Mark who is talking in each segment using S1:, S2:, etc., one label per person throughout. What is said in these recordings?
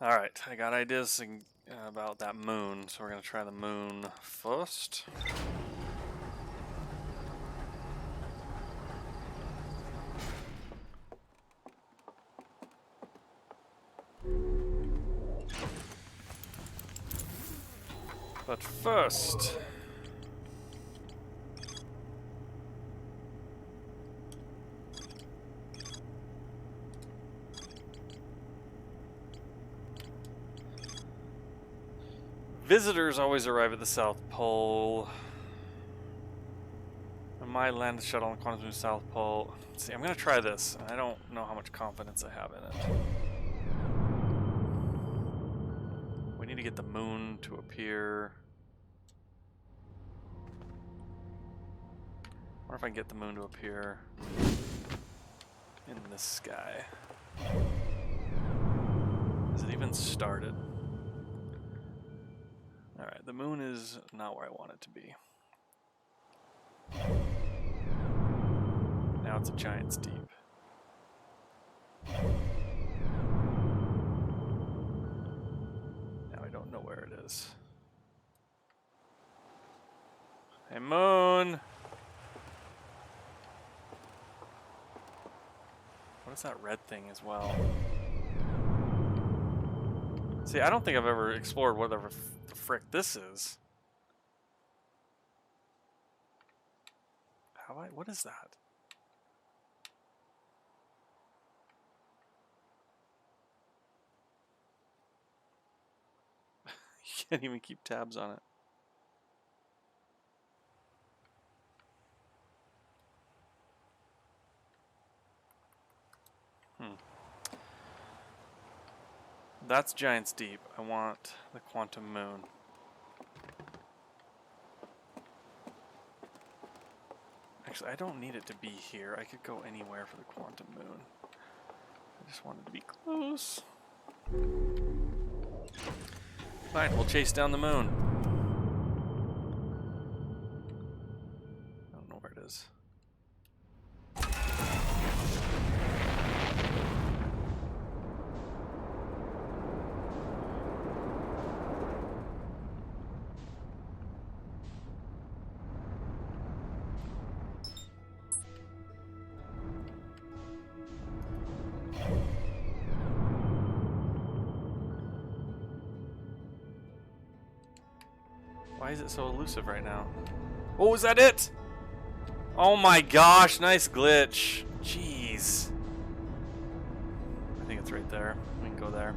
S1: Alright, I got ideas about that moon, so we're going to try the moon first. But first... Visitors always arrive at the South Pole. My land shuttle on Quantum Moon South Pole. See, I'm going to try this, and I don't know how much confidence I have in it. We need to get the moon to appear. I wonder if I can get the moon to appear in the sky. Has it even started? Alright, the moon is not where I want it to be. Now it's a giant's deep. Now I don't know where it is. Hey, moon! What is that red thing as well? See, I don't think I've ever explored whatever the frick this is. Have I? What is that? You can't even keep tabs on it. That's Giant's Deep. I want the Quantum Moon. Actually, I don't need it to be here. I could go anywhere for the Quantum Moon. I just wanted to be close. Fine, we'll chase down the moon. I don't know where it is. Why is it so elusive right now? Oh, is that it? Oh my gosh, nice glitch. Jeez. I think it's right there. We can go there.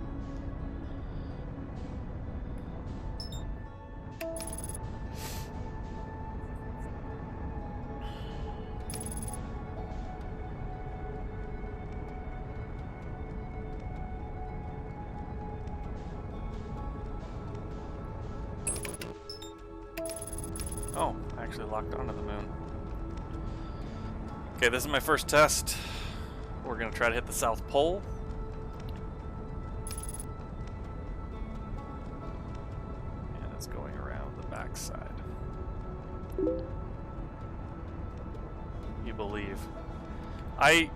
S1: Oh, I actually locked onto the moon. Okay, this is my first test. We're gonna try to hit the South Pole. And it's going around the backside. You believe. I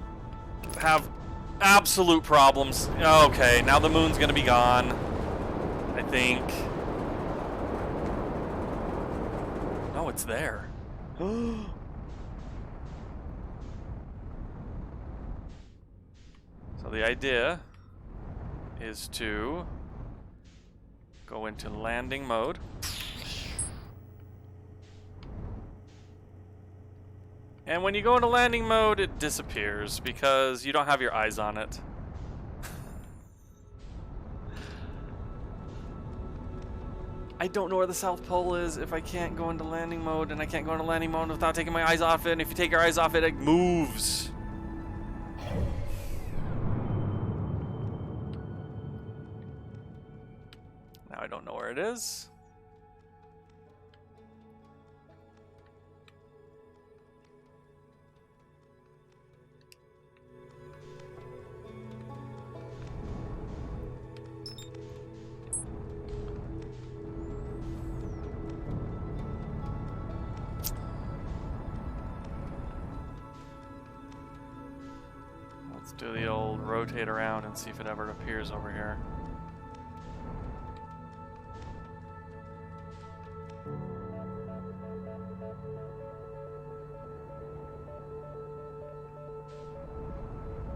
S1: have absolute problems. Okay, now the moon's gonna be gone. I think. Oh, it's there. So the idea is to go into landing mode. And when you go into landing mode, it disappears because you don't have your eyes on it. I don't know where the South Pole is if I can't go into landing mode, and I can't go into landing mode without taking my eyes off it, and if you take your eyes off it, it moves. Now I don't know where it is. Let's do the old rotate around and see if it ever appears over here.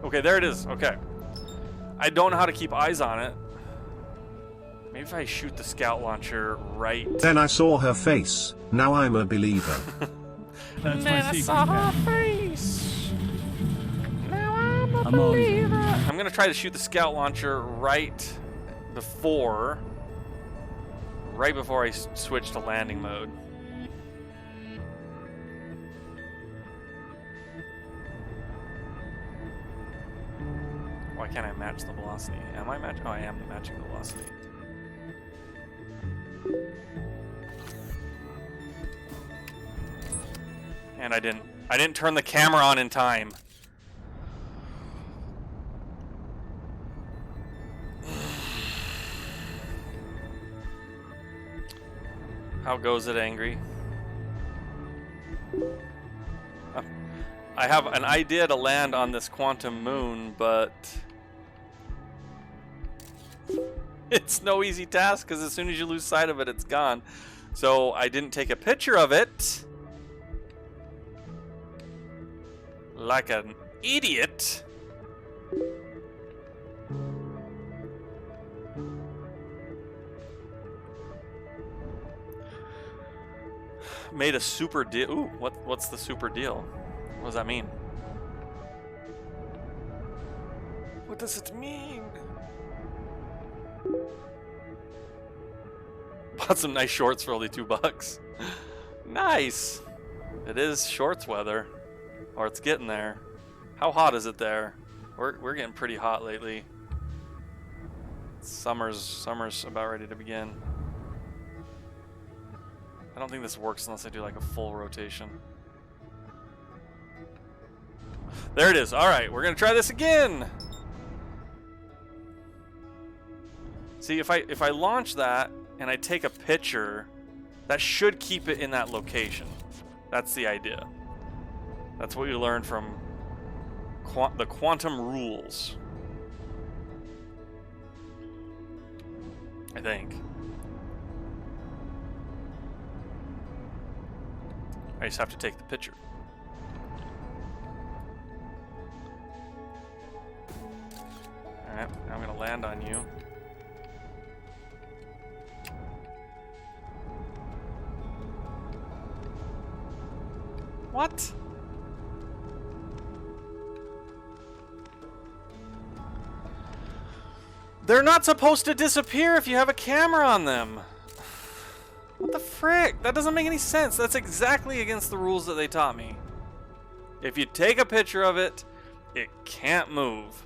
S1: Okay, there it is. Okay. I don't know how to keep eyes on it. Maybe if I shoot the scout launcher right...
S2: Then I saw her face. Now I'm a believer.
S3: That's
S1: Then
S3: my
S1: I
S3: secret.
S1: saw her
S3: Captain.
S1: face. Now I'm a
S3: I'm always
S1: believer.
S3: on.
S1: I'm gonna try to shoot the scout launcher right before I switch to landing mode. Why can't I match the velocity? Am I matching? Oh, I am matching the velocity. And I didn't turn the camera on in time. How goes it, Angry? I have an idea to land on this quantum moon, but it's no easy task because as soon as you lose sight of it, it's gone. So I didn't take a picture of it. Like an idiot. Made a super deal. Ooh, what's the super deal? What does that mean? What does it mean? Bought some nice shorts for only $2. Nice. It is shorts weather, or it's getting there. How hot is it there? We're getting pretty hot lately. Summer's about ready to begin. I don't think this works unless I do like a full rotation. There it is. All right, we're gonna try this again. See, if I launch that and I take a picture, that should keep it in that location. That's the idea. That's what you learned from the quantum rules, I think. I just have to take the picture. Alright, now I'm gonna land on you. What? They're not supposed to disappear if you have a camera on them. What the frick? That doesn't make any sense. That's exactly against the rules that they taught me. If you take a picture of it, it can't move.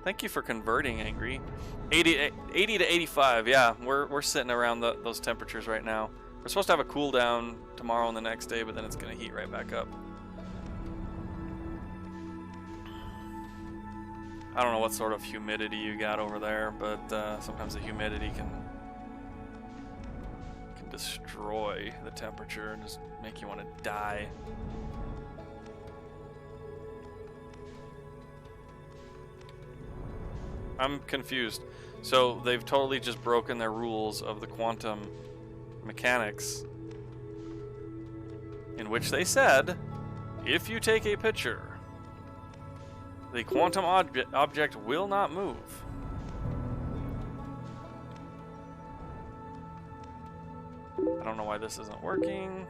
S1: Thank you for converting, Angry. 80 to 85, yeah. We're sitting around those temperatures right now. We're supposed to have a cool down tomorrow and the next day, but then it's going to heat right back up. I don't know what sort of humidity you got over there, but sometimes the humidity can destroy the temperature and just make you want to die. I'm confused. So they've totally just broken their rules of the quantum mechanics, in which they said, if you take a picture, the quantum object will not move. I don't know why this isn't working.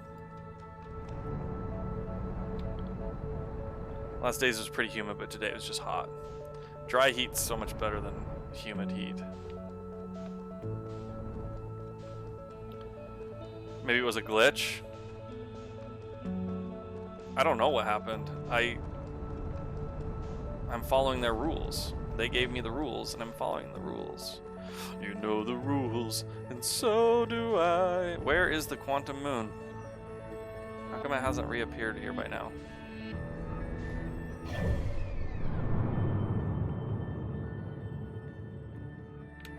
S1: Last days was pretty humid, but today it was just hot. Dry heat's so much better than humid heat. Maybe it was a glitch. I don't know what happened. I'm following their rules. They gave me the rules, and I'm following the rules. You know the rules, and so do I. Where is the quantum moon? How come it hasn't reappeared here by now?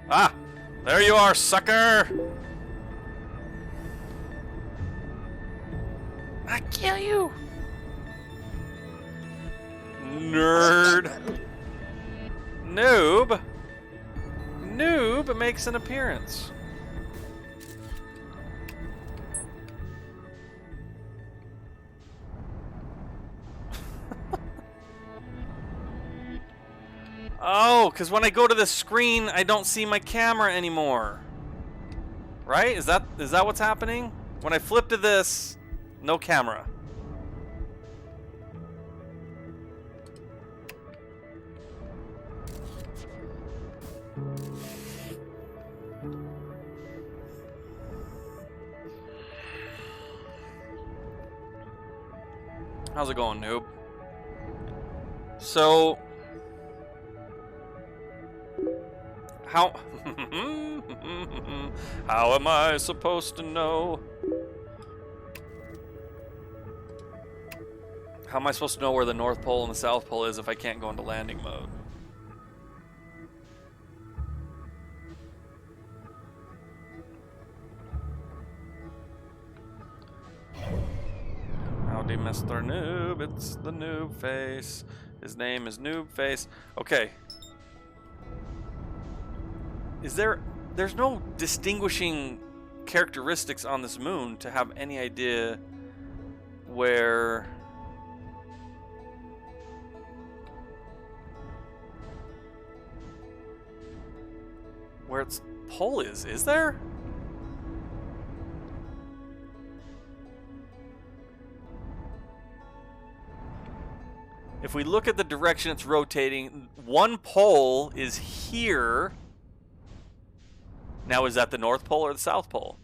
S1: Ah! There you are, sucker! I kill you! Nerd! Noob! Noob makes an appearance. Oh, because when I go to the screen, I don't see my camera anymore. Right? Is that what's happening? When I flip to this, no camera. How's it going, noob? So, how how am I supposed to know? How am I supposed to know where the North Pole and the South Pole is if I can't go into landing mode? Howdy, Mr. Noob. It's the Noob Face. His name is Noob Face. Okay. There's no distinguishing characteristics on this moon to have any idea where its pole is there? If we look at the direction it's rotating, one pole is here. Now, is that the North Pole or the South Pole?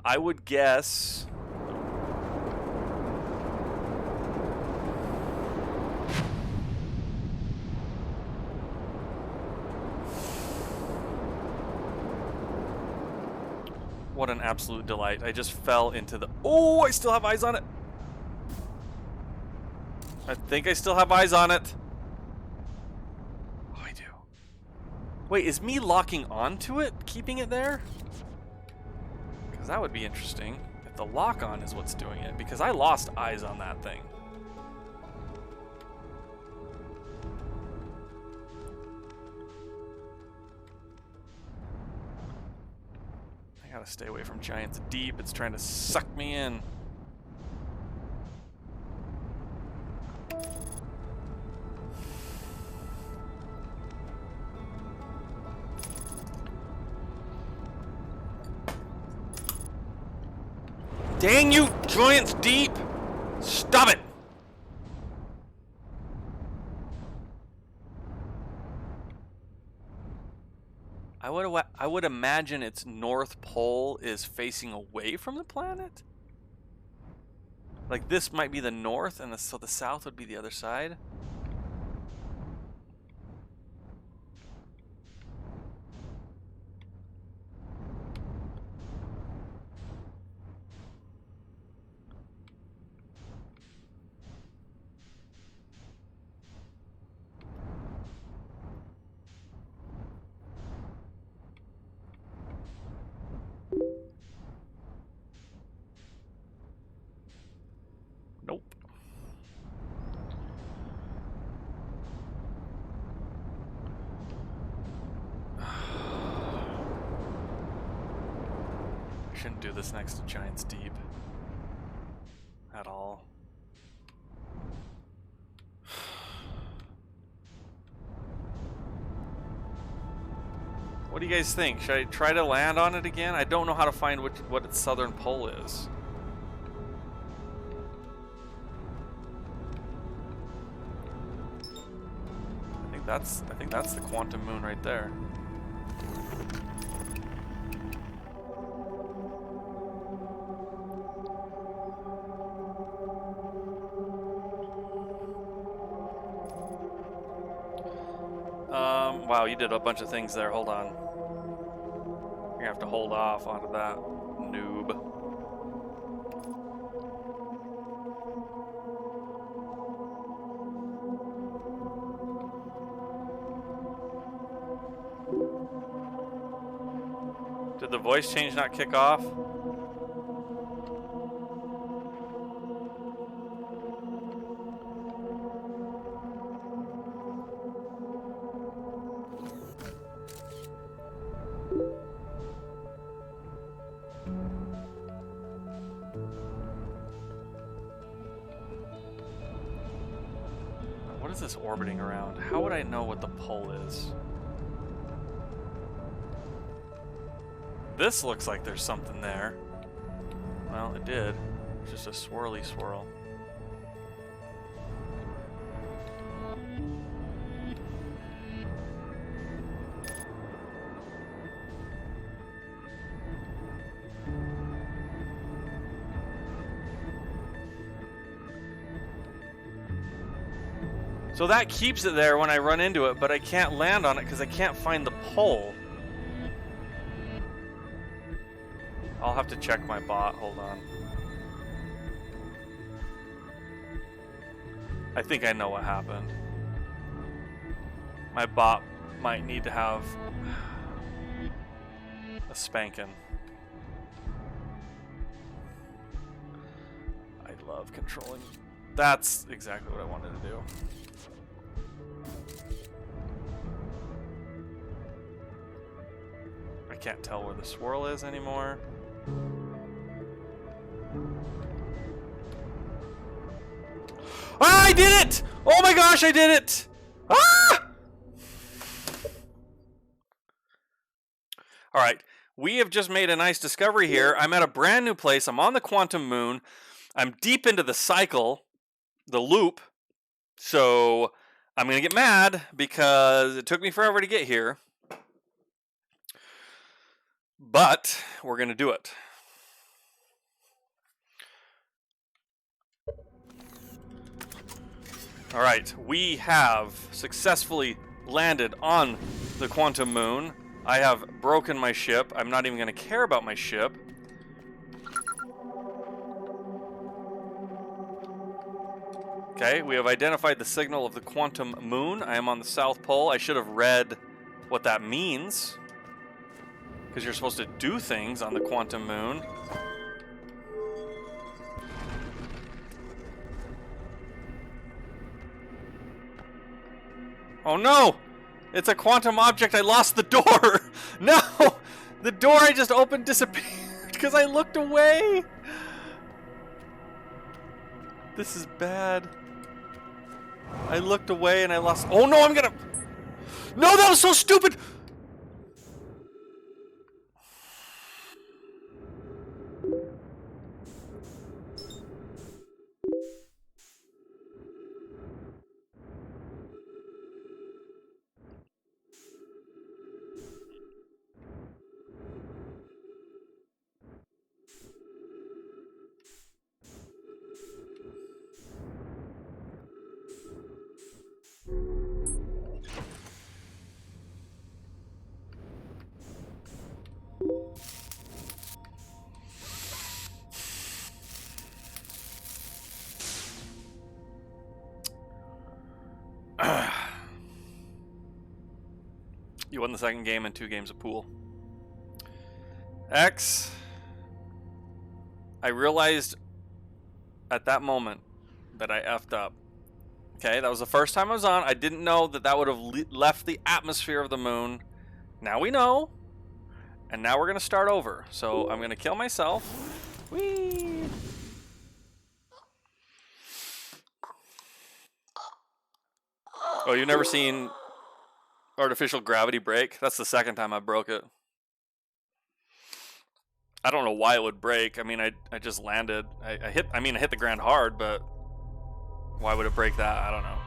S1: I would guess... What an absolute delight. I just fell into the... Oh, I still have eyes on it. I think I still have eyes on it. Oh, I do. Wait, is me locking onto it keeping it there? Because that would be interesting. If the lock-on is what's doing it. Because I lost eyes on that thing. I gotta stay away from Giants Deep. It's trying to suck me in. Dang you, Giants Deep! Stop it! I would imagine its North Pole is facing away from the planet? Like this might be the north, and so the south would be the other side? Nope. I shouldn't do this next to Giants Deep. At all. What do you guys think? Should I try to land on it again? I don't know how to find what its southern pole is. I think that's the quantum moon right there. Wow, you did a bunch of things there. Hold on. You're gonna have to hold off onto that, noob. Did the voice change not kick off? What What is this orbiting around? How would I know what the pole is? This looks like there's something there. Well, it did. It's just a swirly swirl. So that keeps it there when I run into it, but I can't land on it because I can't find the pole. I'll have to check my bot. Hold on. I think I know what happened. My bot might need to have a spanking. I love controlling. That's exactly what I wanted to do. I can't tell where the swirl is anymore. Ah, I did it! Oh my gosh, I did it! Ah! Alright, we have just made a nice discovery here. I'm at a brand new place. I'm on the quantum moon. I'm deep into the cycle, the loop. So I'm going to get mad because it took me forever to get here. But we're going to do it. All right, we have successfully landed on the quantum moon. I have broken my ship. I'm not even going to care about my ship. Okay, we have identified the signal of the quantum moon. I am on the South Pole. I should have read what that means, because you're supposed to do things on the quantum moon. Oh no! It's a quantum object. I lost the door! No! The door I just opened disappeared because I looked away! This is bad. I looked away and I lost... Oh no, I'm gonna... No, that was so stupid! You won the second game and 2 games of pool. X. I realized at that moment that I effed up. Okay, that was the first time I was on. I didn't know that that would have left the atmosphere of the moon. Now we know. And now we're going to start over. So I'm going to kill myself. Whee! Oh, you've never seen artificial gravity break? That's the second time I broke it. I don't know why it would break. I mean, I just landed. I hit the ground hard, but why would it break that? I don't know.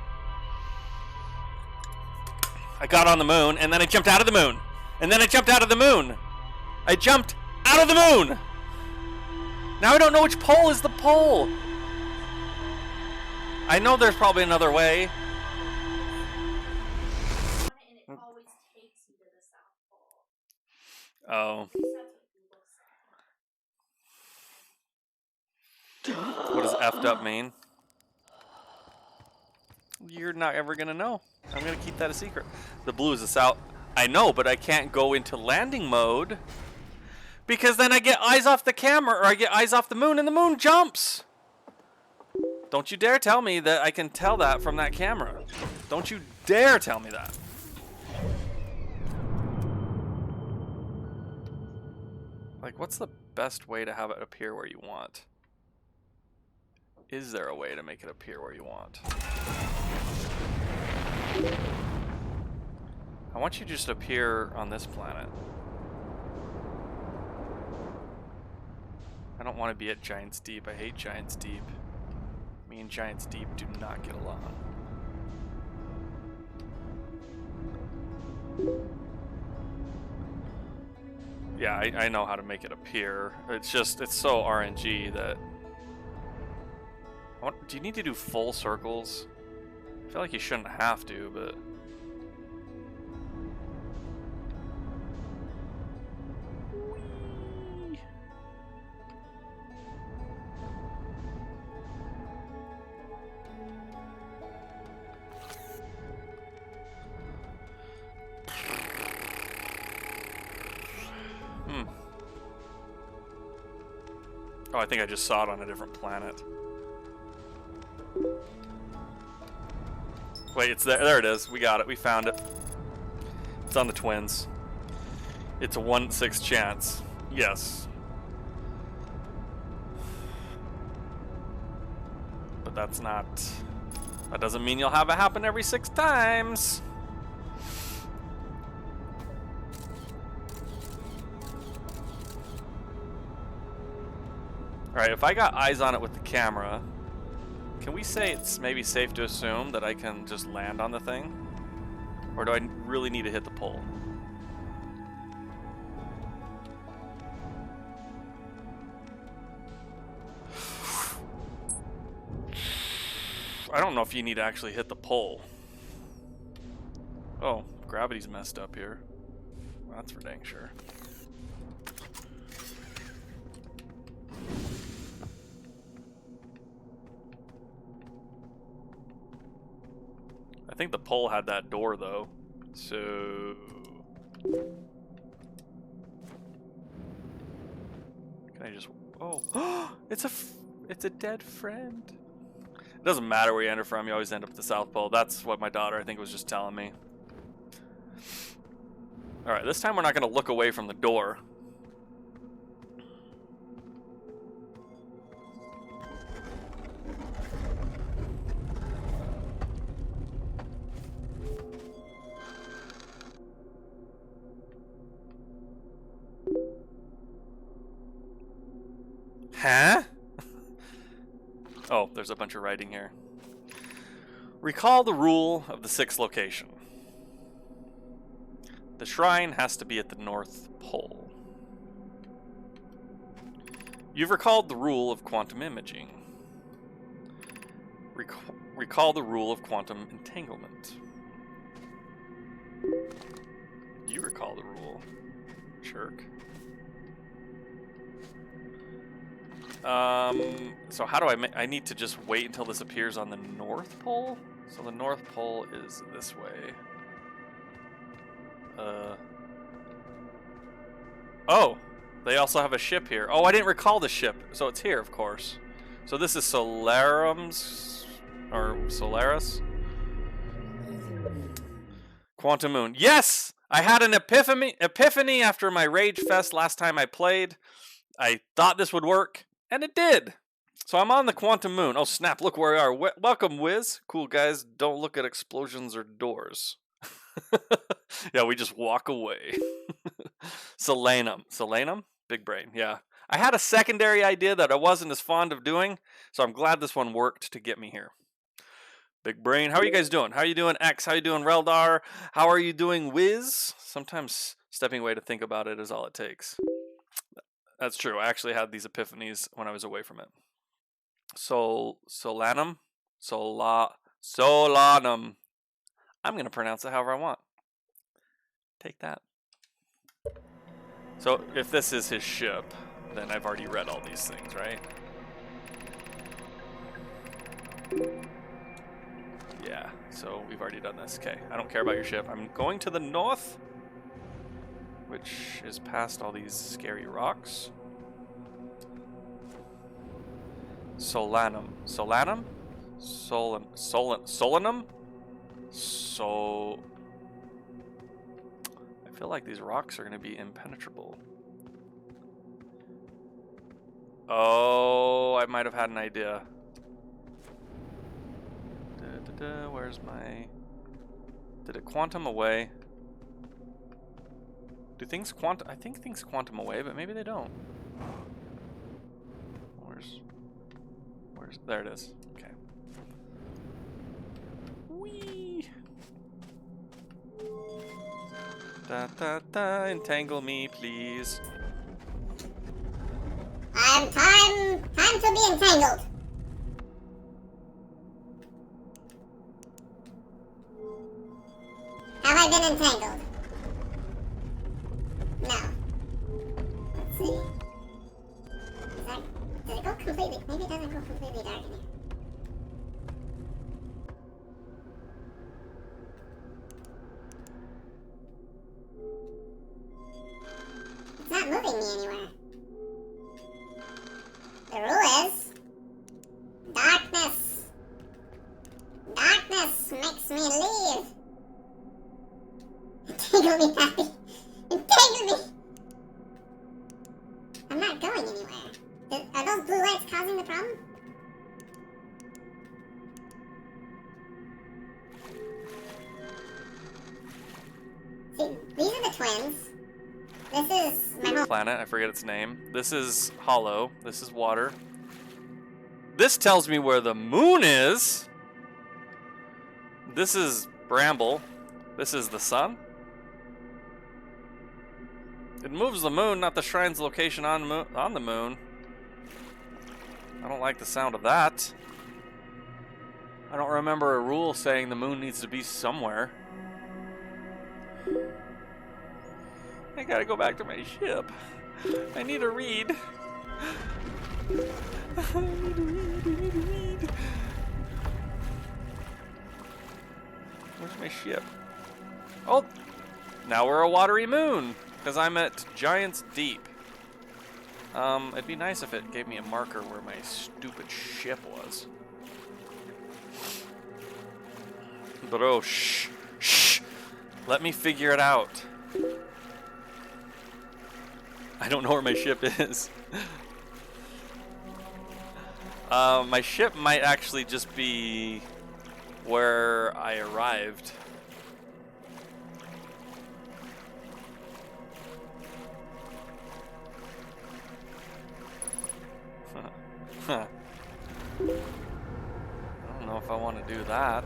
S1: I got on the moon, and then I jumped out of the moon. And then I jumped out of the moon. I jumped out of the moon. Now I don't know which pole is the pole. I know there's probably another way. Oh. What does effed up mean? You're not ever gonna know. I'm gonna keep that a secret. The blue is the south. I know, but I can't go into landing mode because then I get eyes off the camera, or I get eyes off the moon, and the moon jumps. Don't you dare tell me that I can tell that from that camera. Don't you dare tell me that. Like, what's the best way to have it appear where you want? Is there a way to make it appear where you want? I want you to just appear on this planet. I don't want to be at Giants Deep. I hate Giants Deep. Me and Giants Deep do not get along. Yeah, I know how to make it appear. It's just, it's so RNG that... do you need to do full circles? I feel like you shouldn't have to, but... Whee! Oh, I think I just saw it on a different planet. Wait, it's there. There it is. We got it. We found it. It's on the Twins. It's a 1/6 chance. Yes. But that's not... That doesn't mean you'll have it happen every 6 times. Alright, if I got eyes on it with the camera, can we say it's maybe safe to assume that I can just land on the thing? Or do I really need to hit the pole? I don't know if you need to actually hit the pole. Oh, gravity's messed up here. Well, that's for dang sure. I think the pole had that door though, so can I just? Oh, it's a dead friend. It doesn't matter where you enter from; you always end up at the South Pole. That's what my daughter, I think, was just telling me. All right, this time we're not going to look away from the door. Huh? Oh, there's a bunch of writing here. Recall the rule of the 6th location. The shrine has to be at the North Pole. You've recalled the rule of quantum imaging. Recall the rule of quantum entanglement. You recall the rule, jerk. So how do I need to just wait until this appears on the North Pole? So the North Pole is this way. Oh, they also have a ship here. Oh, I didn't recall the ship, so it's here, of course. So this is Solarum's, or Solaris? Quantum Moon. Yes! I had an epiphany after my Rage Fest last time I played. I thought this would work, and it did. So I'm on the Quantum Moon. Oh snap, look where we are. Welcome, Wiz. Cool guys, don't look at explosions or doors. Yeah, we just walk away. Solanum. Solanum? Big brain, yeah. I had a secondary idea that I wasn't as fond of doing, so I'm glad this one worked to get me here. Big brain. How are you guys doing? How are you doing, X? How are you doing, Reldar? How are you doing, Wiz? Sometimes stepping away to think about it is all it takes. That's true. I actually had these epiphanies when I was away from it. Solanum? Solanum. I'm going to pronounce it however I want. Take that. So if this is his ship, then I've already read all these things, right? Yeah, so we've already done this. Okay, I don't care about your ship. I'm going to the north, which is past all these scary rocks. Solanum. Solanum? Solanum? So... I feel like these rocks are going to be impenetrable. Oh, I might have had an idea. Where's my... Did it quantum away? Do things quantum? I think things quantum away, but maybe they don't. Where's there it is. Okay. Whee! Da da da, entangle me, please.
S3: Time to be entangled. Have I been entangled? No. Let's see. Does it go completely? Maybe it doesn't go completely dark in here. It's not moving me anywhere. The rule is darkness. Darkness makes me leave. Entangle me, Happy. Entangle me. I'm not going anywhere. Are those blue lights causing the problem? See, these are the twins. This is my home
S1: Planet, I forget its name. This is hollow. This is water. This tells me where the moon is. This is Bramble. This is the sun. It moves the moon, not the shrine's location on the moon. I don't like the sound of that. I don't remember a rule saying the moon needs to be somewhere. I gotta go back to my ship. I need to read. I need to read. Where's my ship? Oh! Now we're a watery moon, because I'm at Giant's Deep. It'd be nice if it gave me a marker where my stupid ship was. But oh, shh. Let me figure it out. I don't know where my ship is. My ship might actually just be where I arrived. Huh. I don't know if I want to do that.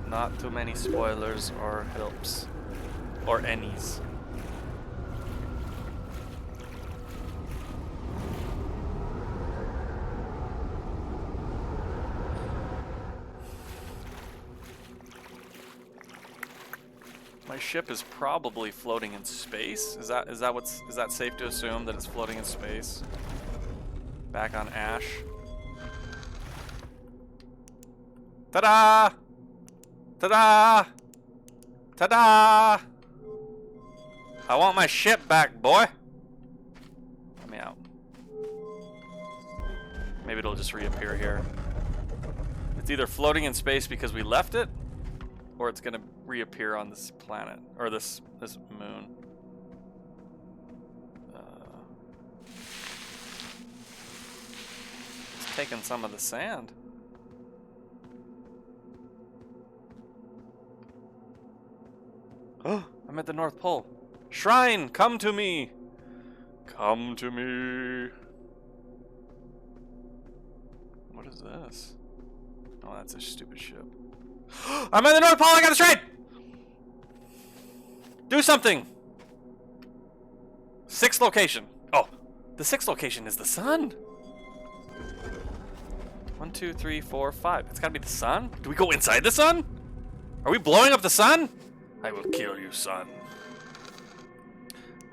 S1: Not too many spoilers or helps. Or any's. My ship is probably floating in space. Is that safe to assume that it's floating in space? Back on Ash. Ta-da! Ta-da! Ta-da! I want my ship back, boy! Let me out. Maybe it'll just reappear here. It's either floating in space because we left it, or it's gonna reappear on this planet, or this moon. It's taking some of the sand. Oh, I'm at the North Pole. Shrine, come to me! Come to me! What is this? Oh, that's a stupid ship. I'm at the North Pole, I got the shrine! Do something! 6th location. Oh, the 6th location is the sun. 1, 2, 3, 4, 5. It's gotta be the sun? Do we go inside the sun? Are we blowing up the sun? I will kill you, son.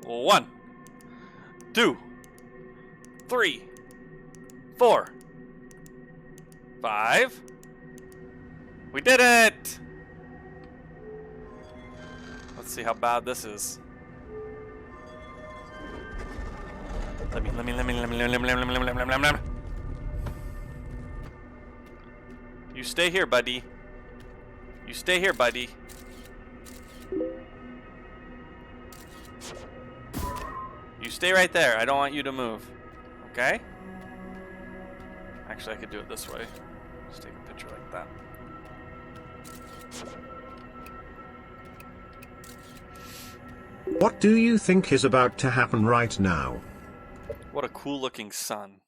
S1: 1, 2, 3, 4, 5. We did it! Let's see how bad this is. Let me. You stay here, buddy. You stay here, buddy. You stay right there. I don't want you to move. Okay? Actually, I could do it this way. that.
S2: What do you think is about to happen right now?
S1: What a cool looking sun.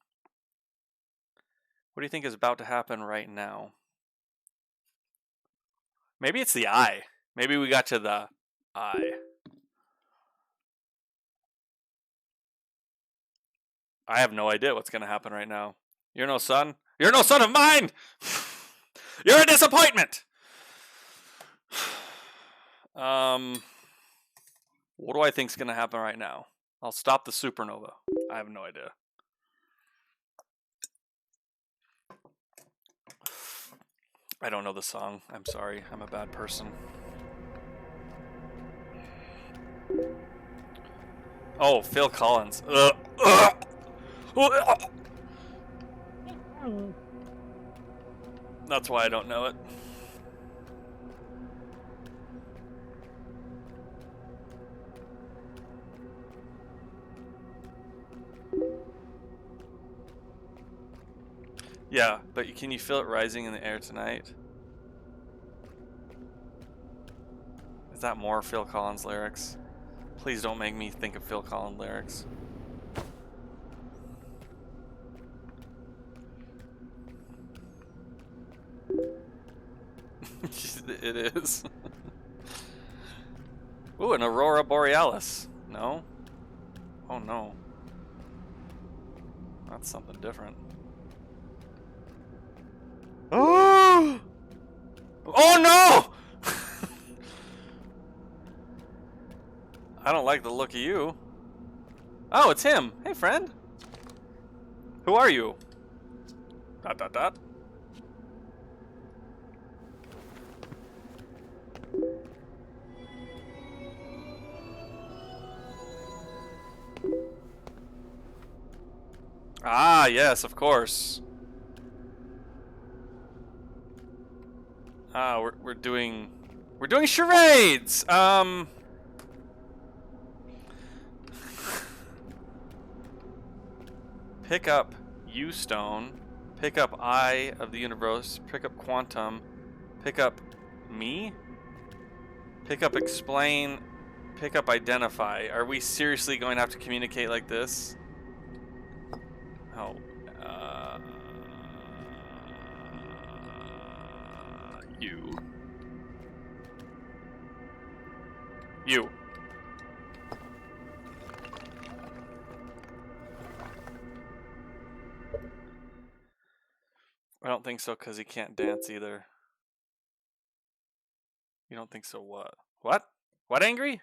S1: What do you think is about to happen right now? Maybe it's the eye. Maybe we got to the eye. I have no idea what's going to happen right now. You're no son. You're no son of mine! You're a disappointment! What do I think is going to happen right now? I'll stop the supernova. I have no idea. I don't know the song. I'm sorry. I'm a bad person. Oh, Phil Collins. That's why I don't know it. Yeah, but can you feel it rising in the air tonight? Is that more Phil Collins lyrics? Please don't make me think of Phil Collins lyrics. It is. Ooh, an Aurora Borealis. No? Oh no. That's something different. Oh! Oh no! I don't like the look of you. Oh, it's him. Hey, friend. Who are you? ... Ah, yes, of course. Ah, we're doing charades. Pick up U stone, pick up Eye of the universe, pick up quantum, pick up me, pick up explain, pick up identify. Are we seriously going to have to communicate like this? Oh, you. I don't think so, because he can't dance either. You don't think so what? What? What, Angry?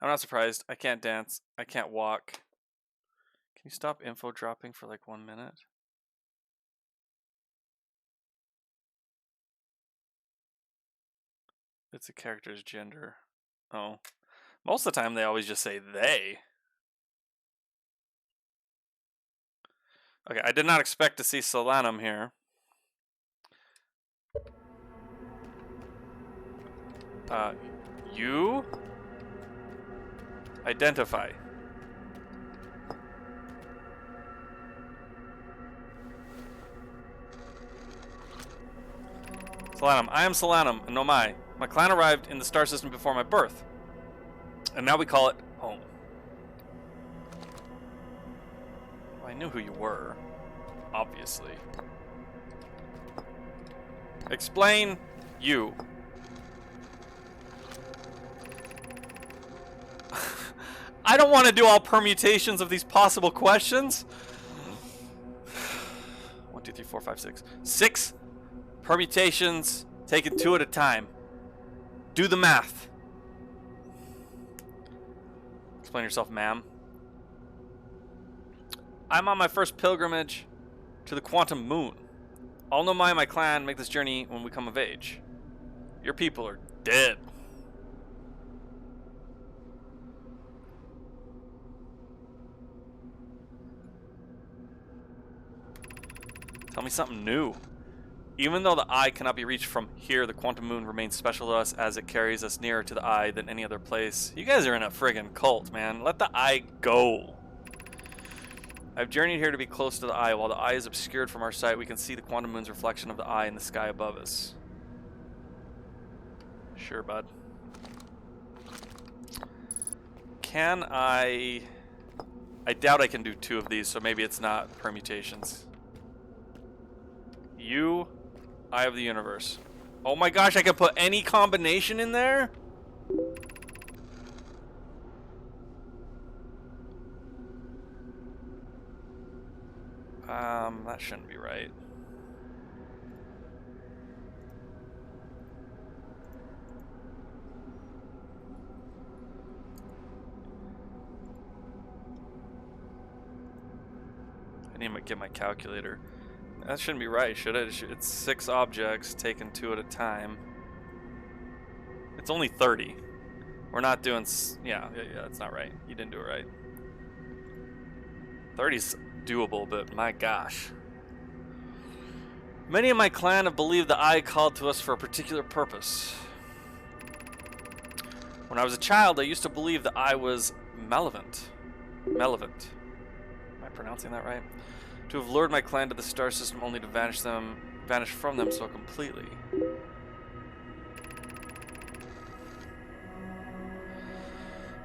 S1: I'm not surprised. I can't dance. I can't walk. Can you stop info dropping for like 1 minute? It's a character's gender. Oh. Most of the time they always just say they. Okay, I did not expect to see Solanum here. You? Identify. Solanum. I am Solanum, and Nomai. My clan arrived in the star system before my birth. And now we call it home. Well, I knew who you were. Obviously. Explain you. I don't want to do all permutations of these possible questions. 1, 2, 3, 4, 5, 6. 6 permutations, taken 2 at a time. Do the math. Explain yourself, ma'am. I'm on my first pilgrimage to the quantum moon. All Nomai and my clan make this journey when we come of age. Your people are dead. Tell me something new. Even though the eye cannot be reached from here, the quantum moon remains special to us as it carries us nearer to the eye than any other place. You guys are in a friggin' cult, man. Let the eye go. I've journeyed here to be close to the eye. While the eye is obscured from our sight, we can see the quantum moon's reflection of the eye in the sky above us. Sure, bud. Can I doubt I can do 2 of these, so maybe it's not permutations. You, Eye of the Universe. Oh my gosh, I can put any combination in there? That shouldn't be right. I need to get my calculator. That shouldn't be right, should it? It's 6 objects taken 2 at a time. It's only 30. We're not doing... Yeah, that's not right. You didn't do it right. 30's doable, but my gosh. Many of my clan have believed the eye called to us for a particular purpose. When I was a child, I used to believe the eye was malevolent. Malevolent. Am I pronouncing that right? To have lured my clan to the star system only to vanish from them so completely.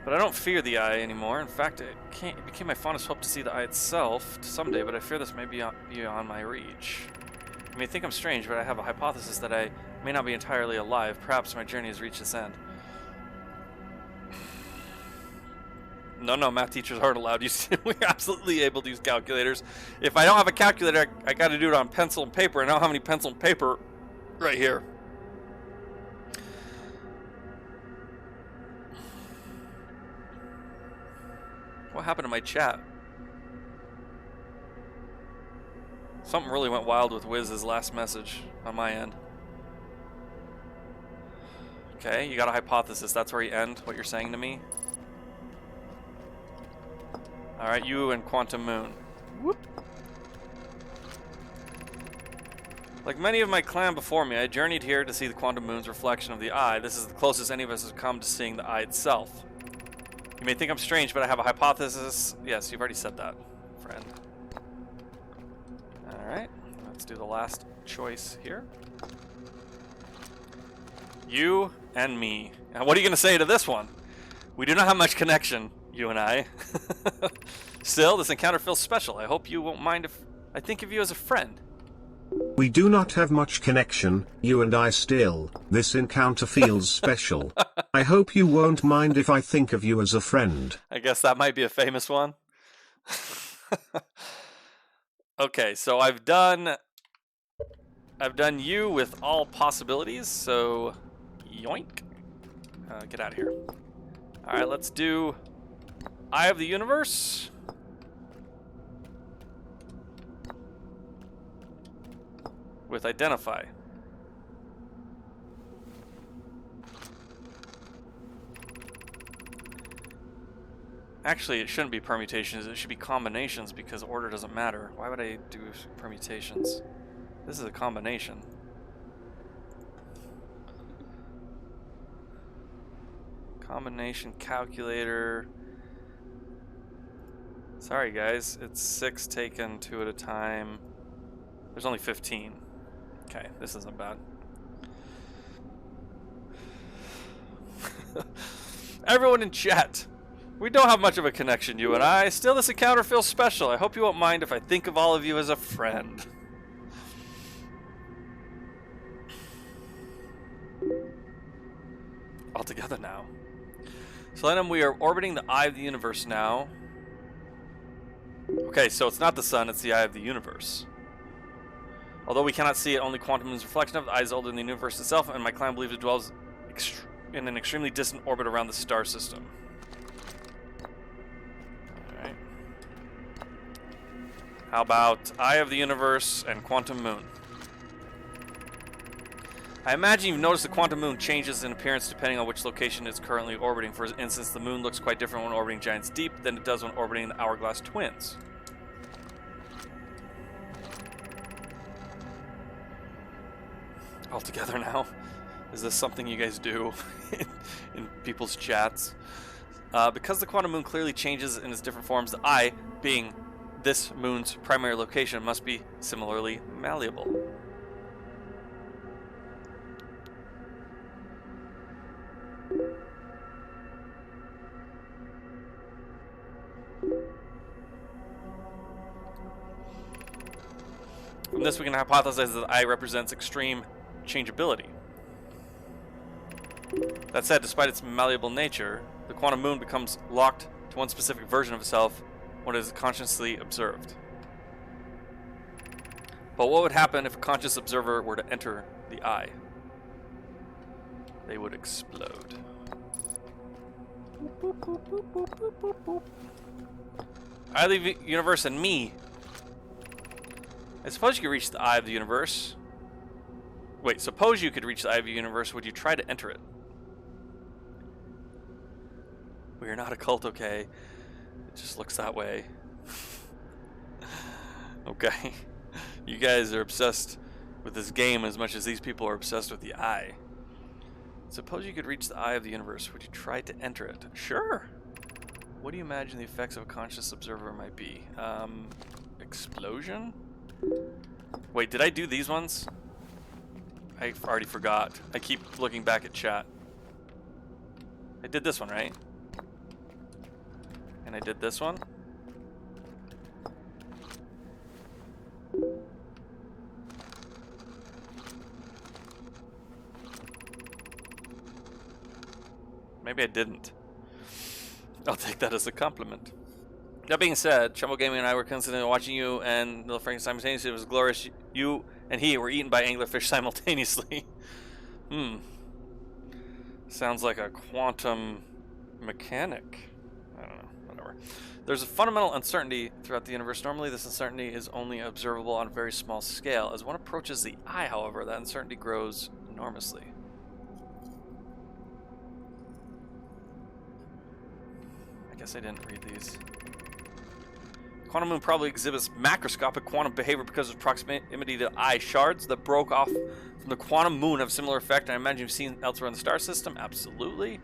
S1: But I don't fear the eye anymore. In fact, it became my fondest hope to see the eye itself someday, but I fear this may be beyond my reach. You may think I'm strange, but I have a hypothesis that I may not be entirely alive. Perhaps my journey has reached its end. No, math teachers aren't allowed. We're absolutely able to use calculators. If I don't have a calculator, I got to do it on pencil and paper, and I don't have any pencil and paper right here. What happened to my chat? Something really went wild with Wiz's last message on my end. Okay, you got a hypothesis. That's where you end what you're saying to me? Alright, you and Quantum Moon. Whoop. Like many of my clan before me, I journeyed here to see the Quantum Moon's reflection of the eye. This is the closest any of us have come to seeing the eye itself. You may think I'm strange, but I have a hypothesis. Yes, you've already said that, friend. Alright, let's do the last choice here. You and me. Now, what are you going to say to this one? We do not have much connection, you and I. Still, this encounter feels special. I hope you won't mind if I think of you as a friend.
S2: We do not have much connection, you and I still. This encounter feels special. I hope you won't mind if I think of you as a friend.
S1: I guess that might be a famous one. Okay, so I've done you with all possibilities, so yoink. Get out of here. Alright, let's do Eye of the Universe. With Identify. Actually, it shouldn't be permutations, it should be combinations because order doesn't matter. Why would I do permutations? This is a combination. Combination calculator. Sorry guys, it's 6 taken 2 at a time. There's only 15. Okay, this isn't bad. Everyone in chat. We don't have much of a connection, you and I. Still, this encounter feels special. I hope you won't mind if I think of all of you as a friend. All together now. Selenium, we are orbiting the Eye of the Universe now. Okay, so it's not the sun, it's the Eye of the Universe. Although we cannot see it, only Quantum Moon's reflection of the eye is older than the universe itself, and my clan believes it dwells in an extremely distant orbit around the star system. Alright. How about Eye of the Universe and Quantum Moon? I imagine you've noticed the Quantum Moon changes in appearance depending on which location it's currently orbiting. For instance, the Moon looks quite different when orbiting Giants Deep than it does when orbiting the Hourglass Twins. All together now? Is this something you guys do in people's chats? Because the Quantum Moon clearly changes in its different forms, the eye, being this moon's primary location must be similarly malleable. From this, we can hypothesize that the eye represents extreme changeability. That said, despite its malleable nature, the quantum moon becomes locked to one specific version of itself when it is consciously observed. But what would happen if a conscious observer were to enter the eye? They would explode. Eye of the universe and me. I suppose you could reach the eye of the universe. Wait, suppose you could reach the eye of the universe. Would you try to enter it? We are not a cult, okay? It just looks that way. Okay. You guys are obsessed with this game as much as these people are obsessed with the eye. Suppose you could reach the eye of the universe. Would you try to enter it? Sure. What do you imagine the effects of a conscious observer might be? Explosion? Wait, did I do these ones? I already forgot. I keep looking back at chat. I did this one, right? And I did this one. Maybe I didn't. I'll take that as a compliment. That being said, Chumbo Gaming and I were considering watching you and Little Frank simultaneously. It was glorious. You and he were eaten by anglerfish simultaneously. Sounds like a quantum mechanic. I don't know. Whatever. There's a fundamental uncertainty throughout the universe. Normally, this uncertainty is only observable on a very small scale. As one approaches the eye, however, that uncertainty grows enormously. I guess I didn't read these. Quantum moon probably exhibits macroscopic quantum behavior because of proximity to eye. Shards that broke off from the quantum moon have similar effect. I imagine you've seen elsewhere in the star system. Absolutely.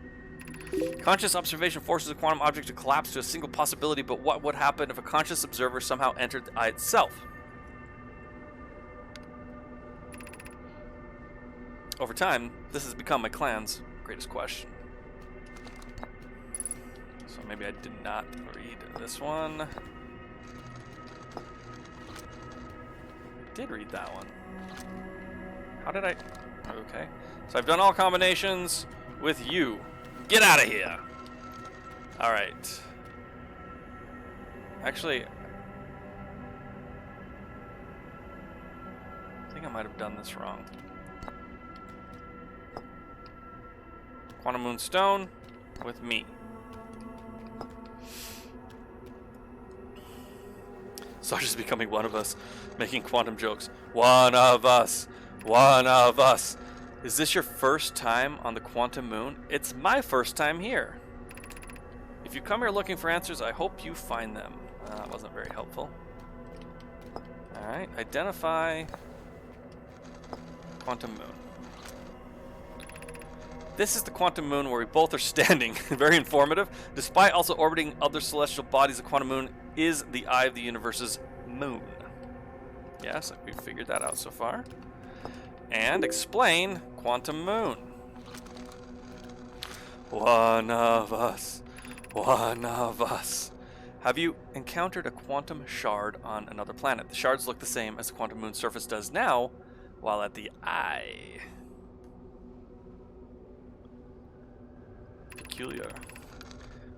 S1: Conscious observation forces a quantum object to collapse to a single possibility, but what would happen if a conscious observer somehow entered the eye itself? Over time, this has become my clan's greatest question. So maybe I did not read this one. I did read that one. How did I? Okay. So I've done all combinations with you. Get out of here. All right. Actually, I think I might have done this wrong. Quantum Moon Stone with me. Sarge's becoming one of us, making quantum jokes. One of us. One of us. Is this your first time on the Quantum Moon? It's my first time here. If you come here looking for answers, I hope you find them. That wasn't very helpful. Alright, identify Quantum Moon. This is the Quantum Moon where we both are standing. Very informative. Despite also orbiting other celestial bodies, the Quantum Moon is the eye of the universe's moon. Yes, we figured that out so far. And explain Quantum Moon. One of us. One of us. Have you encountered a quantum shard on another planet? The shards look the same as the Quantum Moon's surface does now, while at the eye. Peculiar.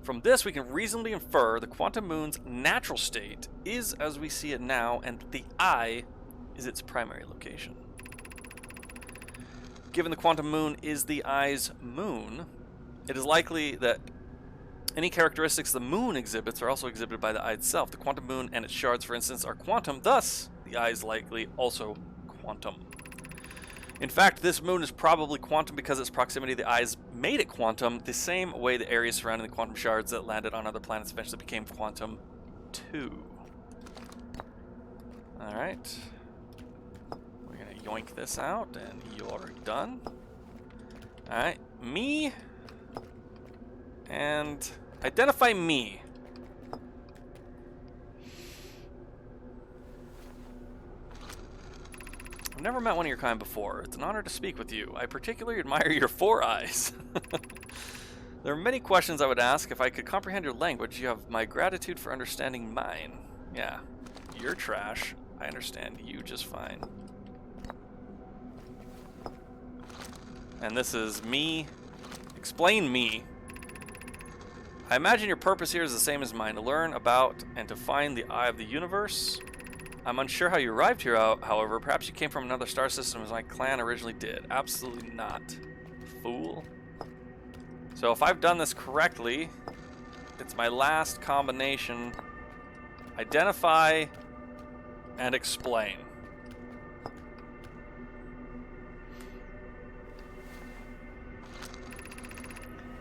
S1: From this, we can reasonably infer the Quantum Moon's natural state is as we see it now, and the eye is its primary location. Given the Quantum Moon is the eye's moon, it is likely that any characteristics the moon exhibits are also exhibited by the eye itself. The Quantum Moon and its shards, for instance, are quantum, thus the eye is likely also quantum. In fact, this moon is probably quantum because its proximity to the eyes made it quantum, the same way the areas surrounding the quantum shards that landed on other planets eventually became quantum too. Alright. We're gonna yoink this out, and you're done. Alright, me. And identify me. I've never met one of your kind before. It's an honor to speak with you. I particularly admire your 4 eyes. There are many questions I would ask if I could comprehend your language. You have my gratitude for understanding mine. Yeah, you're trash. I understand you just fine. And this is me. Explain me. I imagine your purpose here is the same as mine, to learn about and to find the eye of the universe. I'm unsure how you arrived here, however. Perhaps you came from another star system as my clan originally did. Absolutely not. Fool. So if I've done this correctly, it's my last combination. Identify and explain.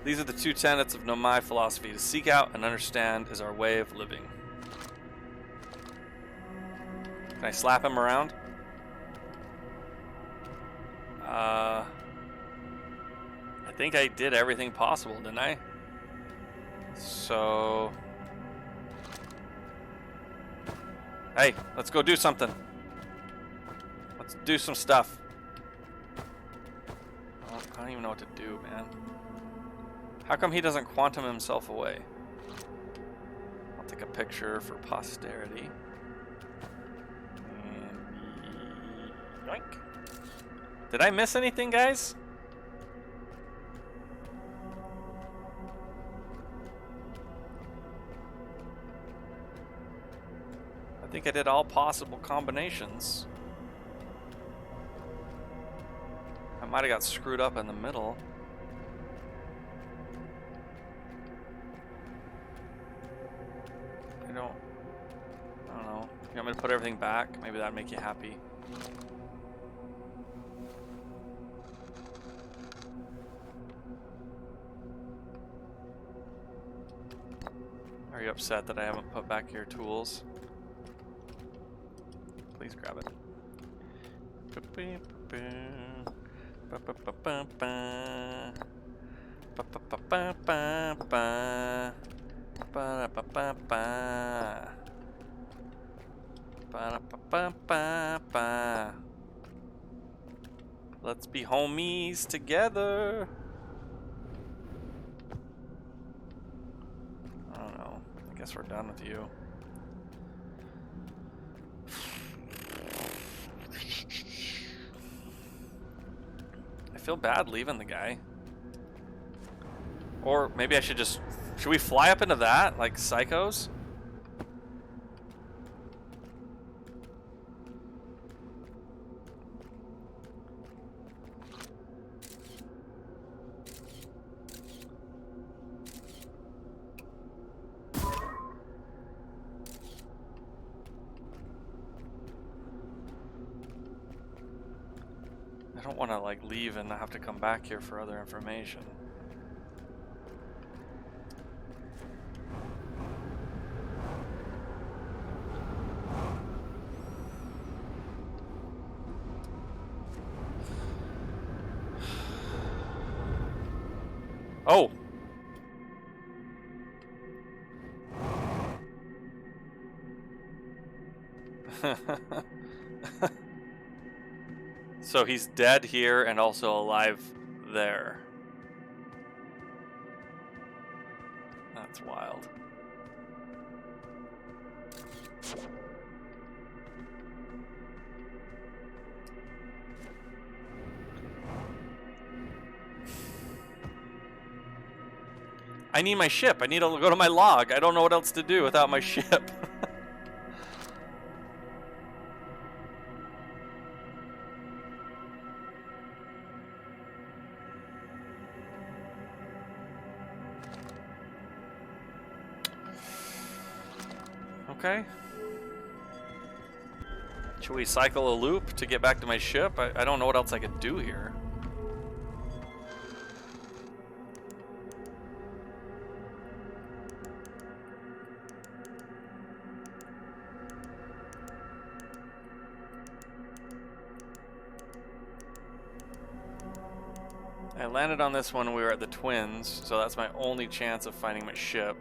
S1: These are the 2 tenets of Nomai philosophy. To seek out and understand is our way of living. Can I slap him around? I think I did everything possible, didn't I? So... Hey, let's go do something. Let's do some stuff. I don't even know what to do, man. How come he doesn't quantum himself away? I'll take a picture for posterity. And yoink. Did I miss anything, guys? I think I did all possible combinations. I might have got screwed up in the middle. I don't know. You want me to put everything back? Maybe that'd make you happy. Are you upset that I haven't put back your tools? Please grab it. Let's be homies together. I don't know. I guess we're done with you. I feel bad leaving the guy. Or maybe I should just... Should we fly up into that? Like psychos? I don't want to like leave and have to come back here for other information. Oh! So he's dead here and also alive there. That's wild. I need my ship. I need to go to my log. I don't know what else to do without my ship. Okay. Should we cycle a loop to get back to my ship? I don't know what else I could do here. I landed on this one when we were at the Twins, so that's my only chance of finding my ship.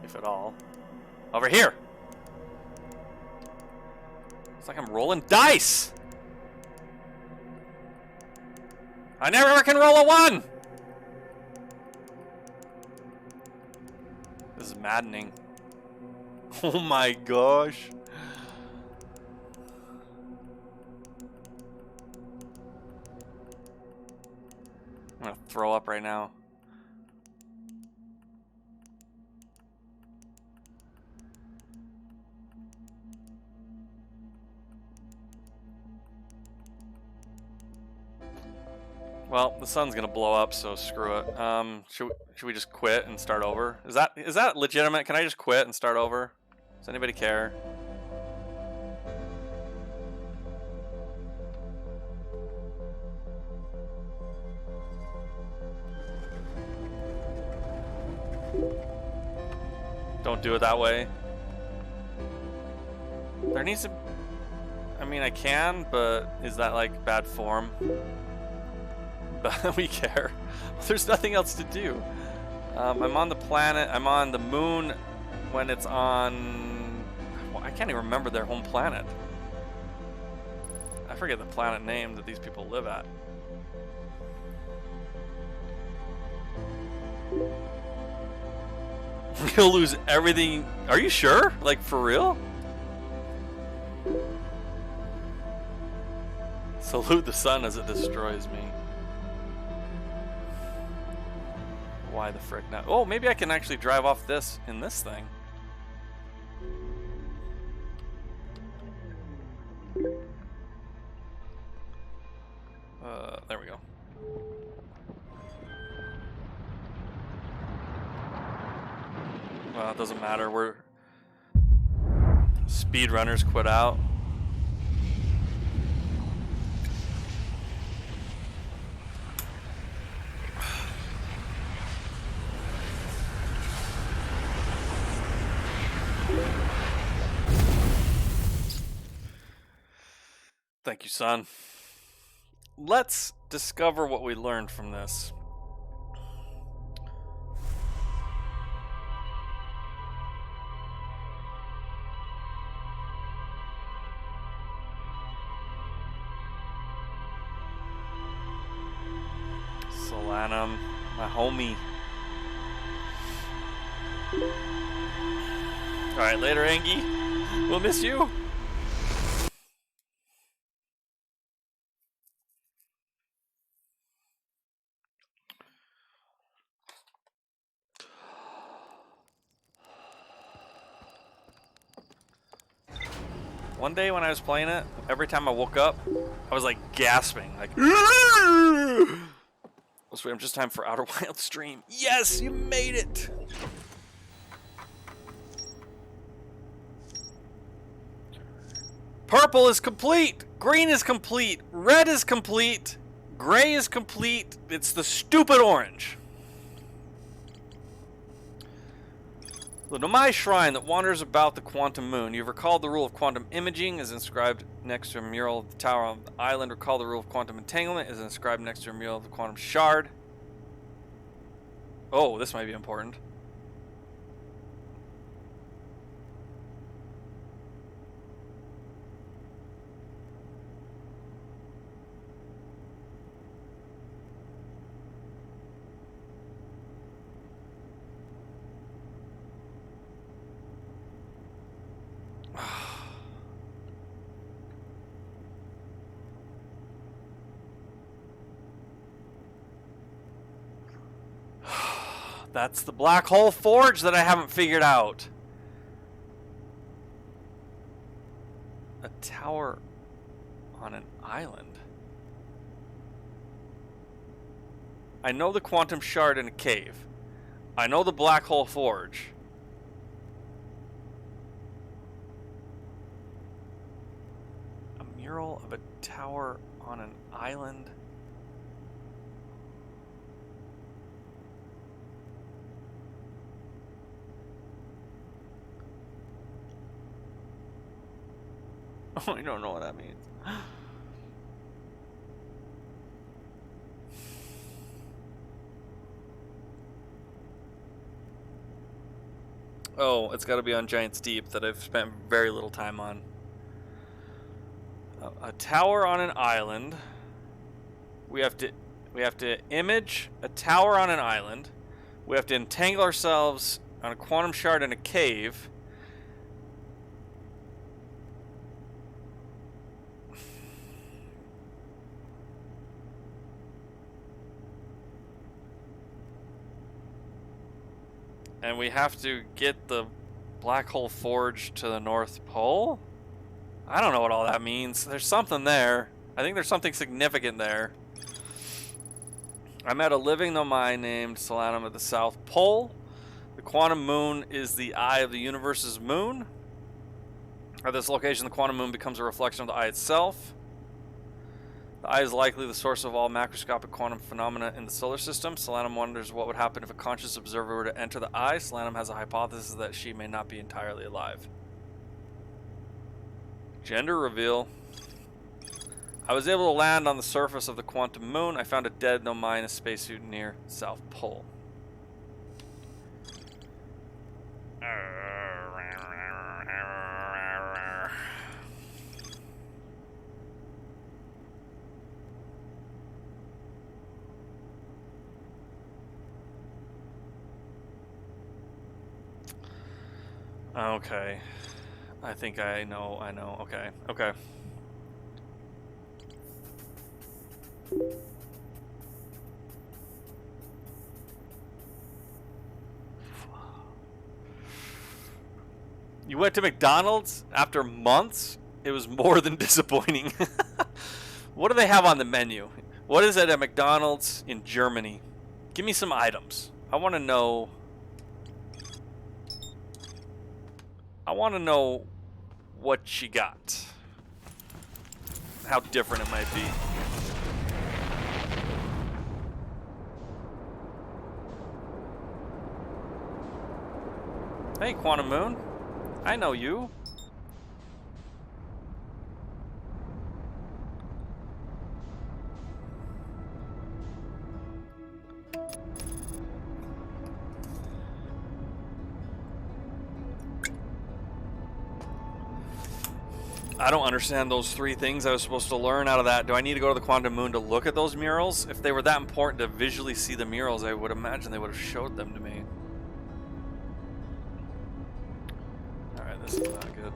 S1: If at all. Over here! It's like I'm rolling dice. I never can roll a 1. This is maddening. Oh my gosh. I'm gonna throw up right now. Well, the sun's gonna blow up, so screw it. Should we just quit and start over? Is that legitimate? Can I just quit and start over? Does anybody care? Don't do it that way. There needs to... I mean, I can, but is that like bad form? But we care. There's nothing else to do. I'm on the planet. I'm on the moon when it's on... Well, I can't even remember their home planet. I forget the planet name that these people live at. You'll lose everything. Are you sure? Like, for real? Salute the sun as it destroys me. Why the frick not? Oh, maybe I can actually drive off this in this thing. There we go. Well, it doesn't matter. We're speedrunners quit out. Thank you, son. Let's discover what we learned from this. Solanum, my homie. Alright, later, Angie. We'll miss you. One day when I was playing it, every time I woke up, I was like gasping, like. Let's wait, I'm just time for Outer Wild stream. Yes, you made it. Purple is complete. Green is complete. Red is complete. Gray is complete. It's the stupid orange. The Nomai Shrine that wanders about the quantum moon. You've recalled the rule of quantum imaging is inscribed next to a mural of the tower on the island. Recall the rule of quantum entanglement is inscribed next to a mural of the quantum shard. Oh, this might be important. That's the Black Hole Forge that I haven't figured out. A tower on an island. I know the quantum shard in a cave. I know the Black Hole Forge. A mural of a tower on an island. Oh, I don't know what that means. Oh, it's got to be on Giant's Deep that I've spent very little time on. A tower on an island. We have to image a tower on an island. We have to entangle ourselves on a quantum shard in a cave. And we have to get the black hole forge to the North Pole? I don't know what all that means. There's something there. I think there's something significant there. I met a living nomai named Solanum at the South Pole. The quantum moon is the eye of the universe's moon. At this location, the quantum moon becomes a reflection of the eye itself. The eye is likely the source of all macroscopic quantum phenomena in the solar system. Solanum wonders what would happen if a conscious observer were to enter the eye. Solanum has a hypothesis that she may not be entirely alive. Gender reveal. I was able to land on the surface of the quantum moon. I found a dead nomai in a spacesuit near South Pole. Okay. I think I know. Okay. Okay. You went to McDonald's after months? It was more than disappointing. What do they have on the menu? What is it at McDonald's in Germany? Give me some items. I want to know. I want to know what she got. How different it might be. Hey, Quantum Moon. I know you. I don't understand those three things I was supposed to learn out of that. Do I need to go to the Quantum Moon to look at those murals? If they were that important to visually see the murals, I would imagine they would have showed them to me. Alright, this is not good.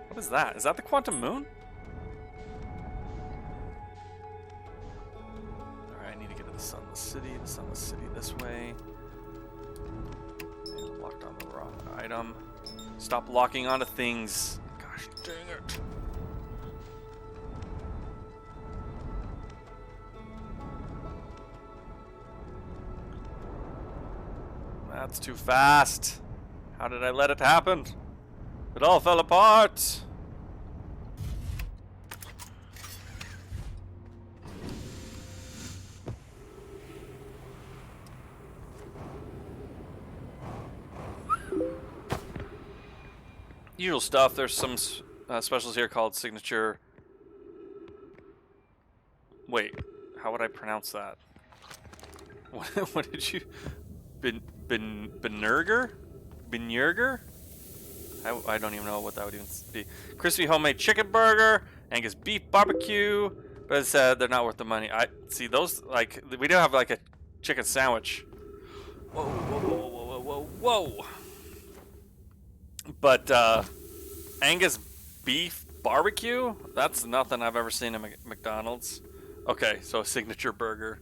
S1: What is that? Is that the Quantum Moon? Alright, I need to get to the Sunless City. The Sunless City this way. Locked on the wrong item. Stop locking onto things. Gosh dang it. That's too fast. How did I let it happen? It all fell apart. Usual stuff. There's some specials here called signature. Wait, how would I pronounce that? What did you? Benurger? Benurger? I don't even know what that would even be. Crispy homemade chicken burger, Angus beef barbecue. But it said they're not worth the money. I see those, like, we do have like a chicken sandwich. Whoa, whoa, whoa, whoa, whoa, whoa, whoa. But Angus beef barbecue? That's nothing I've ever seen at McDonald's. Okay, so a signature burger.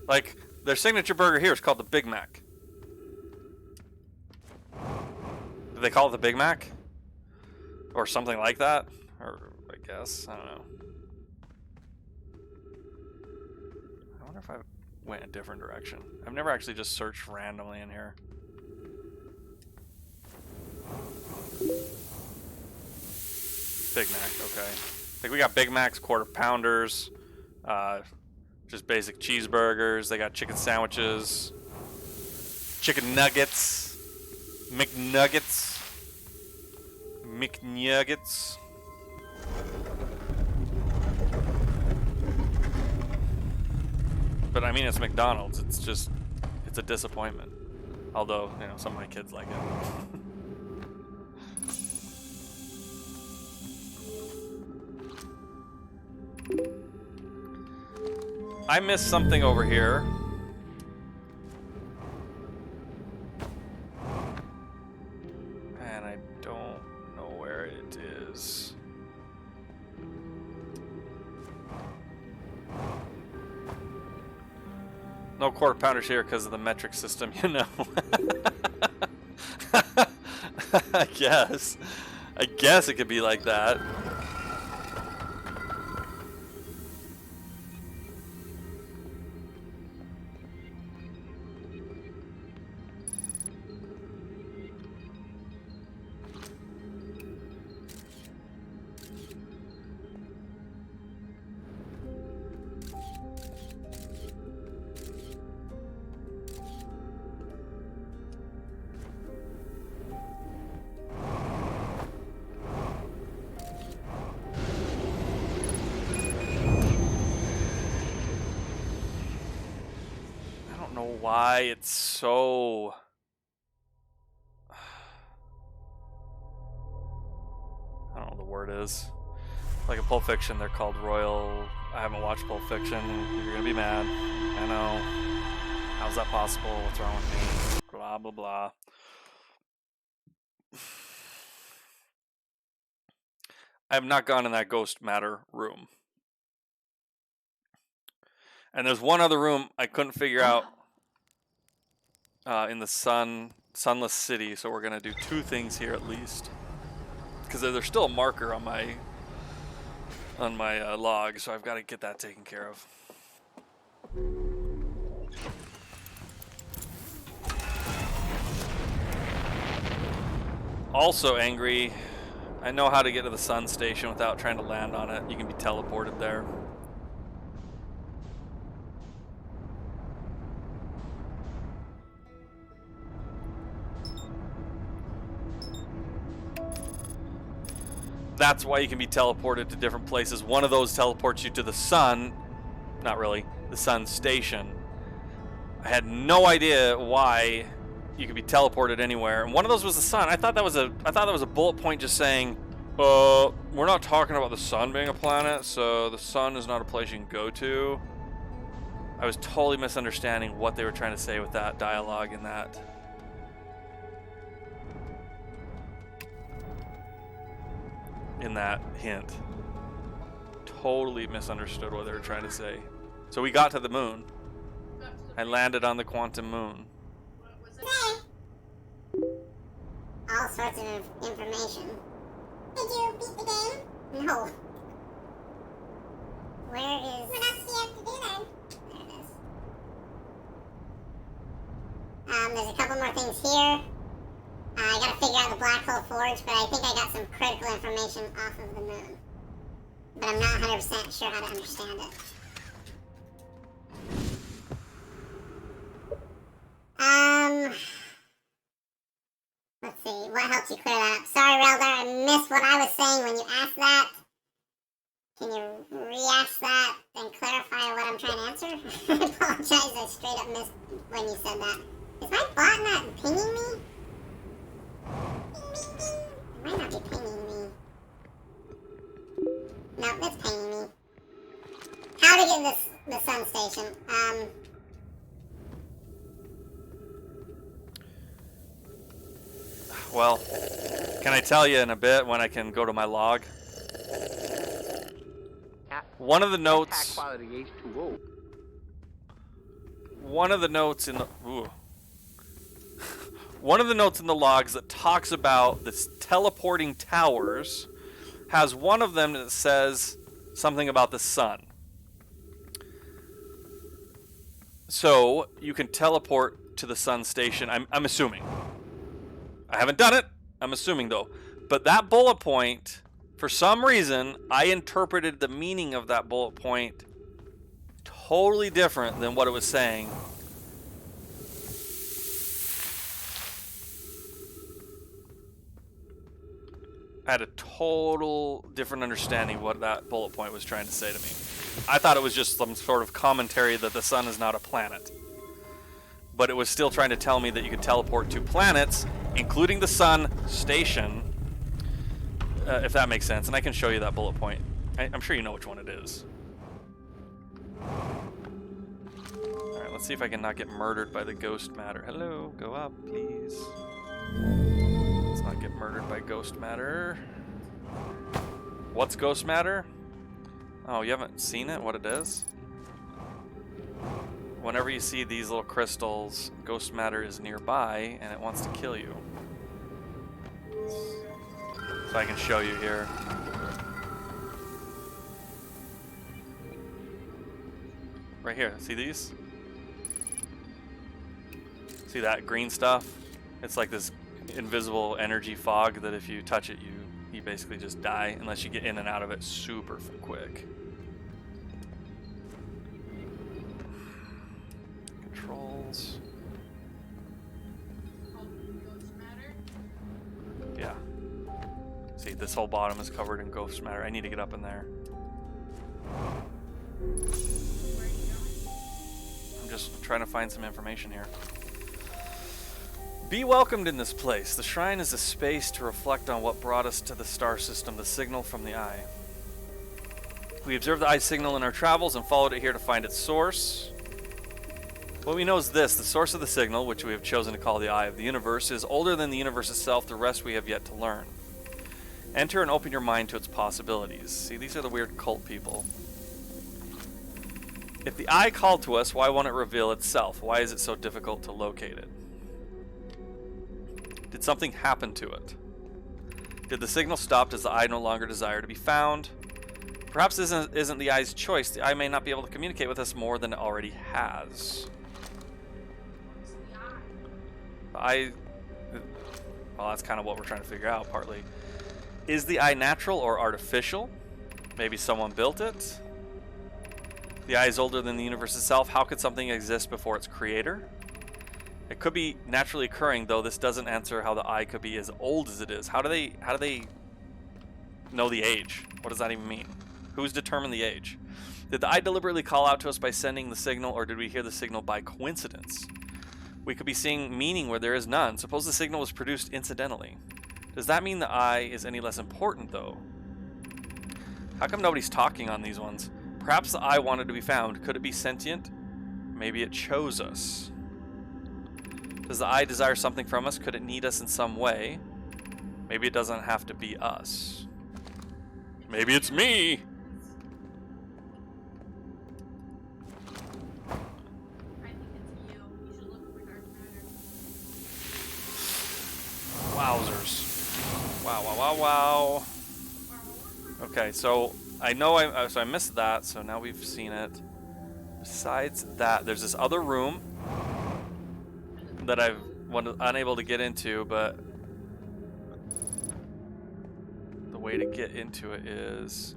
S1: Like, their signature burger here is called the Big Mac. Do they call it the Big Mac? Or something like that? Or, I guess, I don't know. I wonder if I went a different direction. I've never actually just searched randomly in here. Big Mac, okay. Like, we got Big Macs, quarter pounders, just basic cheeseburgers. They got chicken sandwiches, chicken nuggets, McNuggets. But I mean, it's McDonald's. It's just, it's a disappointment. Although, you know, some of my kids like it. I missed something over here. And I don't know where it is. No quarter pounders here because of the metric system, you know. I guess it could be like that. Why it's so... I don't know what the word is. Like in Pulp Fiction, they're called Royal... I haven't watched Pulp Fiction. You're gonna be mad. I know. How's that possible? What's wrong with me? Blah, blah, blah. I have not gone in that ghost matter room. And there's one other room I couldn't figure out in the sunless city, so we're gonna do two things here at least, because there's still a marker on my log, so I've got to get that taken care of. Also angry, I know how to get to the sun station without trying to land on it. You can be teleported there. That's why you can be teleported to different places. One of those teleports you to the sun. Not really. The sun station. I had no idea why you could be teleported anywhere. And one of those was the sun. I thought that was a bullet point just saying, we're not talking about the sun being a planet, so the sun is not a place you can go to. I was totally misunderstanding what they were trying to say with that dialogue in that. In that hint. Totally misunderstood what they were trying to say. So we got to the moon. I landed on the quantum moon.
S3: All sorts of information. Did you beat the game? No. Where is... What else do you have to do then? There it is. There's a couple more things here. I gotta figure out the Black Hole Forge, but I think I got some critical information off of the moon. But I'm not 100% sure how to understand it. Let's see, what helps you clear that up? Sorry, Reldar, I missed what I was saying when you asked that. Can you re-ask that and clarify what I'm trying to answer? I apologize, I straight up missed when you said that. Is my bot not pinging me? It might not be pinging me. No, it's pinging me. How to get the sun station?
S1: Well, can I tell you in a bit when I can go to my log? One of the notes. One of the notes in the. Ooh. One of the notes in the logs that talks about this teleporting towers has one of them that says something about the sun. So you can teleport to the sun station. I'm assuming. I haven't done it. I'm assuming though. But that bullet point, for some reason, I interpreted the meaning of that bullet point totally different than what it was saying. I had a total different understanding of what that bullet point was trying to say to me. I thought it was just some sort of commentary that the sun is not a planet. but it was still trying to tell me that you could teleport to planets, including the sun station, if that makes sense. And I can show you that bullet point. I'm sure you know which one it is. Alright, let's see if I can not get murdered by the ghost matter. Hello, go up, please. Let's not get murdered by ghost matter. What's ghost matter? Oh, you haven't seen it? What it is? Whenever you see these little crystals, ghost matter is nearby and it wants to kill you. So I can show you here. Right here, see these? See that green stuff? It's like this invisible energy fog that if you touch it, you basically just die unless you get in and out of it super quick. Controls. Yeah. See, this whole bottom is covered in ghost matter. I need to get up in there. I'm just trying to find some information here. Be welcomed in this place. The shrine is a space to reflect on what brought us to the star system, the signal from the eye. We observed the eye signal in our travels and followed it here to find its source. What we know is this: the source of the signal, which we have chosen to call the eye of the universe, is older than the universe itself. The rest we have yet to learn. Enter and open your mind to its possibilities. See, these are the weird cult people. If the eye called to us, why won't it reveal itself? Why is it so difficult to locate it? Did something happen to it? Did the signal stop? Does the eye no longer desire to be found? Perhaps this isn't the eye's choice. The eye may not be able to communicate with us more than it already has. The eye... Well, that's kind of what we're trying to figure out, partly. Is the eye natural or artificial? Maybe someone built it? The eye is older than the universe itself. How could something exist before its creator? It could be naturally occurring, though this doesn't answer how the eye could be as old as it is. How do they know the age? What does that even mean? Who's determined the age? Did the eye deliberately call out to us by sending the signal, or did we hear the signal by coincidence? We could be seeing meaning where there is none. Suppose the signal was produced incidentally. Does that mean the eye is any less important, though? How come nobody's talking on these ones? Perhaps the eye wanted to be found. Could it be sentient? Maybe it chose us. Does the eye desire something from us? Could it need us in some way? Maybe it doesn't have to be us. Maybe it's me! Wowzers. Wow, wow, wow, wow. Okay, so I know I missed that, so now we've seen it. Besides that, there's this other room that I've unable to get into, but the way to get into it is...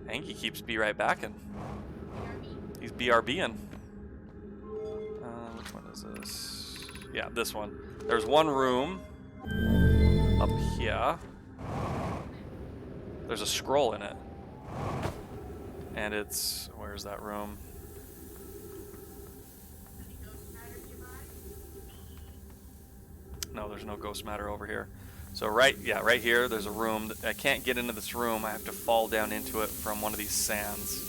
S1: Angie keeps be right backing. He's BRBing. Which one is this? Yeah, this one. There's one room up here. There's a scroll in it. And it's... Where's that room? No, there's no ghost matter over here. So right here, there's a room. I can't get into this room. I have to fall down into it from one of these sands.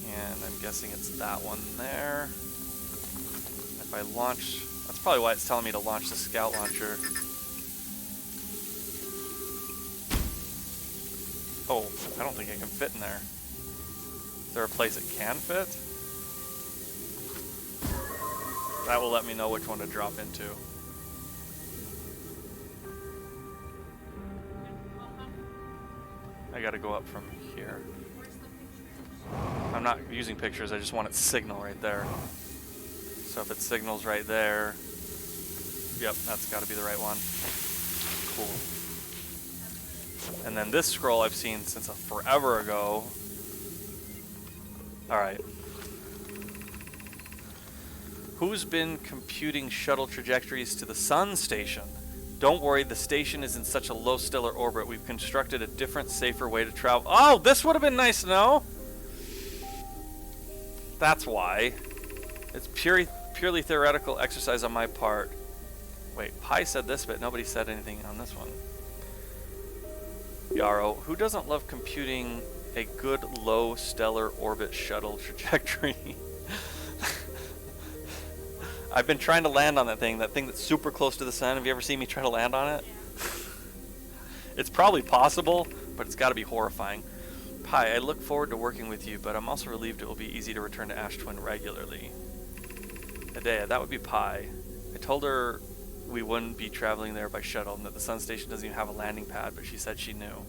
S1: And I'm guessing it's that one there. If I launch... That's probably why it's telling me to launch the scout launcher. Oh, I don't think I can fit in there. Is there a place it can fit? That will let me know which one to drop into. I gotta go up from here. I'm not using pictures, I just want its signal right there. So if it signals right there, yep, that's gotta be the right one. Cool. And then this scroll I've seen since forever ago. Alright. Who's been computing shuttle trajectories to the sun station? Don't worry, the station is in such a low stellar orbit. We've constructed a different, safer way to travel. Oh, this would have been nice to know. That's why. It's purely theoretical exercise on my part. Wait, Pi said this, but nobody said anything on this one. Yarrow, who doesn't love computing a good low stellar orbit shuttle trajectory? I've been trying to land on that thing that's super close to the sun. Have you ever seen me try to land on it? It's probably possible, but it's got to be horrifying. Pi, I look forward to working with you, but I'm also relieved it will be easy to return to Ash Twin regularly. Adea, that would be Pi. I told her we wouldn't be traveling there by shuttle and that the sun station doesn't even have a landing pad, but she said she knew.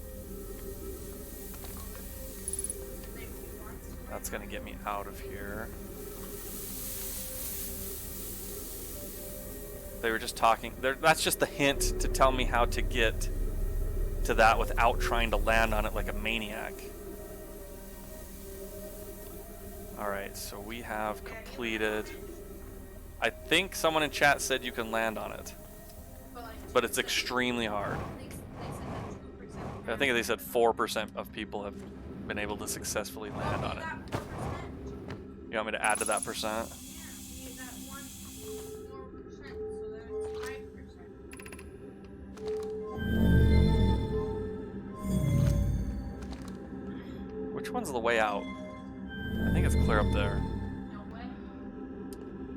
S1: That's gonna get me out of here. They were just talking. That's just the hint to tell me how to get to that without trying to land on it like a maniac. Alright, so we have completed. I think someone in chat said you can land on it, but it's extremely hard. I think they said 4% of people have been able to successfully land on it. You want me to add to that percent? Which one's the way out? I think it's clear up there.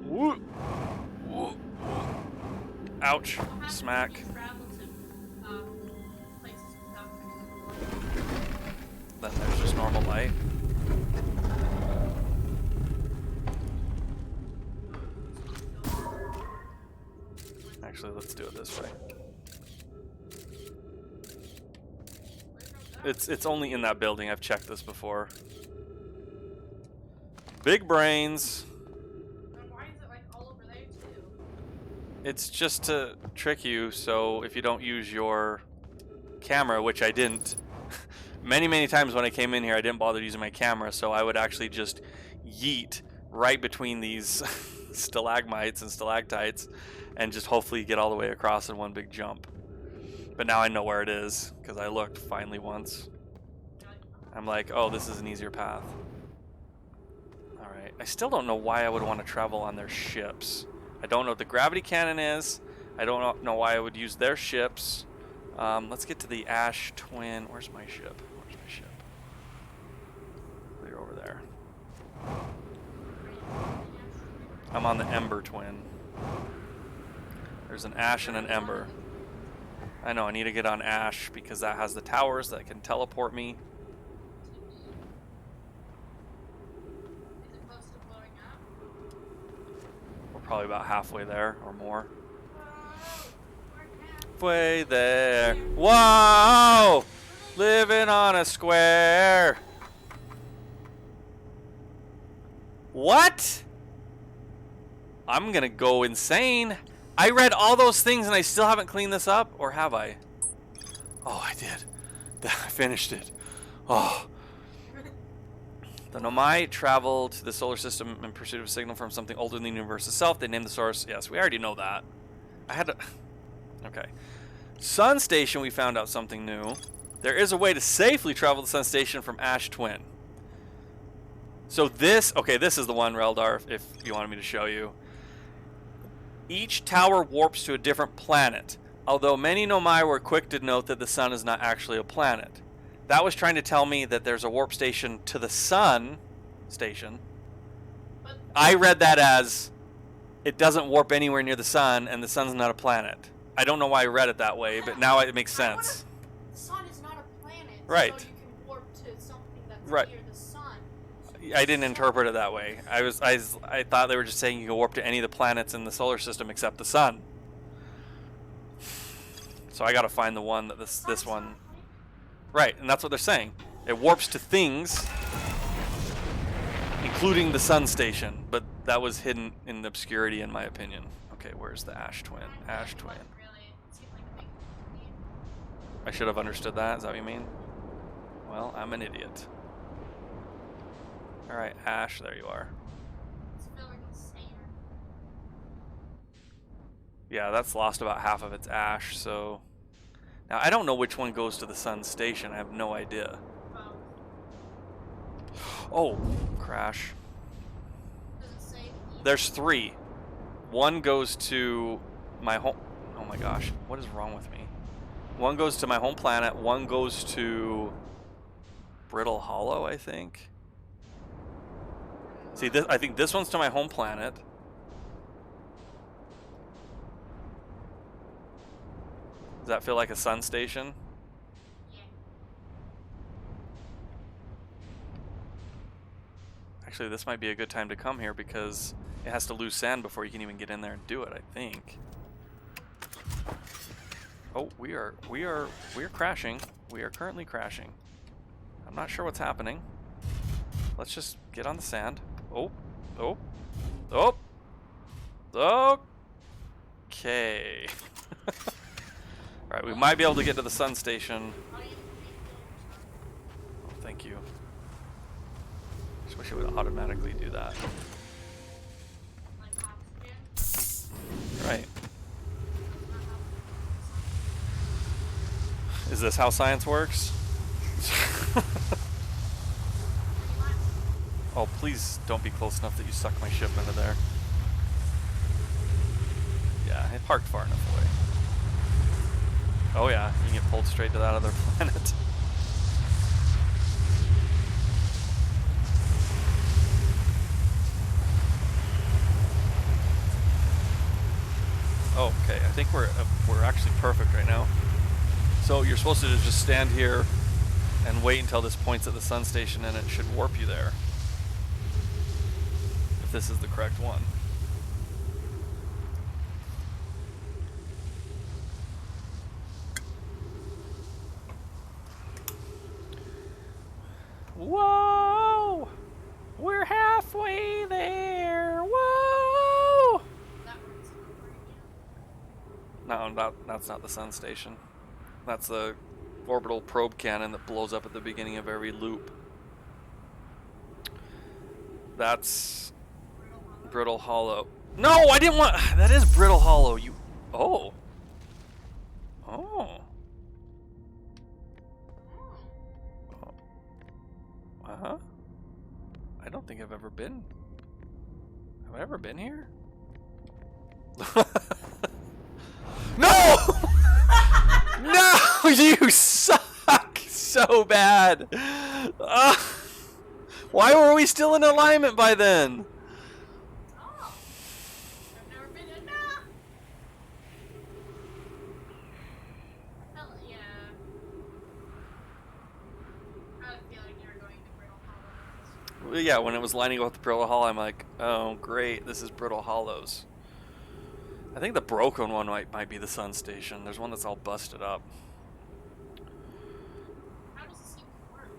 S1: Woo. Woo. Ouch. Smack. Then there's just normal light. Actually, let's do it this way. It's only in that building. I've checked this before. Big brains.
S4: Why is it like all over there too?
S1: It's just to trick you, so if you don't use your camera, which I didn't, many times when I came in here I didn't bother using my camera, so I would actually just yeet right between these stalagmites and stalactites and just hopefully get all the way across in one big jump. But now I know where it is, because I looked finally once. I'm like, oh, this is an easier path. Alright, I still don't know why I would want to travel on their ships. I don't know what the gravity cannon is. I don't know why I would use their ships. Let's get to the Ash Twin. Where's my ship? Where's my ship? They're over there. I'm on the Ember Twin. There's an Ash and an Ember. I know, I need to get on Ash because that has the towers that can teleport me.
S4: Is it close to blowing up?
S1: We're probably about halfway there or more. Way there. Whoa! Living on a square. What? I'm gonna go insane. I read all those things and I still haven't cleaned this up, or have I? Oh, I did. I finished it. Oh. The Nomai traveled to the solar system in pursuit of a signal from something older than the universe itself. They named the source. Yes, we already know that. I had to... Okay. Sun Station, we found out something new. There is a way to safely travel to the Sun Station from Ash Twin. So this... Okay, this is the one, Reldar, if you wanted me to show you. Each tower warps to a different planet, although many Nomai were quick to note that the sun is not actually a planet. That was trying to tell me that there's a warp station to the sun station. I read that as it doesn't warp anywhere near the sun and the sun's not a planet. I don't know why I read it that way, but now it makes sense.
S4: The sun is not a planet,
S1: right.
S4: So you can warp to something that's
S1: right.
S4: near the sun.
S1: I didn't interpret it that way. I thought they were just saying you can warp to any of the planets in the solar system except the sun. So I gotta find the one that this one... Right, and that's what they're saying. It warps to things, including the sun station, but that was hidden in obscurity in my opinion. Okay, where's the Ash Twin? Ash Twin. I should have understood that, is that what you mean? Well, I'm an idiot. Alright, Ash, there you are. Yeah, that's lost about half of its ash, so... Now, I don't know which one goes to the sun station. I have no idea. Oh, crash. There's 3. One goes to my home. Oh my gosh, what is wrong with me? One goes to my home planet. One goes to Brittle Hollow, I think. See, this, I think this one's to my home planet. Does that feel like a sun station?
S4: Yeah.
S1: Actually, this might be a good time to come here because it has to lose sand before you can even get in there and do it, I think. Oh, we are crashing. We are currently crashing. I'm not sure what's happening. Let's just get on the sand. Oh, oh, oh. Okay. All right, we might be able to get to the sun station.
S4: How do you
S1: Oh, thank you. Just wish it would automatically do that.
S4: like oxygen?
S1: Right. Is this how science works? Oh, please don't be close enough that you suck my ship into there. Yeah, it parked far enough away. Oh yeah, you can get pulled straight to that other planet. Okay, I think we're actually perfect right now. So you're supposed to just stand here and wait until this points at the sun station, and it should warp you there. If this is the correct one. Whoa! We're halfway there! Whoa!
S4: That one's over again.
S1: No, that's not the sun station. That's the orbital probe cannon that blows up at the beginning of every loop. That's Brittle Hollow. No, I didn't want. That is Brittle Hollow. You. Oh. Oh. Uh-huh. I don't think I've ever been. Have I ever been here? No! No! You suck so bad! Why were we still in alignment by then?
S4: Oh! I've never been in that! Hell yeah. I had a feeling you were going to Brittle Hollow.
S1: Yeah, when it was lining up with the Brittle Hollow, I'm like, oh great, this is Brittle Hollows. I think the broken one might be the sun station. There's one that's all busted up.
S4: How does this even work?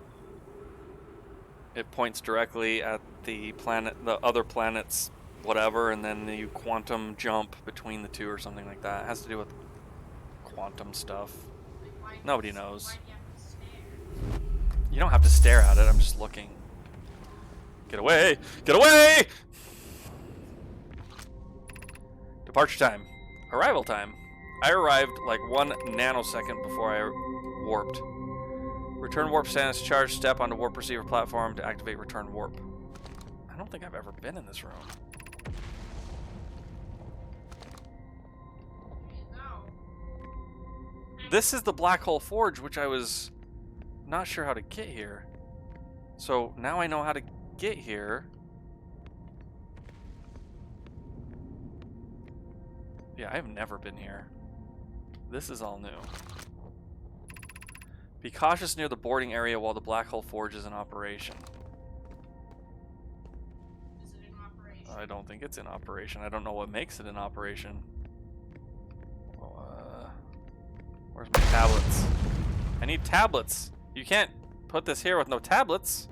S1: It points directly at the planet, the other planets, whatever, and then you quantum jump between the two or something like that. It has to do with quantum stuff.
S4: Like, why do
S1: Nobody
S4: you-
S1: knows.
S4: Why do you have to stare?
S1: You don't have to stare at it, I'm just looking. Get away! Get away! Departure time. Arrival time. I arrived like 1 nanosecond before I warped. Return warp status charge. Step onto warp receiver platform to activate return warp. I don't think I've ever been in this room.
S4: No.
S1: This is the Black Hole Forge, which I was not sure how to get here. So now I know how to get here. Yeah, I have never been here. This is all new. Be cautious near the boarding area while the Black Hole Forge is in operation.
S4: Is it in operation?
S1: I don't think it's in operation. I don't know what makes it in operation. Where's my tablets? I need tablets. You can't put this here with no tablets.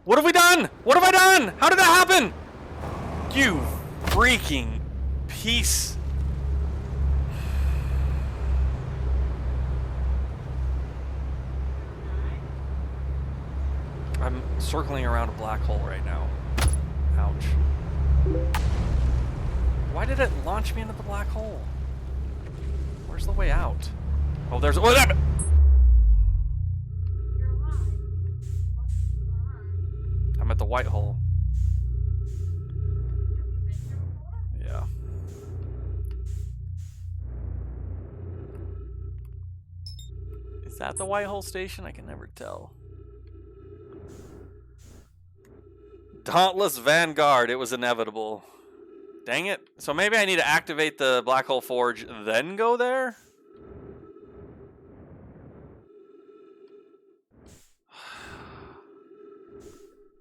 S1: What have we done? What have I done? How did that happen? You freaking piece. I'm circling around a black hole right now. Ouch. Why did it launch me into the black hole? Where's the way out? Oh, there's. Oh, there!
S4: You're alive. What's going on?
S1: I'm at the the white hole. Yeah. Is that the white hole station? I can never tell. Dauntless Vanguard. It was inevitable. Dang it. So maybe I need to activate the Black Hole Forge, then go there?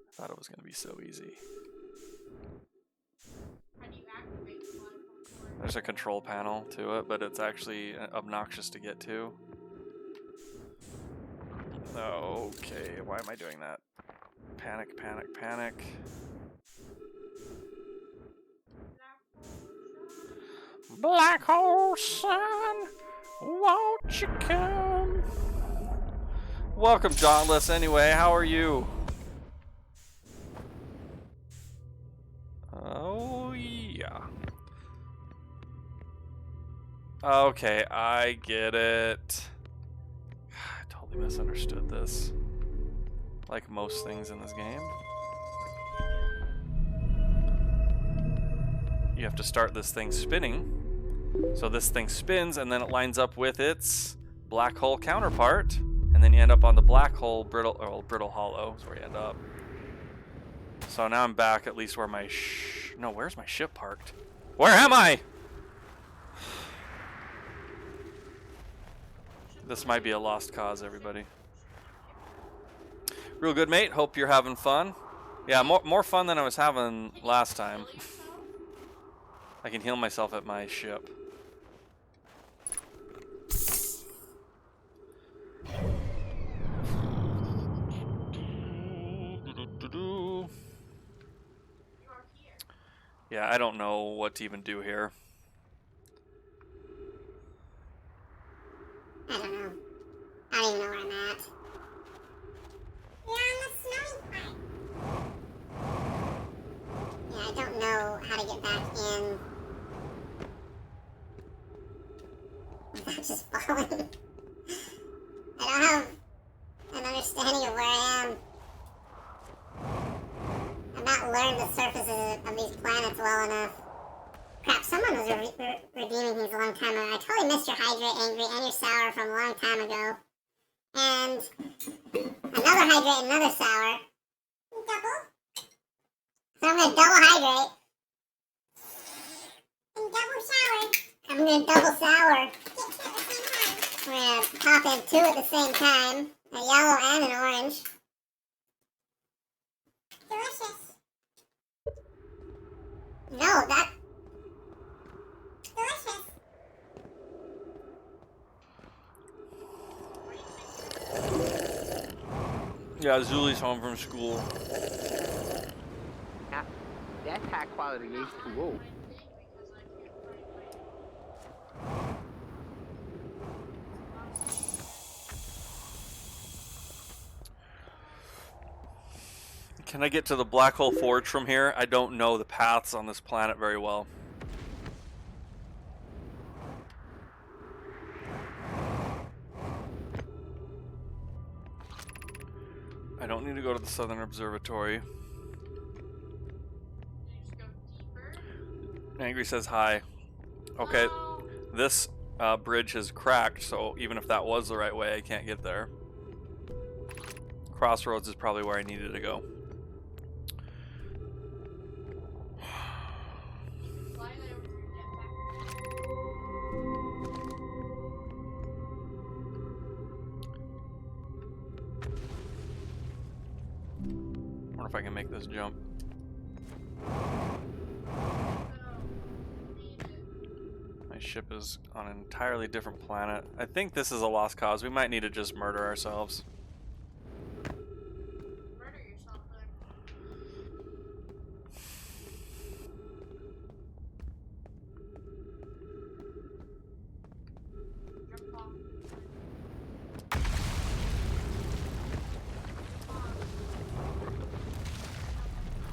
S1: I thought it was going to be so easy.
S4: How do you activate the black hole forge?
S1: There's a control panel to it, but it's actually obnoxious to get to. Okay, why am I doing that? Panic, panic, panic. Black hole sun, won't you come? Welcome, Dauntless. Anyway, how are you? Oh, yeah. Okay, I get it. I totally misunderstood this. Like most things in this game. You have to start this thing spinning. So this thing spins and then it lines up with its black hole counterpart. And then you end up on the black hole brittle hollow is where you end up. So now I'm back at least where my no, where's my ship parked? Where am I? This might be a lost cause, everybody. Real good, mate. Hope you're having fun. Yeah, more fun than I was having last time. I can heal myself at my ship. Yeah, I don't know what to even do here.
S3: I don't know. I don't even know where I'm at. You're on the snowy part. Yeah, I don't know how to get back in without just falling. I don't have an understanding of where I am. I've not learned the surfaces of these planets well enough. Crap, someone was redeeming these a long time ago. I totally missed your Hydrate, Angry, and your Sour from a long time ago. And another Hydrate and another Sour. Double? So I'm gonna double Hydrate. And double Sour. I'm gonna double Sour. We're gonna pop in two at the same time. A yellow and an orange. Delicious. No, that... Delicious.
S1: Yeah, Zuli's home from school.
S5: That's high quality H2O.
S1: Can I get to the Black Hole Forge from here? I don't know the paths on this planet very well. I don't need to go to the Southern Observatory.
S4: You just go deeper.
S1: Angry says hi. Okay,
S4: Oh,
S1: this bridge has cracked, so even if that was the right way, I can't get there. Crossroads is probably where I needed to go.
S4: slide it over your jetpack.
S1: I wonder if I can make this jump. My ship is on an entirely different planet. I think this is a lost cause. We might need to just murder ourselves.
S4: Murder yourself there. Jump off.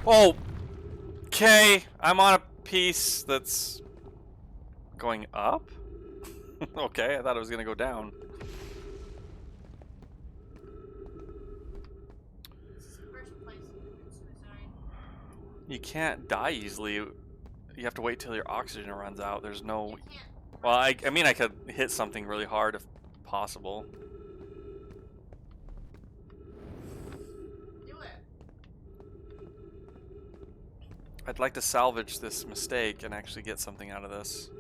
S1: Oh! Okay, I'm on a piece that's going up? Okay, I thought it was gonna go down.
S4: This is the first place you commit suicide.
S1: You can't die easily. You have to wait till your oxygen runs out. There's no...
S4: You can't.
S1: Well, I mean, I could hit something really hard if possible.
S4: Do it.
S1: I'd like to salvage this mistake and actually get something out of this.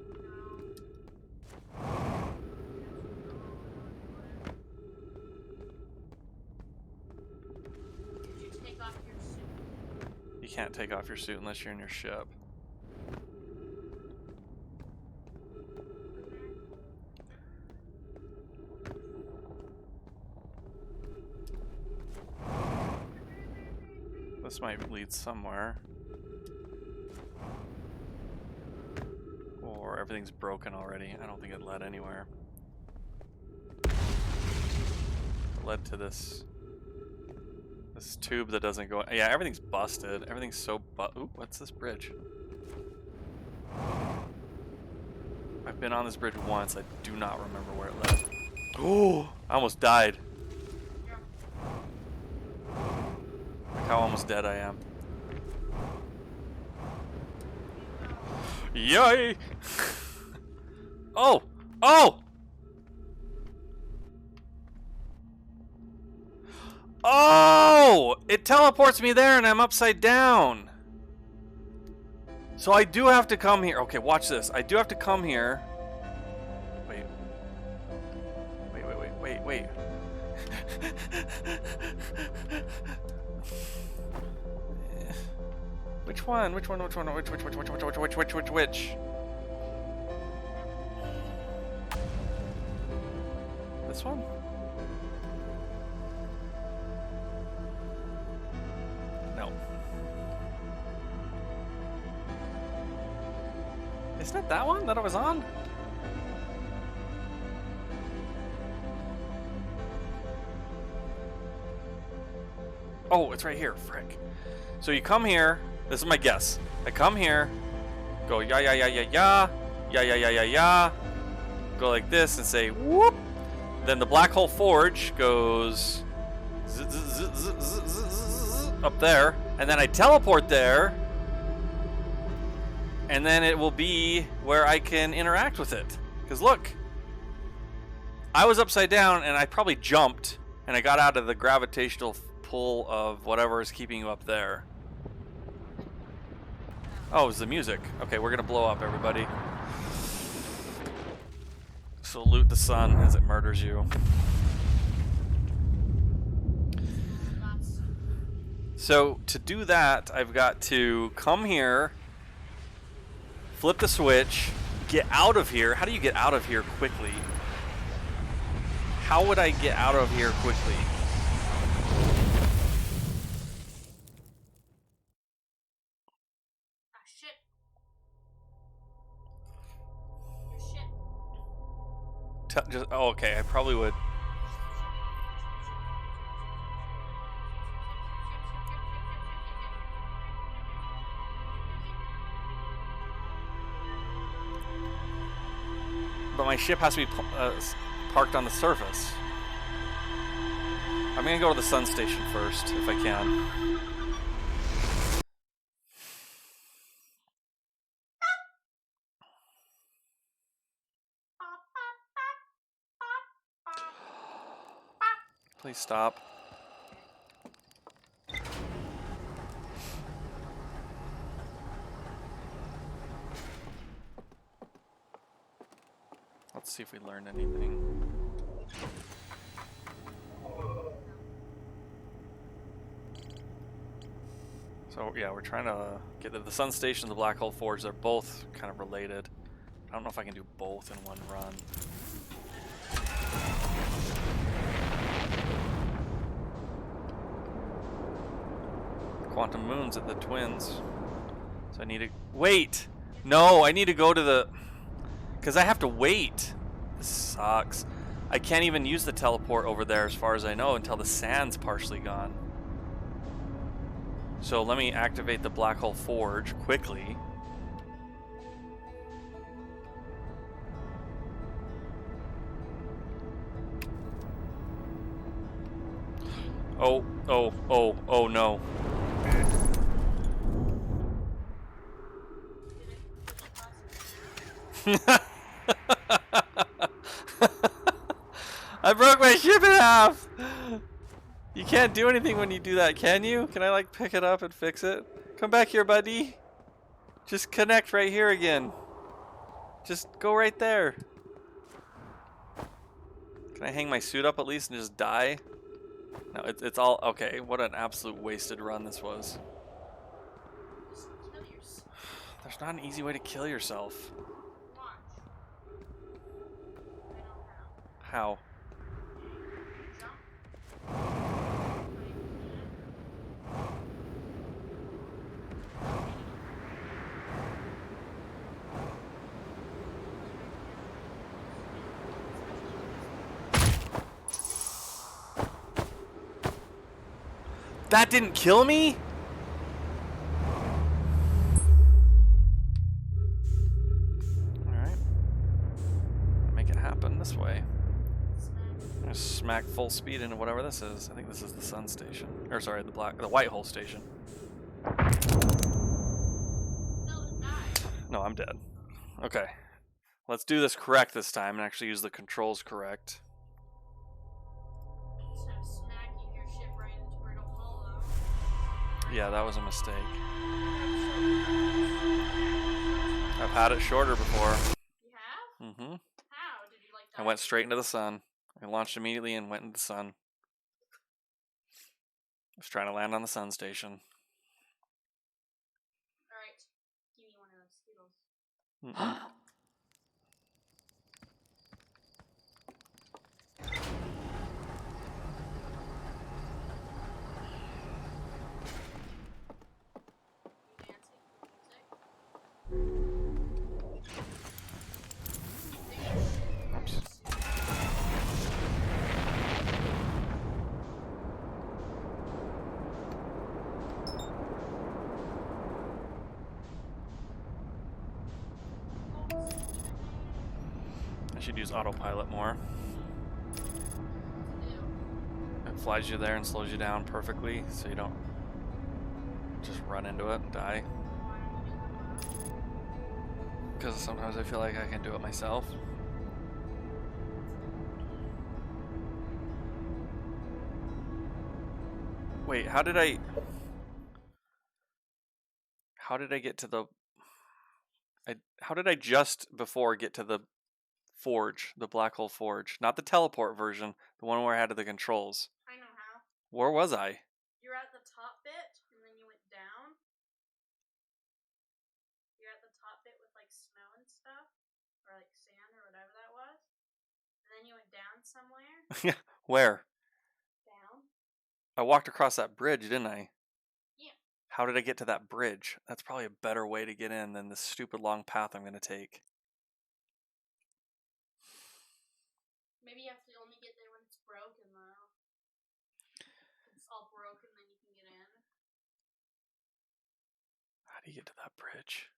S4: Did you take off your suit?
S1: You can't take off your suit unless you're in your ship. This might lead somewhere. Or everything's broken already. I don't think it led anywhere. It led to this tube that doesn't go. Yeah, everything's busted. Everything's so ooh, what's this bridge? I've been on this bridge once. I do not remember where it led. Oh, I almost died. Look how almost dead I am. Yay! Oh! Oh! Oh! It teleports me there and I'm upside down. So I do have to come here. Okay, watch this. I do have to come here. Wait. Wait. Which one? Which? This one? No. Isn't it that one that I was on? Oh, it's right here. Frick. So you come here. This is my guess. I come here, go ya. Go like this and say whoop. Then the Black Hole Forge goes up there, and then I teleport there, and then it will be where I can interact with it. Because look, I was upside down and I probably jumped and I got out of the gravitational pull of whatever is keeping you up there. Oh, it's the music. Okay, we're gonna blow up, everybody. Salute the sun as it murders you. So, to do that, I've got to come here, flip the switch, get out of here. How do you get out of here quickly? How would I get out of here quickly? Oh, okay, I probably would. But my ship has to be parked on the surface. I'm gonna go to the sun station first, if I can. Please stop. Let's see if we learned anything. So yeah, we're trying to get to the sun station and the Black Hole Forge. They're both kind of related. I don't know if I can do both in one run. Quantum moons at the twins. So I need to wait. No, I need to go to the, because I have to wait. This sucks. I can't even use the teleport over there as far as I know until the sand's partially gone. So let me activate the Black Hole Forge quickly. Oh no. I broke my ship in half! You can't do anything when you do that, can you? Can I like pick it up and fix it? Come back here, buddy. Just connect right here again. Just go right there. Can I hang my suit up at least and just die? No, it's all okay. What an absolute wasted run this was.
S4: Just kill yourself.
S1: There's not an easy way to kill yourself.
S4: Watch. I know how.
S1: How?
S4: Jump.
S1: That didn't kill me? Alright. Make it happen this way. I'm gonna smack full speed into whatever this is. I think this is the sun station. Or sorry, the white hole station.
S4: No, die.
S1: No, I'm dead. Okay. Let's do this correct this time and actually use the controls correct.
S4: Instead of smacking your ship right into Brittle Hollow.
S1: Yeah, that was a mistake. I've had it shorter before.
S4: You have?
S1: Mm-hmm.
S4: How? Did you like
S1: I went straight into the sun. I launched immediately and went into the sun. I was trying to land on the sun station.
S4: Alright. Give me one of those Skittles.
S1: Mm-mm. I should use autopilot more. It flies you there and slows you down perfectly so you don't just run into it and die. Because sometimes I feel like I can do it myself. Wait, how did I get to the... how did I just before get to the forge, the black hole forge? Not the teleport version, the one where I had the controls.
S4: I know how.
S1: Where was I?
S4: You're at the top bit, and then you went down. You're at the top bit with like snow and stuff, or like sand or whatever that was. And then you went down somewhere.
S1: Where?
S4: Down.
S1: I walked across that bridge, didn't I?
S4: Yeah.
S1: How did I get to that bridge? That's probably a better way to get in than this stupid long path I'm going to take.
S4: Maybe you have to only get there when it's broken, though. If it's all broken, then you can get in.
S1: How do you get to that bridge?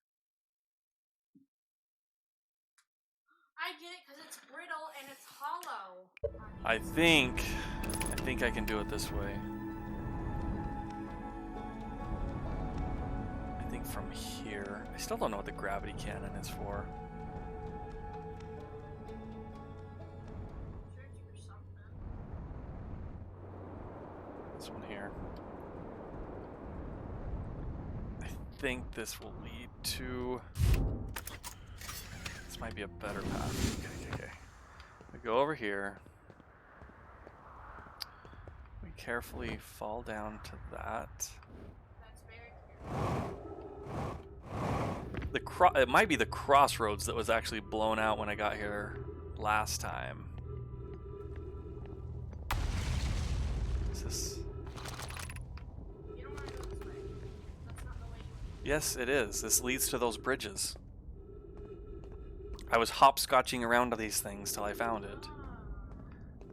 S4: I get it because it's brittle and it's hollow.
S1: I think I can do it this way. I think from here. I still don't know what the gravity cannon is for.
S4: Sure it's for something.
S1: This one here. I think this will lead to... This might be a better path. Okay. We go over here. We carefully fall down to that.
S4: That's very clear.
S1: It might be the crossroads that was actually blown out when I got here last time. Is this...
S4: You don't want to go this way. That's not the way you...
S1: Yes, it is. This leads to those bridges. I was hopscotching around to these things till I found it.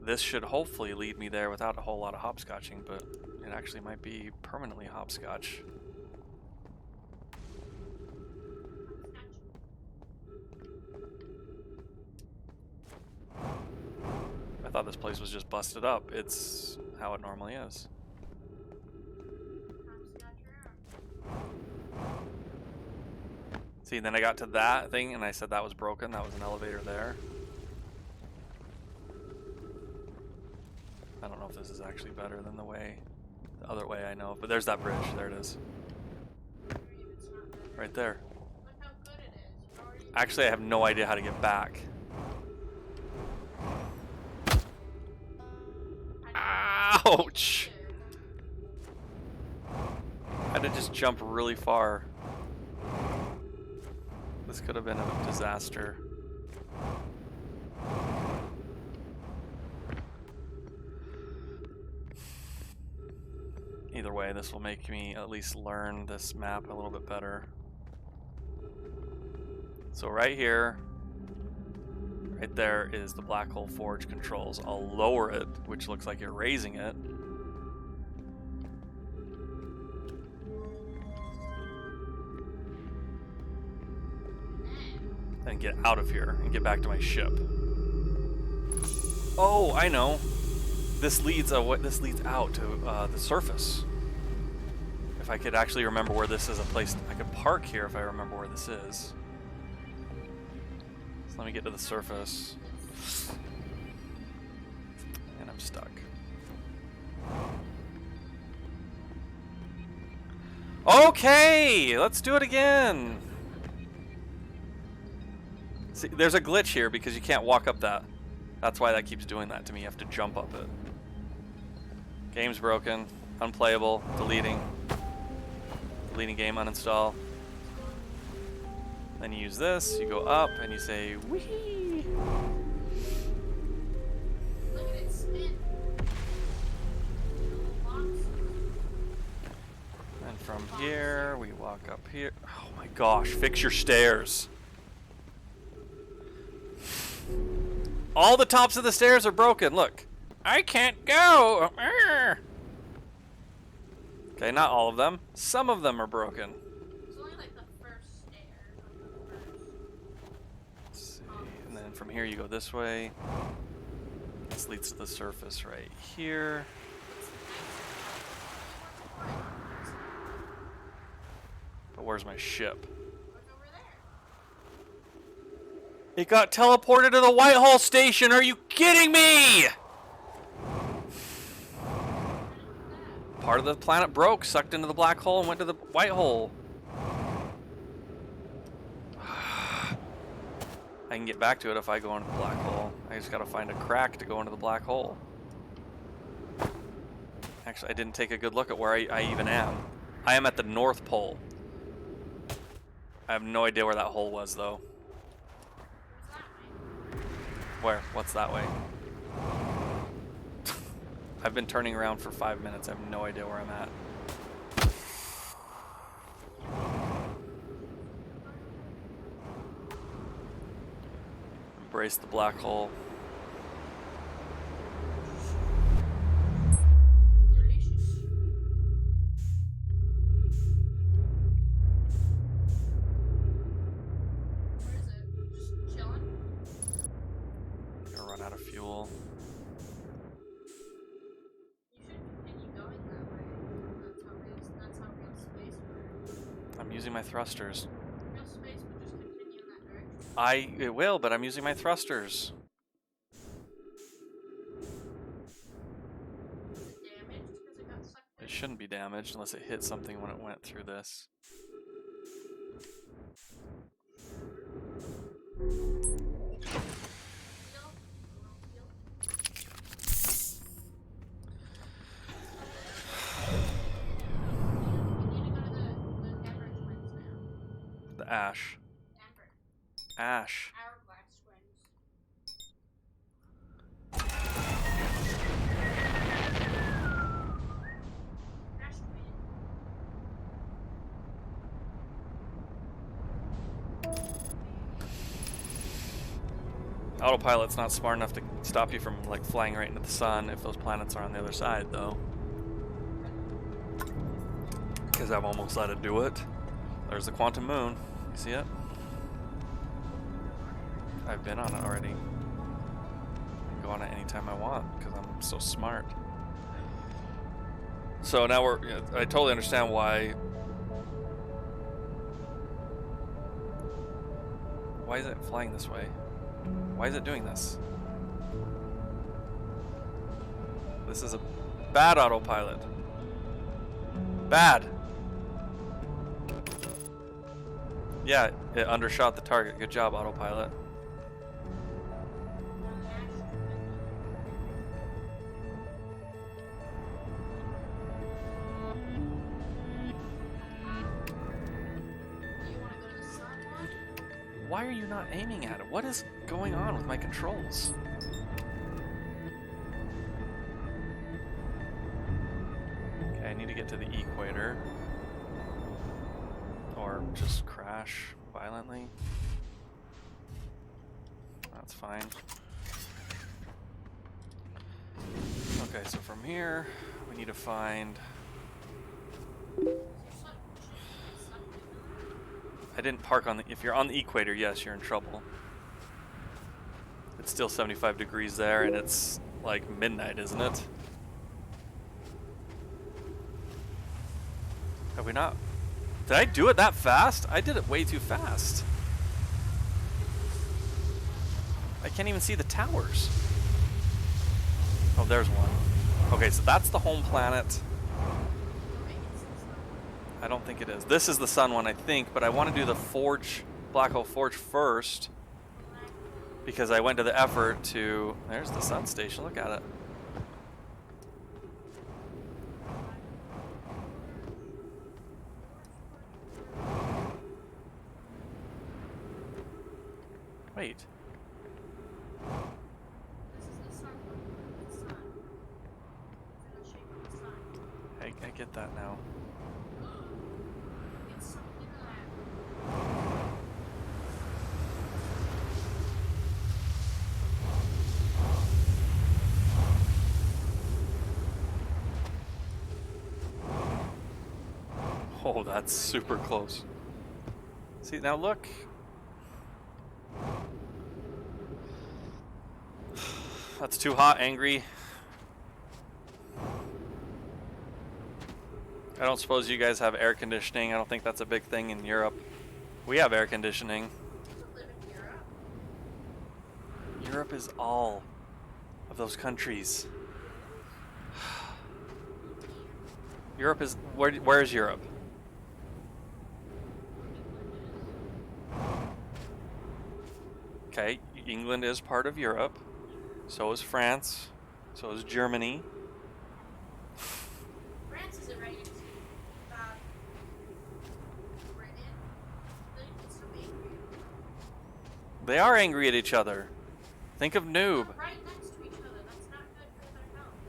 S1: This should hopefully lead me there without a whole lot of hopscotching, but it actually might be permanently hopscotch. I thought this place was just busted up. It's how it normally is. See, then I got to that thing and I said that was broken. That was an elevator there. I don't know if this is actually better than the other way I know. But there's that bridge. There it is. Right there.
S4: Look how good it is. You already
S1: Actually, I have no idea how to get back. Ouch! I had to just jump really far. This could have been a disaster. Either way, this will make me at least learn this map a little bit better. So right here, right there is the Black Hole Forge controls. I'll lower it, which looks like you're raising it. And get out of here and get back to my ship. Oh, I know. This leads out to the surface. If I could actually remember where this is a place I could park here if I remember where this is. So let me get to the surface. And I'm stuck. Okay, let's do it again. See, there's a glitch here because you can't walk up that. That's why that keeps doing that to me. You have to jump up it. Game's broken. Unplayable. Deleting. Deleting game, uninstall. Then you use this, you go up, and you say, wee.
S4: look at it spin.
S1: And from here, we walk up here. Oh my gosh, fix your stairs. All the tops of the stairs are broken, look. I can't go. Arr. Okay, not all of them. Some of them are broken.
S4: It's only like the first stair.
S1: Let's see. And then from here you go this way. This leads to the surface right here. But where's my ship?
S4: Look over there.
S1: It got teleported to the Whitehall station. Are you kidding me? Part of the planet broke, sucked into the black hole, and went to the white hole. I can get back to it if I go into the black hole. I just gotta find a crack to go into the black hole. Actually, I didn't take a good look at where I even am. I am at the North Pole. I have no idea where that hole was, though. Where? What's that way? I've been turning around for 5 minutes. I have no idea where I'm at. Embrace the black hole.
S4: Delicious. Where is it? Just chilling?
S1: I'm gonna run out of fuel.
S4: You should continue going that way. That's how real space works.
S1: I'm using my thrusters.
S4: Real space would just continue in that direction.
S1: It will, but I'm using my thrusters.
S4: Is it damaged because it got sucked in?
S1: It shouldn't be damaged unless it hit something when it went through this.
S4: Still? We need to go to the Denver Twins now.
S1: The ash.
S4: Denver.
S1: Ash.
S4: Hourglass Twins. Ash Twin.
S1: Autopilot's not smart enough to stop you from like flying right into the sun if those planets are on the other side, though. Because I've almost let it do it. There's the quantum moon. You see it? I've been on it already. I can go on it anytime I want because I'm so smart. So now I totally understand why Why is it flying this way? Why is it doing this? This is a bad autopilot. Bad. Yeah, it undershot the target. Good job, autopilot. Why are you not aiming at it? What is going on with my controls? Okay, I need to get to the equator. Or just crash violently. That's fine. Okay, so from here, we need to find... I didn't park on the... If you're on the equator, yes, you're in trouble. It's still 75 degrees there, and it's like midnight, isn't it? Have we not... Did I do it that fast? I did it way too fast. I can't even see the towers. Oh, there's one. Okay, so that's the home planet. I don't think it is. This is the sun one, I think, but I want to do the Forge, Black Hole Forge first because I went to the effort to... There's the sun station, look at it. Wait. I get that now. Oh, that's super close. See, now look. That's too hot, angry. I don't suppose you guys have air conditioning. I don't think that's a big thing in Europe. We have air conditioning. Europe is all of those countries. Europe is... Where is Europe? Okay, England is part of Europe. So is France. So is Germany.
S4: France isn't right next to Britain. It's so angry.
S1: They are angry at each other. Think of Noob.
S4: They're right next to each other. That's not good for their health.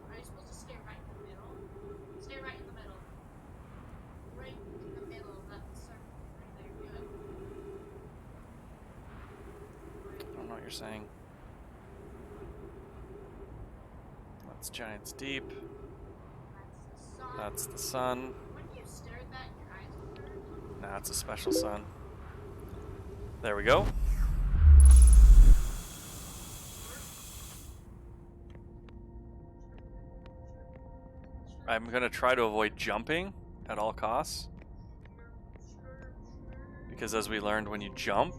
S4: Are you supposed to stay right in the middle? Stay right in the middle. Right in the middle of that circle. Right there. Good.
S1: I don't know what you're saying. That's Giants Deep.
S4: That's the sun.
S1: That's the sun.
S4: When you stare at that, your eyes will burn.
S1: Nah, it's a special sun. There we go. I'm gonna try to avoid jumping at all costs. Because as we learned, when you jump...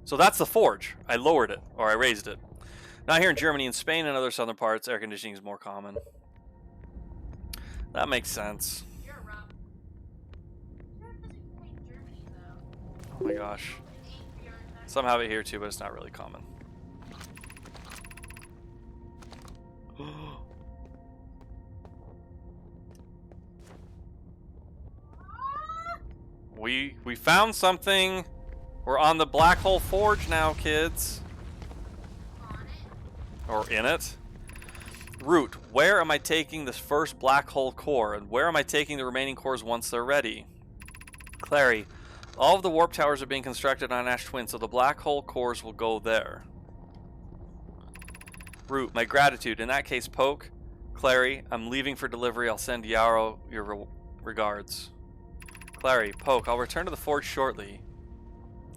S1: So that's the Forge. I lowered it, or I raised it. Now here in Germany and Spain and other southern parts, air conditioning is more common. That makes sense.
S4: Europe. Europe doesn't quite Germany, though.
S1: Oh my gosh. Some have it here too, but it's not really common. We found something. We're on the Black Hole Forge now, kids. Or in it. Root, where am I taking this first black hole core? And where am I taking the remaining cores once they're ready? Clary, all of the warp towers are being constructed on Ash Twin, so the black hole cores will go there. Root, my gratitude. In that case, Poke, Clary, I'm leaving for delivery. I'll send Yarrow your regards. Clary, Poke, I'll return to the Forge shortly.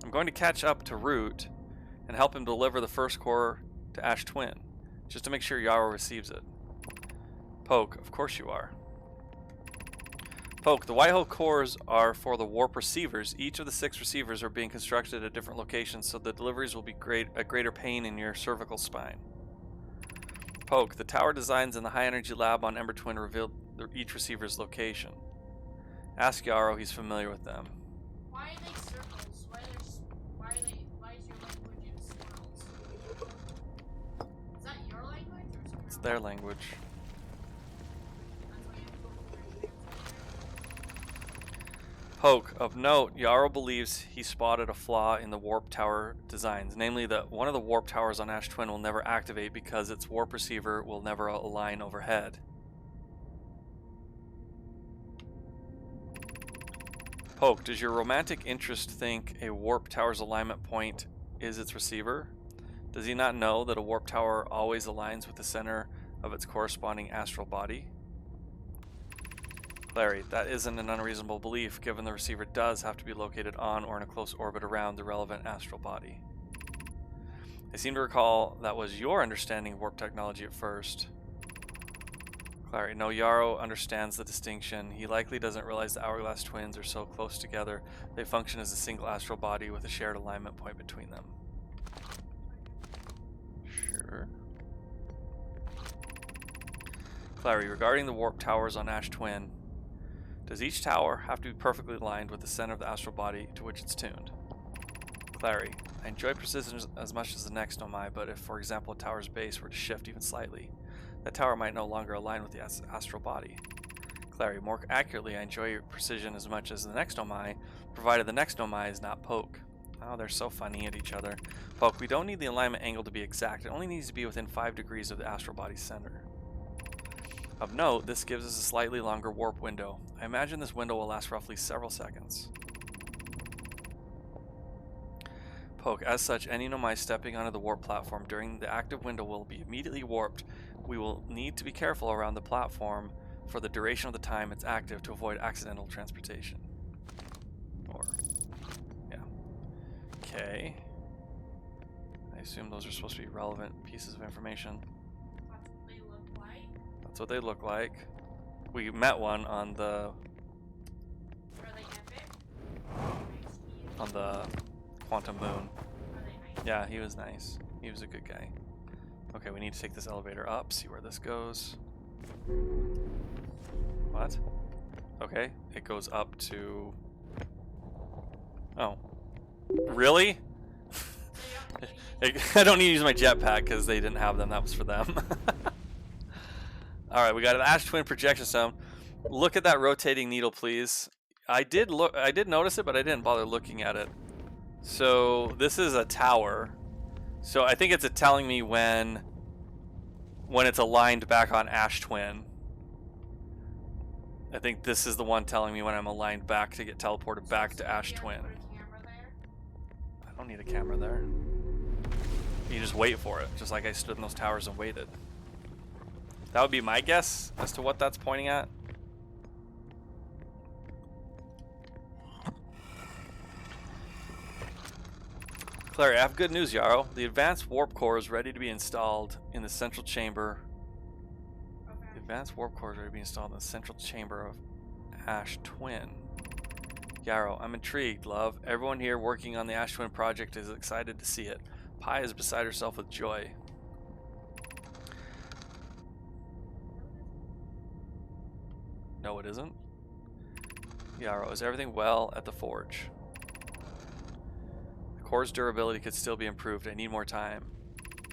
S1: I'm going to catch up to Root and help him deliver the first core to Ash Twin, just to make sure Yarrow receives it. Poke, of course you are. Poke, the White Hole cores are for the warp receivers. Each of the 6 receivers are being constructed at different locations, so the deliveries will be a greater pain in your cervical spine. Poke, the tower designs in the high energy lab on Ember Twin revealed each receiver's location. Ask Yarrow, he's familiar with them.
S4: Why are they circles? Why is your language in swirls? Is that your language or is it
S1: It's their language.
S4: That's why you have to go over your
S1: Poke, of note, Yarrow believes he spotted a flaw in the warp tower designs, namely that one of the warp towers on Ash Twin will never activate because its warp receiver will never align overhead. Poke, does your romantic interest think a warp tower's alignment point is its receiver? Does he not know that a warp tower always aligns with the center of its corresponding astral body? Larry, that isn't an unreasonable belief, given the receiver does have to be located on or in a close orbit around the relevant astral body. I seem to recall that was your understanding of warp technology at first. Clary, no, Yarrow understands the distinction. He likely doesn't realize the Hourglass twins are so close together. They function as a single astral body with a shared alignment point between them. Sure. Clary, regarding the warp towers on Ash Twin, does each tower have to be perfectly aligned with the center of the astral body to which it's tuned? Clary, I enjoy precision as much as the next Nomai, but if, for example, a tower's base were to shift even slightly, that tower might no longer align with the astral body. Clary, more accurately, I enjoy your precision as much as the next Nomai, provided the next Nomai is not Poke. Oh, they're so funny at each other. Poke, we don't need the alignment angle to be exact. It only needs to be within 5 degrees of the astral body's center. Of note, this gives us a slightly longer warp window. I imagine this window will last roughly several seconds. Poke, as such, any Nomai stepping onto the warp platform during the active window will be immediately warped. We will need to be careful around the platform for the duration of the time it's active to avoid accidental transportation. Or, yeah. Okay. I assume those are supposed to be relevant pieces of information. That's what they look like. We met one on the Quantum Moon. Yeah, he was nice. He was a good guy. Okay, we need to take this elevator up, see where this goes. What? Okay, it goes up to... Oh. Really? I don't need to use my jetpack because they didn't have them. That was for them. Alright, we got an Ash Twin projection stone. Look at that rotating needle, please. I did notice it, but I didn't bother looking at it. So this is a tower. So I think it's telling me when it's aligned back on Ash Twin. I think this is the one telling me when I'm aligned back to get teleported back to Ash Twin. I don't need a camera there. You just wait for it, just like I stood in those towers and waited. That would be my guess as to what that's pointing at. Clary, I have good news, Yarrow. The advanced warp core is ready to be installed in the central chamber.
S4: Okay.
S1: The advanced warp core is ready to be installed in the central chamber of Ash Twin. Yarrow, I'm intrigued, love. Everyone here working on the Ash Twin project is excited to see it. Pi is beside herself with joy. No, it isn't. Yarrow, is everything well at the forge? The core's durability could still be improved. I need more time.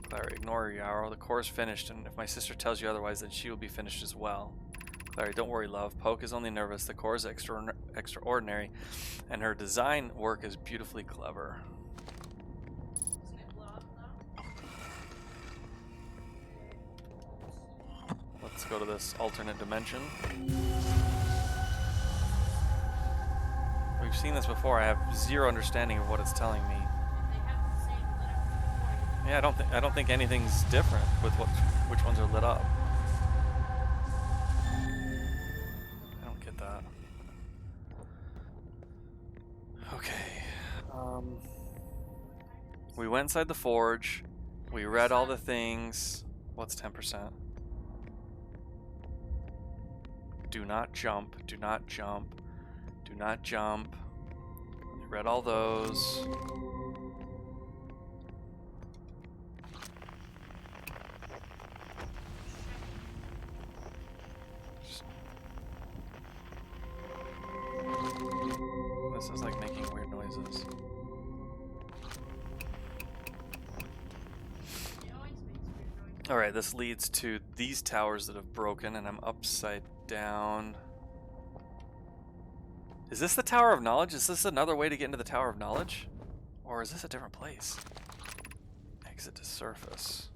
S1: Clary, ignore her, Yarrow. The core's finished, and if my sister tells you otherwise, then she will be finished as well. Clary, don't worry, love. Poke is only nervous. The core is extraordinary, and her design work is beautifully clever.
S4: Doesn't it blow up though?
S1: Let's go to this alternate dimension. We've seen this before. I have zero understanding of what it's telling me.
S4: They have the same lit up before.
S1: Yeah, I don't think anything's different with which ones are lit up. I don't get that. Okay. We went inside the forge. We read all the things. What's 10%? Do not jump. Do not jump. Do not jump. I read all those. This is like making weird noises. Alright, this leads to these towers that have broken, and I'm upside down. Is this the Tower of Knowledge? Is this another way to get into the Tower of Knowledge? Or is this a different place? Exit to surface.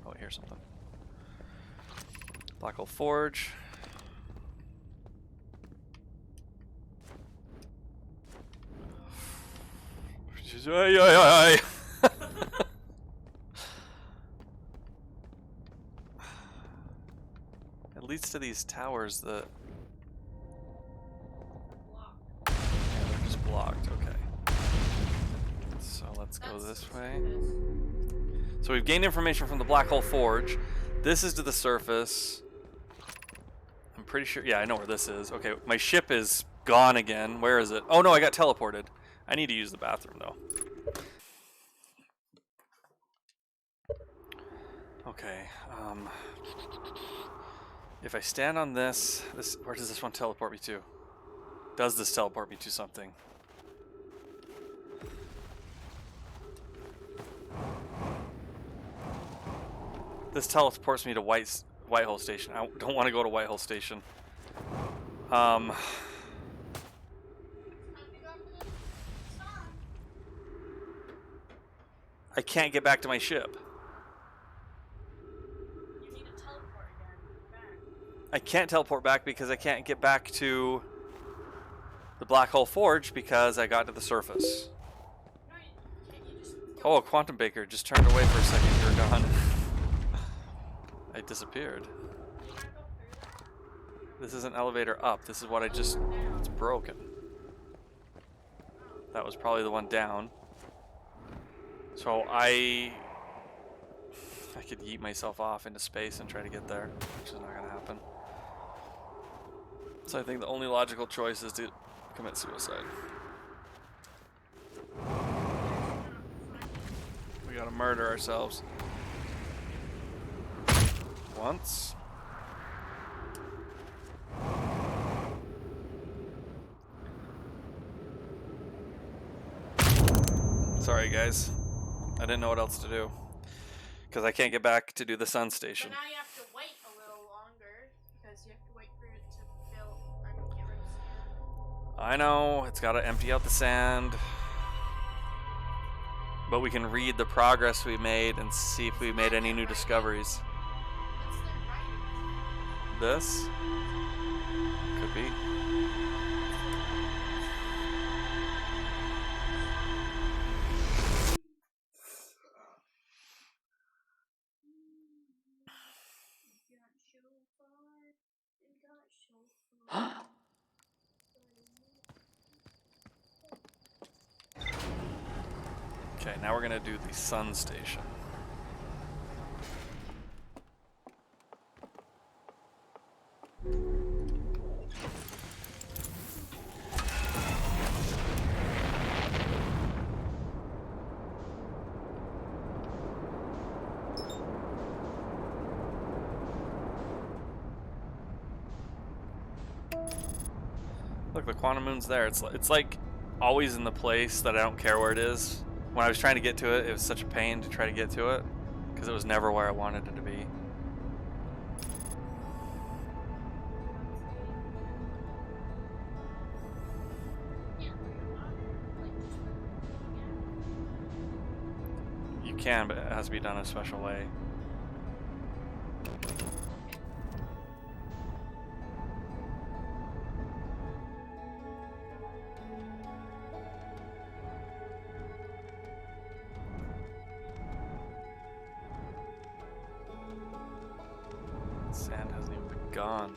S1: Oh, here's something. Black Hole Forge. Ay, ay, ay. It leads to these towers that... Yeah, they're just blocked, okay. So let's go this way. So we've gained information from the Black Hole Forge. This is to the surface. I'm pretty sure, yeah, I know where this is. Okay, my ship is gone again. Where is it? Oh no, I got teleported. I need to use the bathroom though. Okay, if I stand on this, where does this one teleport me to? Does this teleport me to something? This teleports me to Whitehole Station. I don't want to go to Whitehole Station. I can't get back to my ship.
S4: You need to teleport again. Back.
S1: I can't teleport back because I can't get back to the Black Hole Forge because I got to the surface.
S4: No, can't you just
S1: Oh, a Quantum Baker just turned away for a second. You're gone. I disappeared.
S4: you gotta go through that?
S1: This is an elevator up. This is what I just... It's broken. That was probably the one down. So I could yeet myself off into space and try to get there, which is not going to happen. So I think the only logical choice is to commit suicide. We gotta murder ourselves. Once. Sorry guys. I didn't know what else to do. Because I can't get back to do the sun station.
S4: But now you have to wait a little longer because you have to wait for it to fill. I mean, get rid of sand.
S1: I know, it's got to empty out the sand. But we can read the progress we made and see if we made any new discoveries.
S4: That's their right.
S1: This? Could be. Okay, now we're gonna do the sun station. Look, the quantum moon's there. It's like always in the place that I don't care where it is. When I was trying to get to it, it was such a pain to try to get to it because it was never where I wanted it to be. You can, but it has to be done a special way. Sand hasn't even been gone.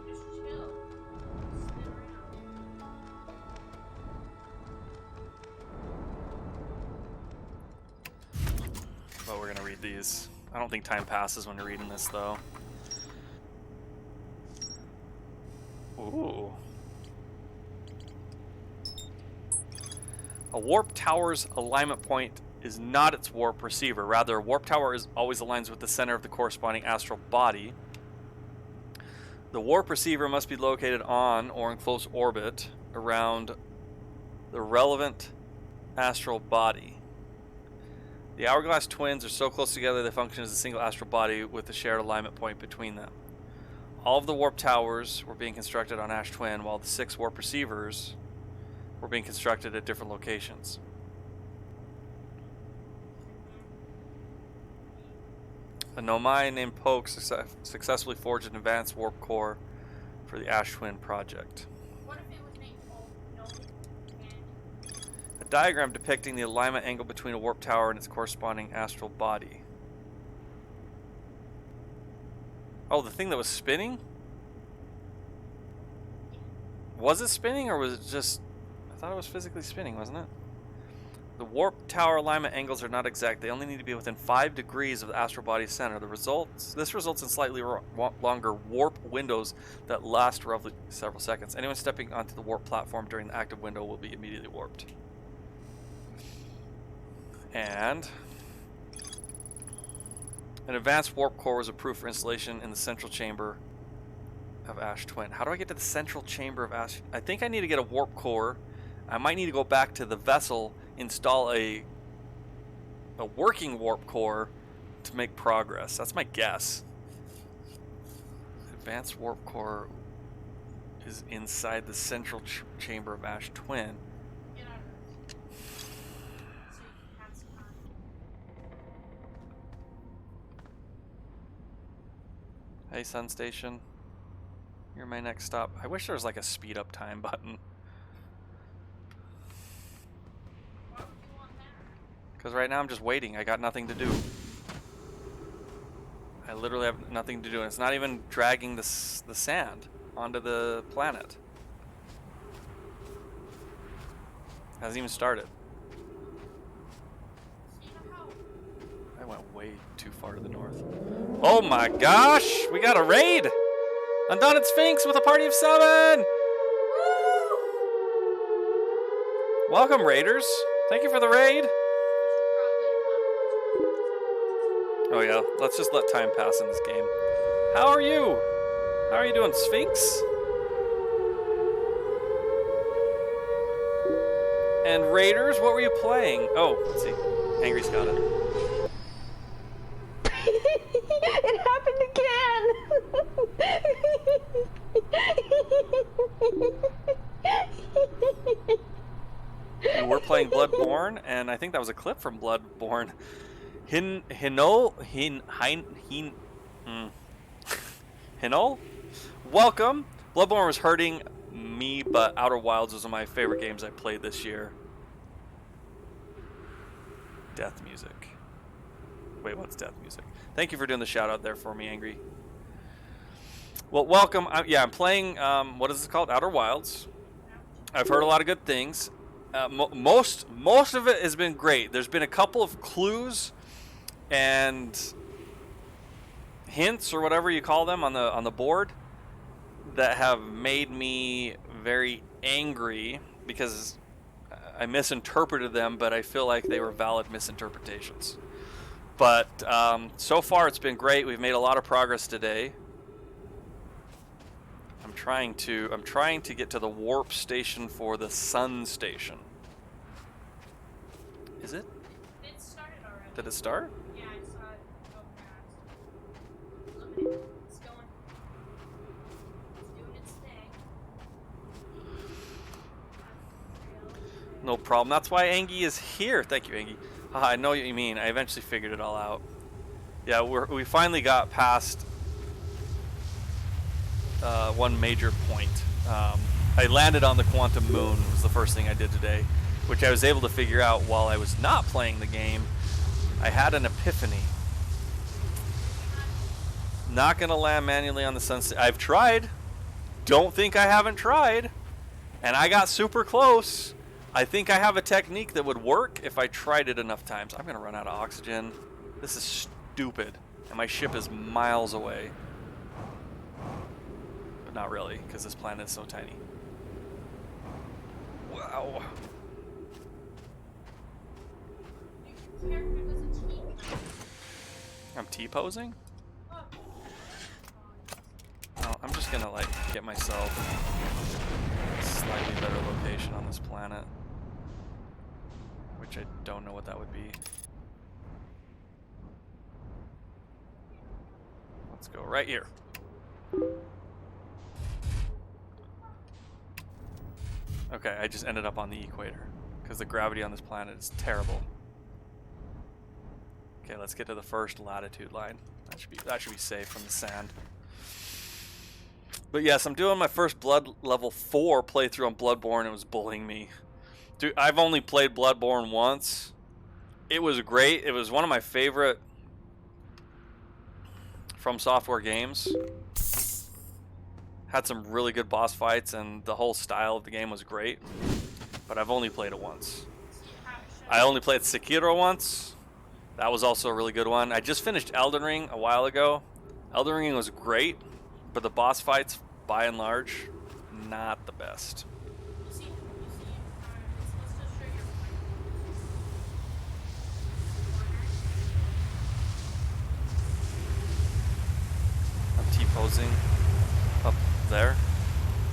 S4: Just chill. Sit around.
S1: But we're gonna read these. I don't think time passes when you're reading this, though. Ooh. A warp tower's alignment point is not its warp receiver. Rather, a warp tower always aligns with the center of the corresponding astral body. The warp receiver must be located on or in close orbit around the relevant astral body. The Hourglass twins are so close together they function as a single astral body with a shared alignment point between them. All of the warp towers were being constructed on Ash Twin, while the 6 warp receivers were being constructed at different locations. A Nomai named Poke successfully forged an advanced warp core for the Ash Twin project.
S4: What if it was named No and
S1: A diagram depicting the alignment angle between a warp tower and its corresponding astral body. Oh, the thing that was spinning? Was it spinning, or was it just... I thought it was physically spinning, wasn't it? The warp tower alignment angles are not exact. They only need to be within 5 degrees of the astral body's center. This results in slightly longer warp windows that last roughly several seconds. Anyone stepping onto the warp platform during the active window will be immediately warped. And an advanced warp core was approved for installation in the central chamber of Ash Twin. How do I get to the central chamber of Ash? I think I need to get a warp core. I might need to go back to the vessel, install a working warp core to make progress. That's my guess. Advanced warp core is inside the central chamber of Ash Twin.
S4: get out of this. So you can have some time.
S1: Hey, Sun Station. You're my next stop. I wish there was like a speed up time button.
S4: Why would you want that?
S1: Because right now I'm just waiting. I got nothing to do. I literally have nothing to do. And it's not even dragging the sand onto the planet. Hasn't even started.
S4: So you know how
S1: I went way too far to the north. Oh my gosh! We got a raid! Undaunted Sphinx with a party of 7! Welcome, raiders. Thank you for the raid. Oh yeah, let's just let time pass in this game. How are you? How are you doing, Sphinx? And raiders, what were you playing? Oh, let's see. Angry's got it.
S6: It happened
S1: And we're playing Bloodborne, and I think that was a clip from Bloodborne. Hinol? Welcome! Bloodborne was hurting me, but Outer Wilds was one of my favorite games I played this year. Death music. Wait, what's death music? Thank you for doing the shout out there for me, Angry. Well, welcome. I'm playing, what is it called? Outer Wilds. I've heard a lot of good things. Most of it has been great. There's been a couple of clues and hints, or whatever you call them, on the board that have made me very angry because I misinterpreted them, but I feel like they were valid misinterpretations. But so far it's been great. We've made a lot of progress today. I'm trying to get to the warp station for the Sun Station. Is it?
S4: it started already.
S1: Did it start?
S4: Yeah, I saw it go past. Look at it. It's going. It's doing its thing.
S1: No problem. That's why Angie is here. Thank you, Angie. Haha, I know what you mean. I eventually figured it all out. Yeah, we finally got past one major point. I landed on the Quantum Moon was the first thing I did today, which I was able to figure out while I was not playing the game. I had an epiphany. Not gonna land manually on the sunset. I've tried. Don't think I haven't tried. And I got super close. I think I have a technique that would work if I tried it enough times. I'm gonna run out of oxygen. This is stupid. And my ship is miles away. But not really, because this planet is so tiny. Wow.
S4: Your character doesn't cheat.
S1: I'm T-posing? Oh, I'm just gonna like get myself a slightly better location on this planet. Which I don't know what that would be. Let's go right here. Okay, I just ended up on the equator because the gravity on this planet is terrible. Okay, let's get to the first latitude line. That should be safe from the sand. But yes, I'm doing my first Blood level 4 playthrough on Bloodborne. It was bullying me. Dude, I've only played Bloodborne once. It was great. It was one of my favorite From Software games. Had some really good boss fights, and the whole style of the game was great. But I've only played it once. I only played Sekiro once. That was also a really good one. I just finished Elden Ring a while ago. Elden Ring was great, but the boss fights, by and large, not the best.
S4: Let's still show your
S1: I'm T-posing up there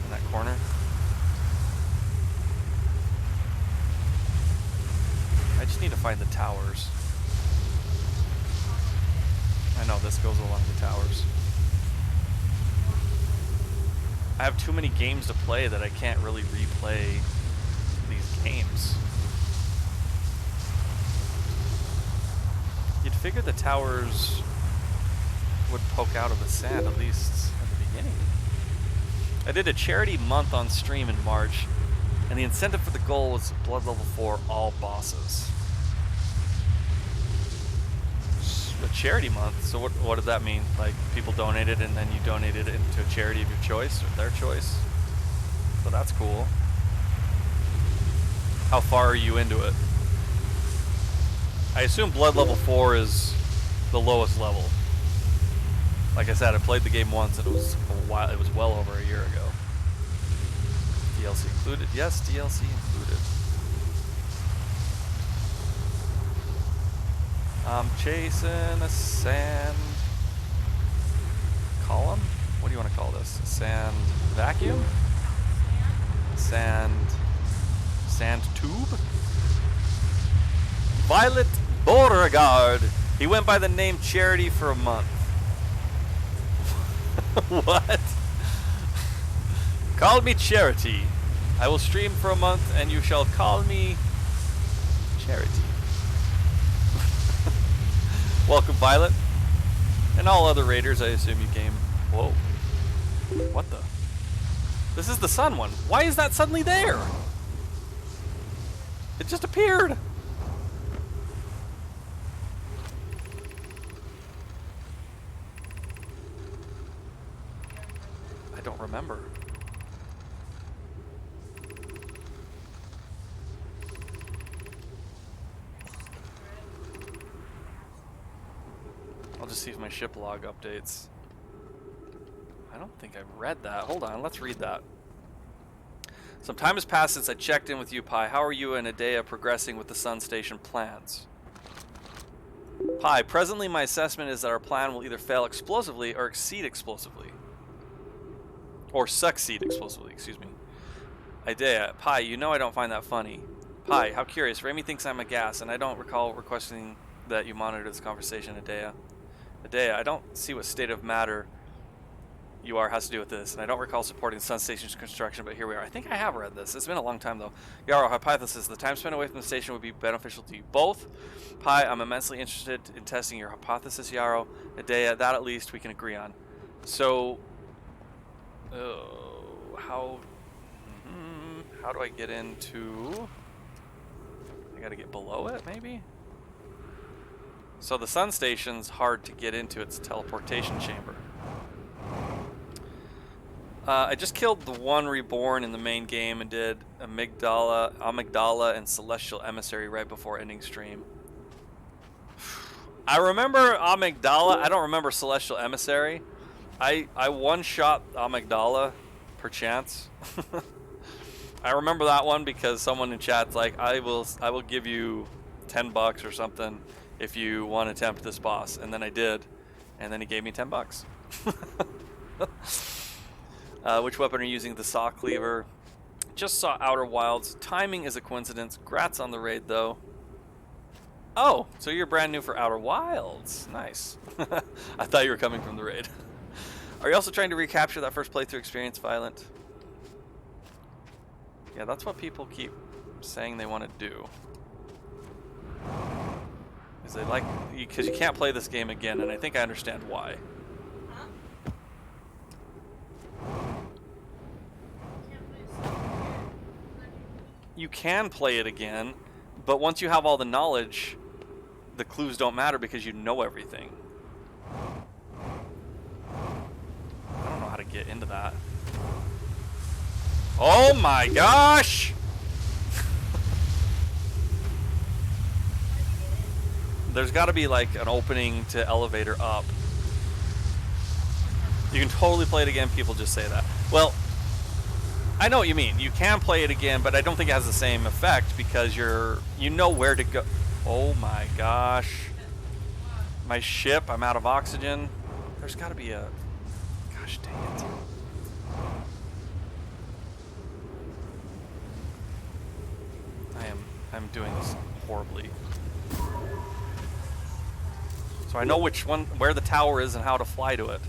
S1: in that corner. I just need to find the towers. I know this goes along the towers. I have too many games to play that I can't really replay these games. You'd figure the towers would poke out of the sand, at least at the beginning. I did a charity month on stream in March, and the incentive for the goal was Blood level 4 all bosses. A charity month, so what did that mean? Like, people donated and then you donated it into a charity of your choice, or their choice? So that's cool. How far are you into it? I assume Blood level 4 is the lowest level. Like I said, I played the game once and it was a while, it was well over a year ago. DLC included? Yes, DLC included. I'm chasing a sand column? What do you want to call this? Sand vacuum? Sand tube? Violet Beauregard. He went by the name Charity for a month. What? Call me Charity. I will stream for a month and you shall call me Charity. Welcome, Violet. And all other raiders, I assume you came. Whoa. What the? This is the sun one. Why is that suddenly there? It just appeared. I don't remember. I'll just see if my ship log updates. I don't think I've read that. Hold on, let's read that. Some time has passed since I checked in with you, Pi. How are you and Adea progressing with the Sun Station plans? Pi, presently my assessment is that our plan will either fail explosively or exceed explosively. Or succeed explosively, excuse me. Adea, Pi, you know I don't find that funny. Pi, how curious. Rami thinks I'm a gas, and I don't recall requesting that you monitor this conversation, Adea. Adea, I don't see what state of matter you are has to do with this, and I don't recall supporting the Sun Station's construction, but here we are. I think I have read this. It's been a long time, though. Yarrow, hypothesis. The time spent away from the station would be beneficial to you both. Pi, I'm immensely interested in testing your hypothesis, Yarrow. Adea, that at least we can agree on. So, how do I get into... I gotta get below it, maybe? So the Sun Station's hard to get into its teleportation chamber. I just killed the one reborn in the main game and did Amygdala and Celestial Emissary right before ending stream. I remember Amygdala. I don't remember Celestial Emissary. I one-shot Amygdala, perchance. I remember that one because someone in chat's like, I will give you $10 or something if you want to attempt this boss, and then I did, and then he gave me $10. Which weapon are you using? The saw cleaver. Just saw Outer Wilds. Timing is a coincidence. Grats on the raid though. Oh, so you're brand new for Outer Wilds. Nice. I thought you were coming from the raid. Are you also trying to recapture that first playthrough experience, Violent? Yeah, that's what people keep saying they want to do. Is they like, because you can't play this game again, and I think I understand why.
S4: Huh? Can't play this again.
S1: You can play it again, but once you have all the knowledge, the clues don't matter because you know everything. I don't know how to get into that. Oh my gosh! There's got to be like an opening to elevator up. You can totally play it again. People just say that. Well, I know what you mean. You can play it again, but I don't think it has the same effect because you know where to go. Oh my gosh. My ship, I'm out of oxygen. There's got to be a... Gosh dang it. I'm doing this horribly. So I know where the tower is and how to fly to it.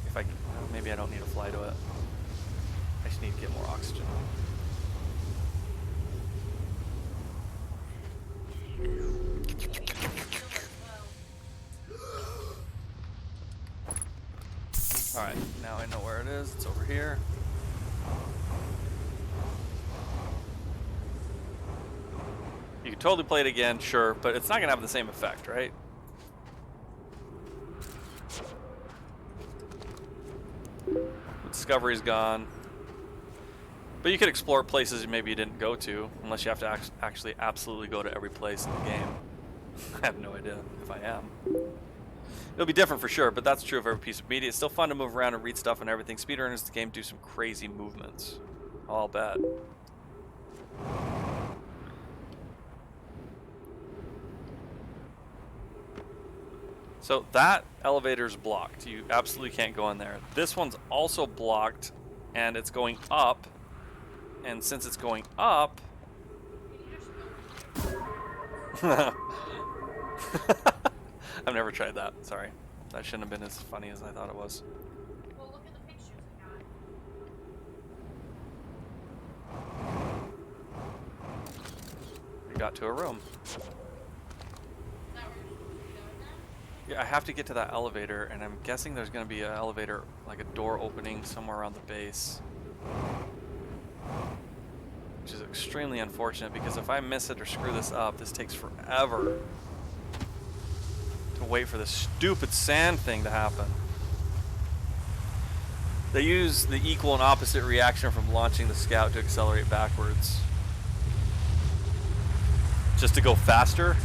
S1: If I, maybe I don't need to fly to it. I just need to get more oxygen. Alright, now I know where it is. It's over here. You can totally play it again, sure, but it's not going to have the same effect, right? Discovery's gone. But you could explore places maybe you didn't go to, unless you have to actually absolutely go to every place in the game. I have no idea if I am. It'll be different for sure, but that's true of every piece of media. It's still fun to move around and read stuff and everything. Speedrunners of the game do some crazy movements. I'll bet. So that elevator's blocked. You absolutely can't go in there. This one's also blocked, and it's going up. And since it's going up... I've never tried that. Sorry. That shouldn't have been as funny as I thought it was.
S4: Well, look at the pictures I got.
S1: We got to a room.
S4: Is that where you're supposed to be going now?
S1: Yeah, I have to get to that elevator, and I'm guessing there's going to be an elevator, like a door opening somewhere around the base. Which is extremely unfortunate, because if I miss it or screw this up, this takes forever to wait for this stupid sand thing to happen. They use the equal and opposite reaction from launching the scout to accelerate backwards. Just to go faster,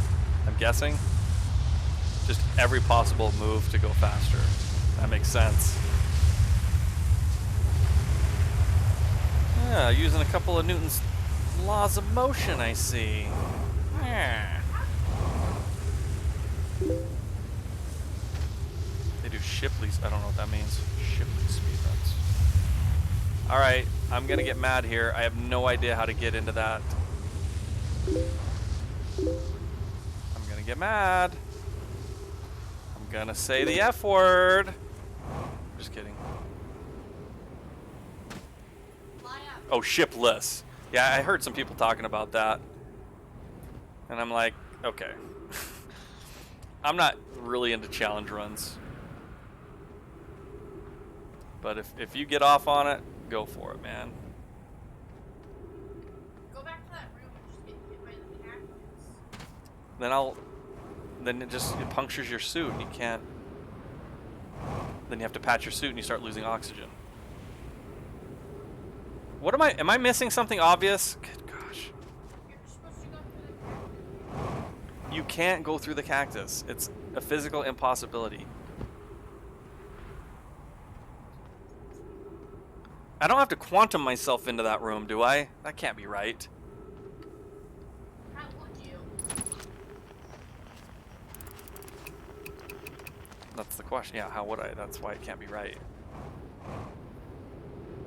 S1: I'm guessing. Just every possible move to go faster. That makes sense. Yeah, using a couple of Newton's laws of motion, I see. Yeah. They do Shipley's, I don't know what that means. Shipley speedruns. Alright, I'm gonna get mad here. I have no idea how to get into that. I'm gonna get mad. I'm gonna say the F word. Just kidding.
S4: Fly up.
S1: Oh, shipless. Yeah, I heard some people talking about that. And I'm like, okay. I'm not really into challenge runs. But if you get off on it, go for it, man.
S4: Go back to that room and just get hit by the cactus.
S1: Then it punctures your suit and you can't. Then you have to patch your suit and you start losing oxygen. What am I missing something obvious? Good gosh.
S4: You're supposed to go through the cactus.
S1: You can't go through the cactus. It's a physical impossibility. I don't have to quantum myself into that room, do I? That can't be right.
S4: How would you?
S1: That's the question. Yeah, how would I? That's why it can't be right.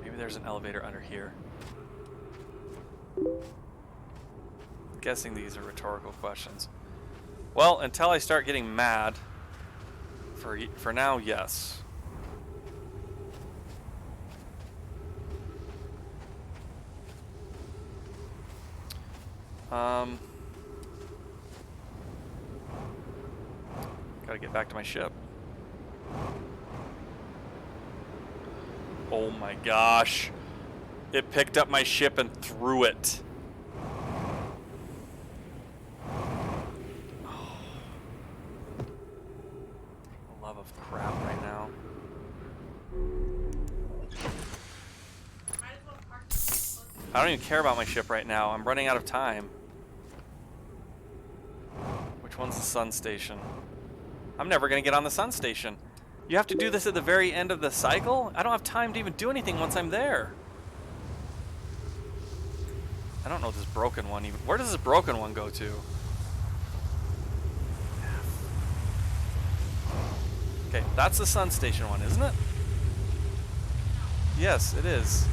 S1: Maybe there's an elevator under here. I'm guessing these are rhetorical questions. Well, until I start getting mad, for now, yes. Gotta get back to my ship. Oh my gosh. It picked up my ship and threw it. Oh. Love of crap right now.
S4: Might as well park the close.
S1: I don't even care about my ship right now. I'm running out of time. Which one's the sun station? I'm never gonna get on the sun station. You have to do this at the very end of the cycle? I don't have time to even do anything once I'm there. I don't know this broken one even. Where does this broken one go to? Okay, that's the sun station one, isn't it? Yes, it is.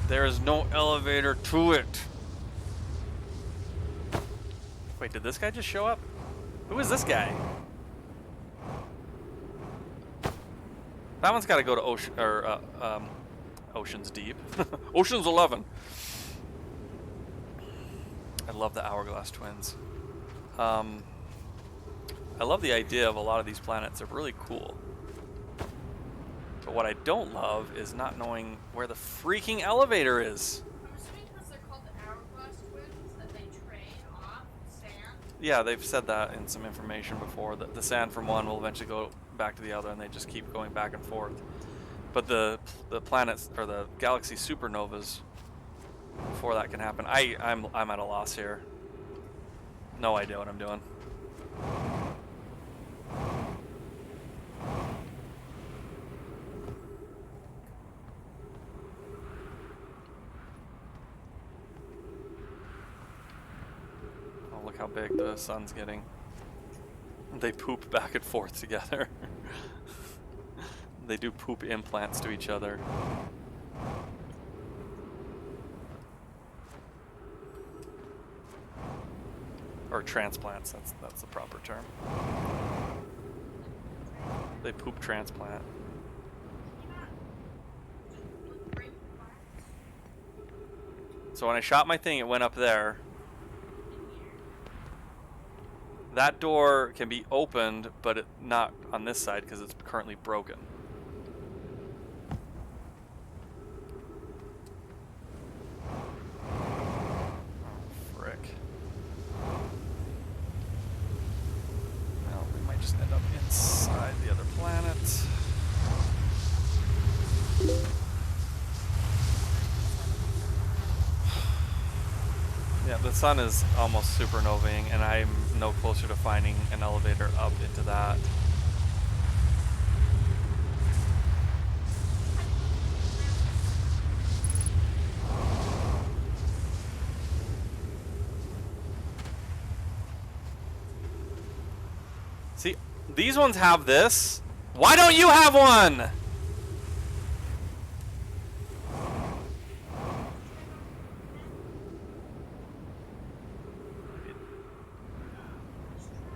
S1: There is no elevator to it. Wait, did this guy just show up? Who is this guy? That one's got to go to Ocean or Ocean's Deep. Ocean's 11. I love the Hourglass Twins. I love the idea of a lot of these planets. They're really cool. But what I don't love is not knowing where the freaking elevator is.
S4: I'm assuming because they're called the Hourglass Twins that they trade off sand.
S1: Yeah, they've said that in some information before, that the sand from one will eventually go back to the other, and they just keep going back and forth. But the planets or the galaxy supernovas, before that can happen, I'm at a loss here. No idea what I'm doing. Oh, look how big the sun's getting. They poop back and forth together. They do poop implants to each other. Or transplants, that's the proper term. They poop transplant. So when I shot my thing, it went up there. That door can be opened, but not on this side because it's currently broken. Oh, frick. Well, we might just end up inside the other planet. Yeah, the sun is almost supernovaing, and I'm no closer to finding an elevator up into that. See, these ones have this. Why don't you have one?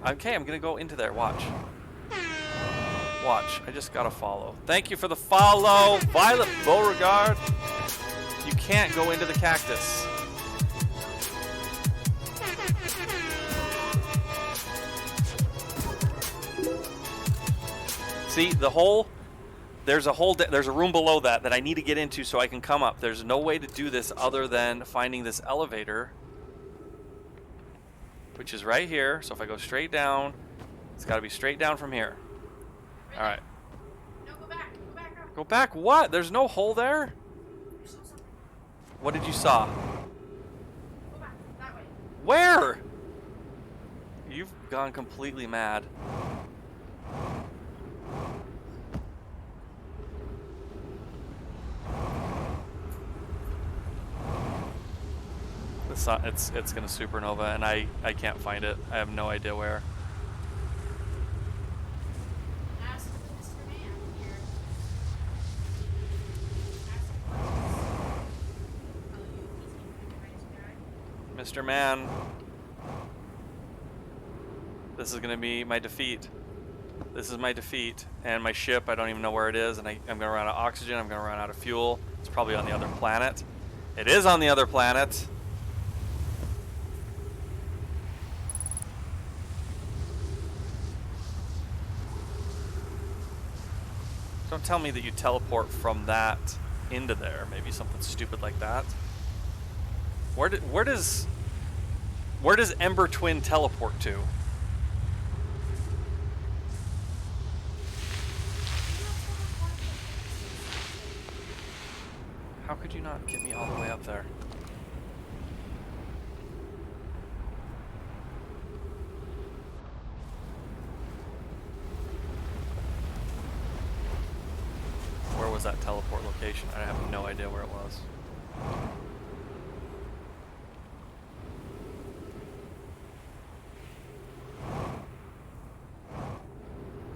S1: Okay, I'm gonna go into there. Watch. Watch. I just gotta follow. Thank you for the follow, Violet Beauregard. You can't go into the cactus. See the hole? There's a hole. There's a room below that I need to get into so I can come up. There's no way to do this other than finding this elevator, which is right here. So if I go straight down, it's got to be straight down from here. All right.
S4: No, go back. Go back up.
S1: Go back. What? There's no hole there?
S4: You saw something.
S1: What did you saw?
S4: Go back. That way.
S1: Where? You've gone completely mad. It's gonna supernova, and I can't find it. I have no idea where.
S4: Ask Mr. Man here. Ask him questions. Oh, he's
S1: Mr. Man, this is gonna be my defeat. This is my defeat, and my ship, I don't even know where it is, and I'm gonna run out of oxygen. I'm gonna run out of fuel. It's probably on the other planet. It is on the other planet. Don't tell me that you teleport from that into there. Maybe something stupid like that. Where does Ember Twin teleport to? How could you not get me all the way up there? Where was that teleport location? I have no idea where it was.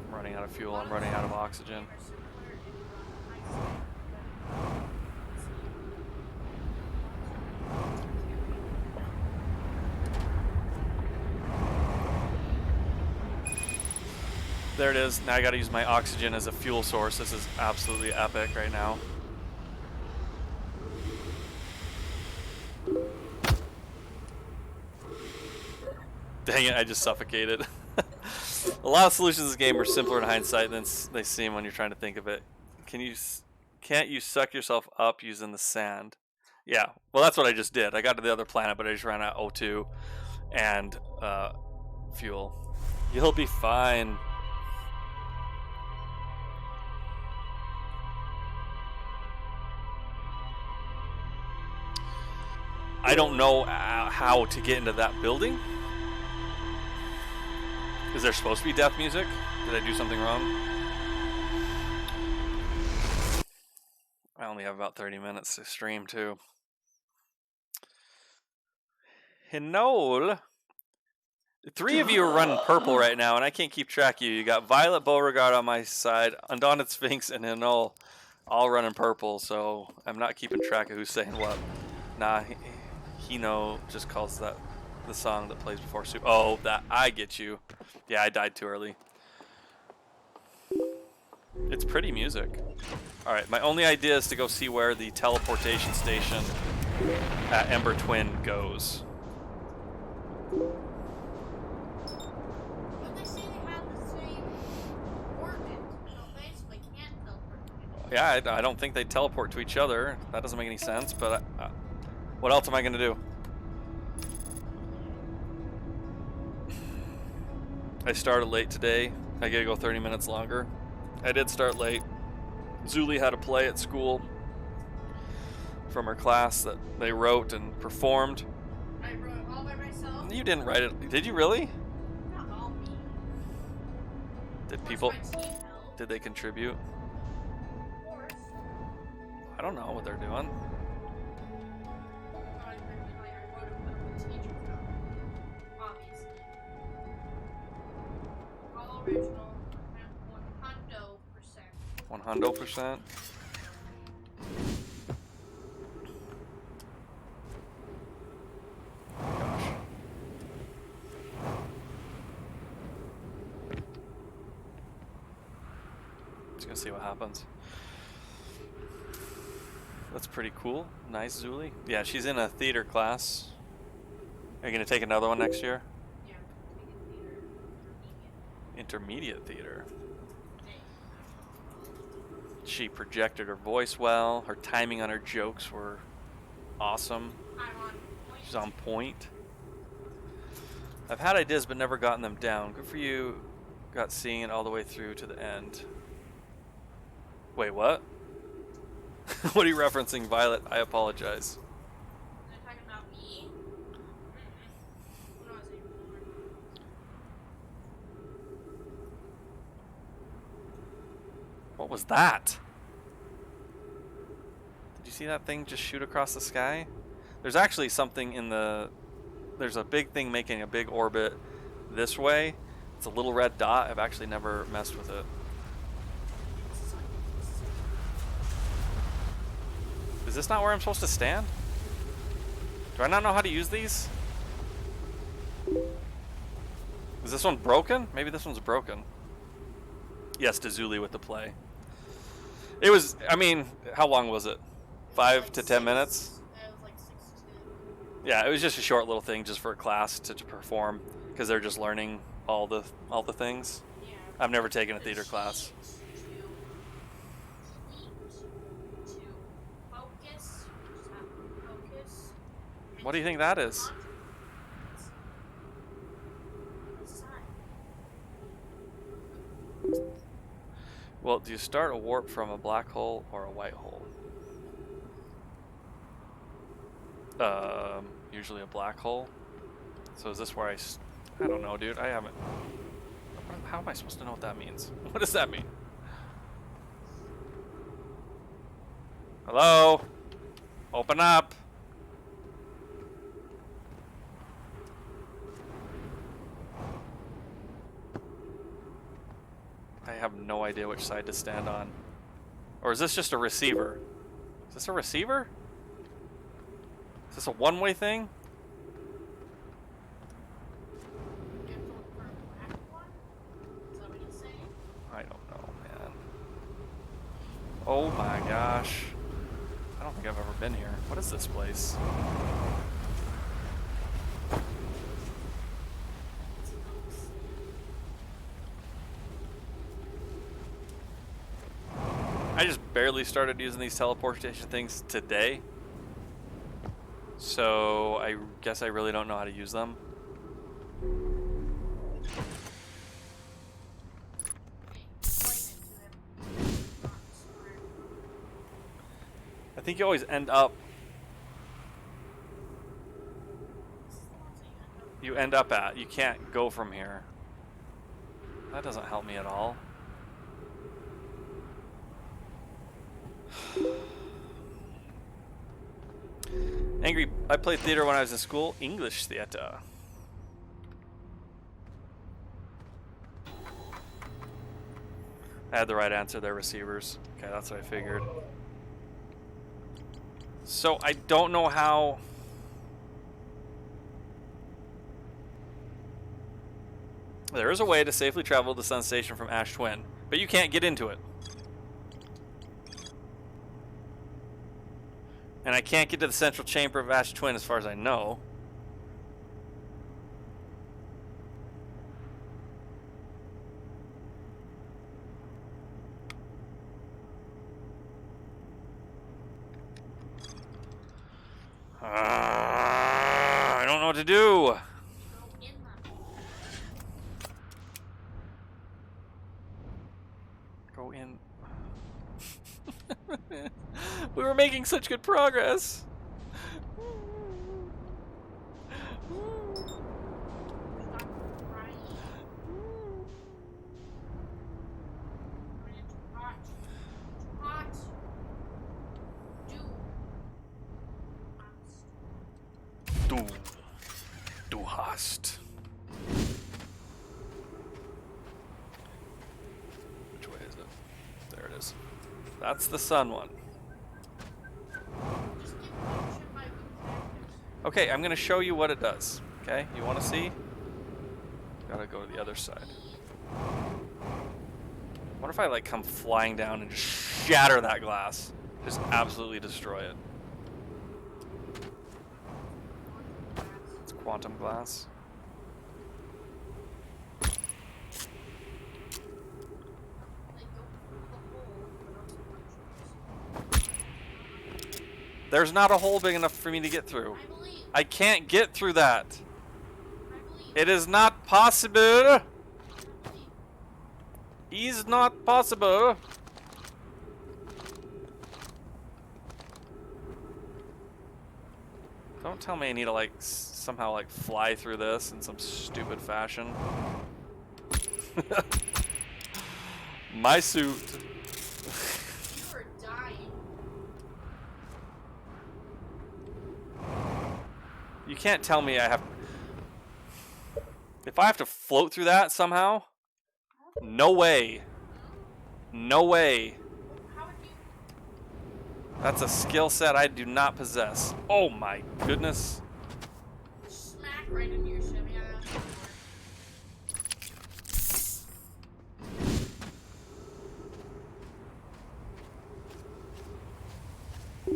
S1: I'm running out of fuel. I'm running out of oxygen. There it is. Now I gotta use my oxygen as a fuel source. This is absolutely epic right now. Dang it, I just suffocated. A lot of solutions in this game are simpler in hindsight than they seem when you're trying to think of it. Can't you suck yourself up using the sand? Yeah, well that's what I just did. I got to the other planet, but I just ran out of O2 and fuel. You'll be fine. I don't know how to get into that building. Is there supposed to be death music? Did I do something wrong? I only have about 30 minutes to stream too. Hinol. 3 of you are running purple right now, and I can't keep track of you. You got Violet Beauregard on my side, Undaunted Sphinx, and Hinol all running purple, so I'm not keeping track of who's saying what. Nah, Hino just calls that the song that plays before Super. Oh, that I get you. Yeah, I died too early. It's pretty music. All right, my only idea is to go see where the teleportation station at Ember Twin goes.
S4: But they say they have the same orbit, don't they? So they can't teleport to each other.
S1: Yeah, I don't think they teleport to each other. That doesn't make any sense, but what else am I going to do? I started late today. I gotta go 30 minutes longer. I did start late. Zuli had a play at school from her class that they wrote and performed.
S4: I wrote it all by myself.
S1: You didn't write it. Did you really?
S4: Not all me.
S1: Did
S4: Of
S1: people,
S4: course my team helped.
S1: did they contribute?
S4: Of course.
S1: I don't know what they're doing.
S4: I wrote it with the teacher though. Obviously. All original. 100%.
S1: 100%. Gosh. Just gonna see what happens. That's pretty cool. Nice, Zuli. Yeah, she's in a theater class. Are you gonna take another one next year?
S4: Yeah, taking theater
S1: Intermediate theater. She projected her voice well. Her timing on her jokes were awesome.
S4: I'm on point.
S1: She's on point. I've had ideas but never gotten them down. Good for you. Got seeing it all the way through to the end. Wait, what? What are you referencing, Violet? I apologize.
S4: They're talking about me? Mm-mm. When I was 8.
S1: What was that? Did you see that thing just shoot across the sky? There's actually something in the... There's a big thing making a big orbit this way. It's a little red dot. I've actually never messed with it. Is this not where I'm supposed to stand? Do I not know how to use these? Is this one broken? Maybe this one's broken. Yes, Dazuli with the play. It was, I mean, how long was it? 5 to 10 minutes?
S4: It was like 6 to...
S1: Yeah, it was just a short little thing just for a class to perform because they're just learning all the things.
S4: Yeah.
S1: I've never taken a theater class. What do you think that is? Well, do you start a warp from a black hole or a white hole? Usually a black hole. So is this where I don't know, dude. I haven't. How am I supposed to know what that means? What does that mean? Hello? Open up. I have no idea which side to stand on. Or is this just a receiver? Is this a receiver? Is this a one-way thing? I don't know, man. Oh my gosh. I don't think I've ever been here. What is this place? I just barely started using these teleportation things today. So I guess I really don't know how to use them. I think you always end up... You end up at. You can't go from here. That doesn't help me at all. Angry, I played theater when I was in school. English theater. I had the right answer. They're receivers. Okay, that's what I figured. So I don't know how... There is a way to safely travel to the Sun Station from Ash Twin, but you can't get into it. And I can't get to the central chamber of Ash Twin as far as I know. I don't know what to do. Go in. We were making such good progress. Du hast. Which way is it? There it is. That's the sun one. Okay, I'm gonna show you what it does. Okay, you wanna see? Gotta go to the other side. What if I like come flying down and just shatter that glass? Just absolutely destroy it. It's quantum glass. There's not a hole big enough for me to get through. I can't get through that. It is not possible. Is not possible. Don't tell me I need to like somehow like fly through this in some stupid fashion. My suit You can't tell me I have... If I have to float through that somehow, no way. No way.
S4: How would you?
S1: That's a skill set I do not possess. Oh my goodness.
S4: Smack right into your ship. Yeah, that's gonna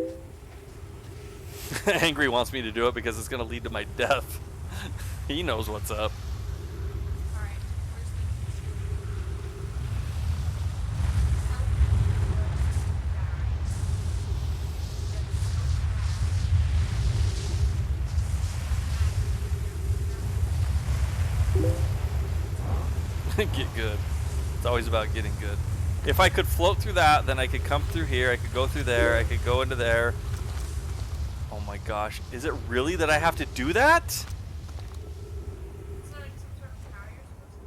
S4: work.
S1: Angry wants me to do it because it's going to lead to my death. He knows what's up.
S4: Alright, where's
S1: Get good. It's always about getting good. If I could float through that, then I could come through here, I could go through there, I could go into there. Oh my gosh. Is it really that I have to do that?
S4: Is there like some sort of power you're supposed to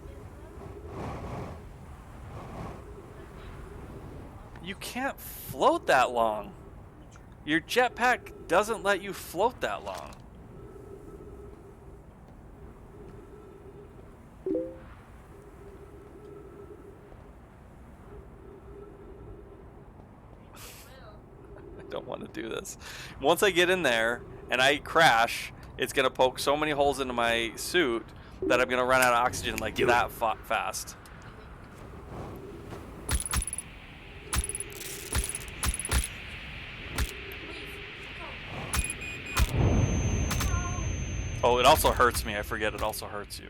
S4: get?
S1: You can't float that long. Your jetpack doesn't let you float that long. I don't want to do this. Once I get in there and I crash, it's going to poke so many holes into my suit that I'm going to run out of oxygen like that fast. Oh, it also hurts me. I forget it also hurts you.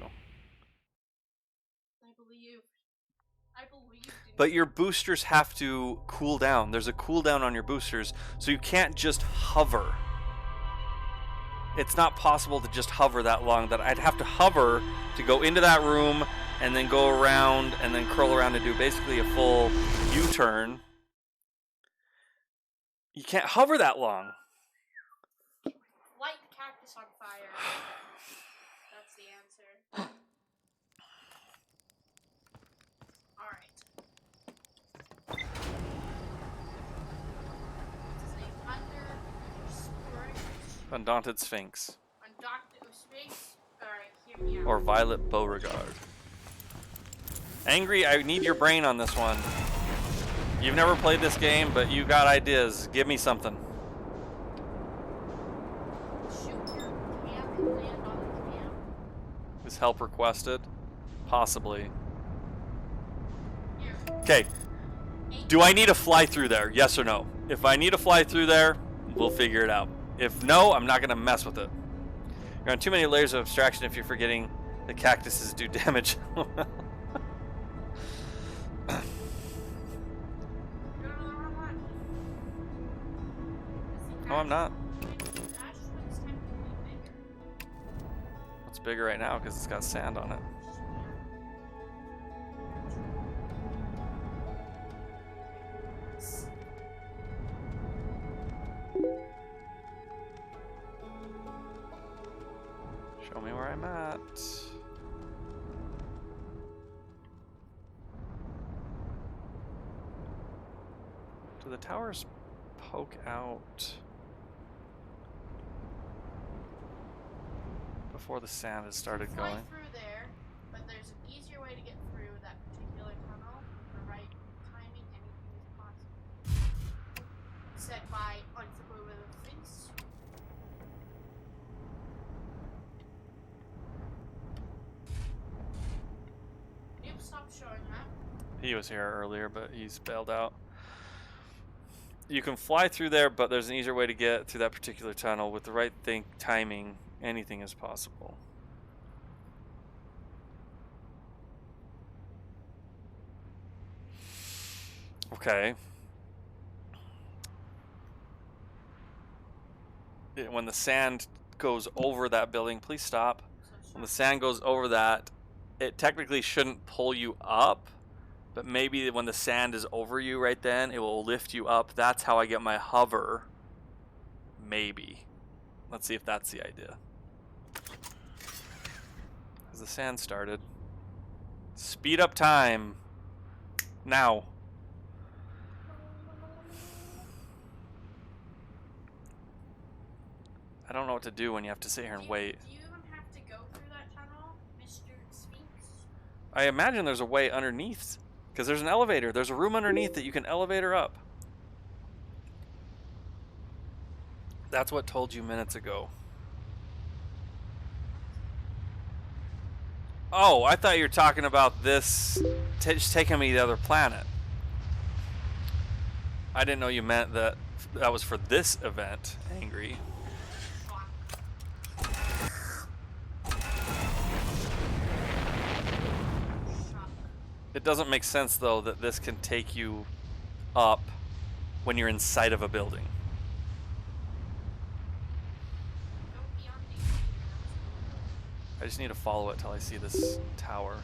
S4: I believe. I believe.
S1: But your boosters have to cool down. There's a cooldown on your boosters, so you can't just hover. It's not possible to just hover that long. That I'd have to hover to go into that room and then go around and then curl around and do basically a full U-turn. You can't hover that long.
S4: Light the cactus on fire. That's the answer. Alright. This is a Thunder Springs.
S1: Undaunted Sphinx.
S4: Undaunted Sphinx. Alright, hear me out.
S1: Or Violet Beauregard. Angry, I need your brain on this one. You've never played this game, but you got ideas. Give me something.
S4: Shoot your camp and land on the camp.
S1: Is help requested? Possibly.
S4: Here.
S1: Okay. Do I need to fly through there? Yes or no? If I need to fly through there, we'll figure it out. If no, I'm not going to mess with it. You're on too many layers of abstraction if you're forgetting the cactuses do damage.
S4: You're on the wrong one.
S1: No, I'm not.
S4: Ash one's technically bigger.
S1: It's bigger right now because it's got sand on it. Show me where I'm at. Do the towers poke out before the sand has started
S4: Fly
S1: going?
S4: through there, but there's an easier way to get through that particular tunnel. The right timing, anything is possible. Said by Unfamiliar with Things. Yep, stop showing that.
S1: He was here earlier, but he's bailed out. You can fly through there, but there's an easier way to get through that particular tunnel. With the right timing, anything is possible. Okay. When the sand goes over that building, please stop. When the sand goes over that, it technically shouldn't pull you up, but maybe when the sand is over you right then, it will lift you up. That's how I get my hover. Maybe. Let's see if that's the idea. Because the sand started. Speed up time. Now. I don't know what to do when you have to sit here and wait.
S4: Do you even have to go through that tunnel, Mr. Sphinx?
S1: I imagine there's a way underneath, because there's an elevator. There's a room underneath that you can elevator up. That's what told you minutes ago. Oh, I thought you were talking about this just taking me to the other planet. I didn't know you meant that that was for this event, Angry. It doesn't make sense, though, that this can take you up when you're inside of a building. I just need to follow it till I see this tower.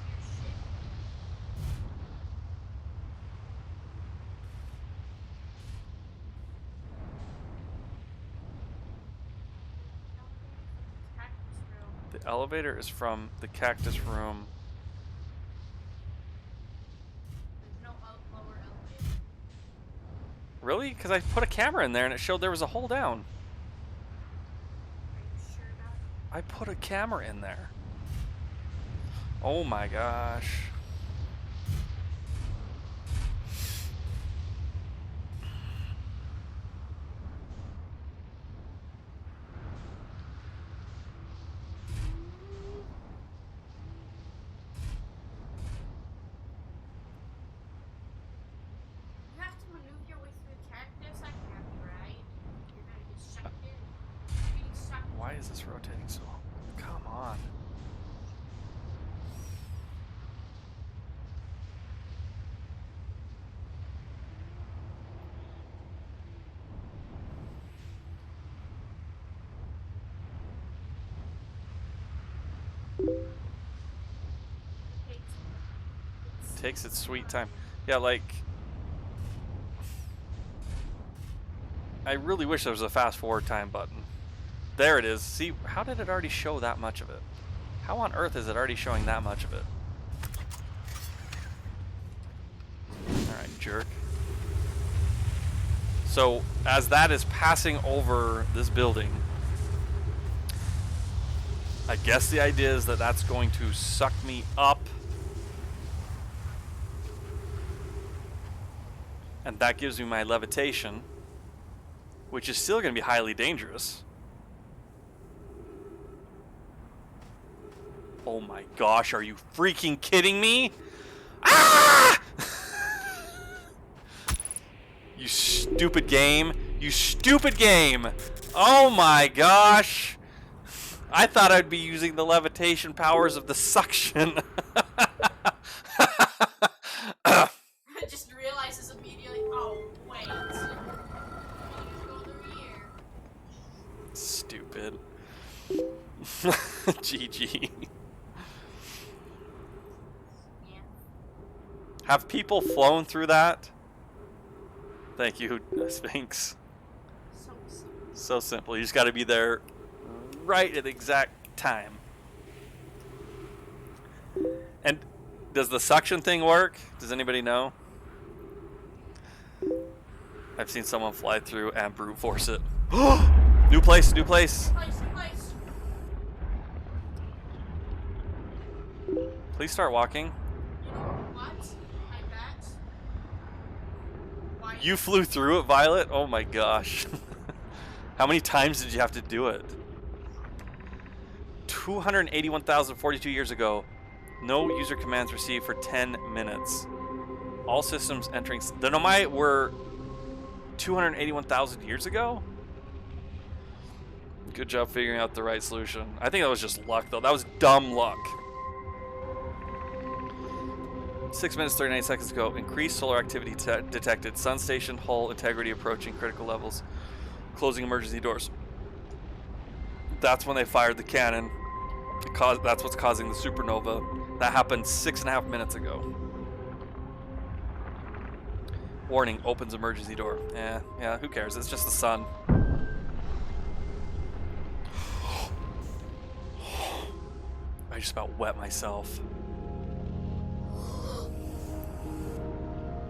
S1: The elevator is from the cactus room. Really? Because I put a camera in there and it showed there was a hole down. I put a camera in there. Oh my gosh.
S4: You have to maneuver your way through the cactus. That can't be right. You're gonna get sucked in. You're getting sucked in.
S1: Why is this rotating so? Come on. Takes its sweet time. Yeah, like, I really wish there was a fast forward time button. There it is. See, how did it already show that much of it? How on earth is it already showing that much of it? Alright, jerk. So, as that is passing over this building, I guess the idea is that that's going to suck me up. And that gives me my levitation, which is still going to be highly dangerous. Oh my gosh, are you freaking kidding me? Ah! You stupid game. You stupid game. Oh my gosh. I thought I'd be using the levitation powers of the suction.
S4: I just realizes immediately, oh, wait. You need to go through here.
S1: Stupid. GG.
S4: Yeah.
S1: Have people flown through that? Thank you, Sphinx.
S4: So simple.
S1: So simple. You just got to be there right at the exact time. And does the suction thing work? Does anybody know? I've seen someone fly through and brute force it. New place, new place.
S4: Place.
S1: Please start walking.
S4: You know what? I bet. Why
S1: You flew through it, Violet? Oh my gosh. How many times did you have to do it? 281,042 years ago. No user commands received for 10 minutes. All systems entering... The Nomai were 281,000 years ago? Good job figuring out the right solution. I think that was just luck, though. That was dumb luck. 6 minutes, 39 seconds ago. Increased solar activity detected. Sun station hull integrity approaching critical levels. Closing emergency doors. That's when they fired the cannon. That's what's causing the supernova. That happened 6.5 minutes ago. Warning, opens emergency door. Yeah, who cares? It's just the sun. I just about wet myself.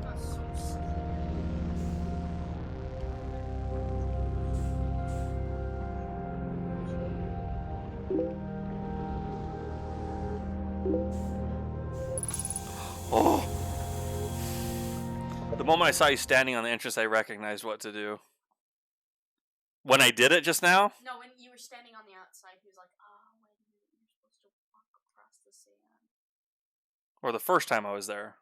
S4: That's so stupid.
S1: Oh. The moment I saw you standing on the entrance, I recognized what to do. When I did it just now?
S4: No, when you were standing on the outside, he was like, "Oh, wait a minute, you're supposed to walk across the sand."
S1: Or the first time I was there.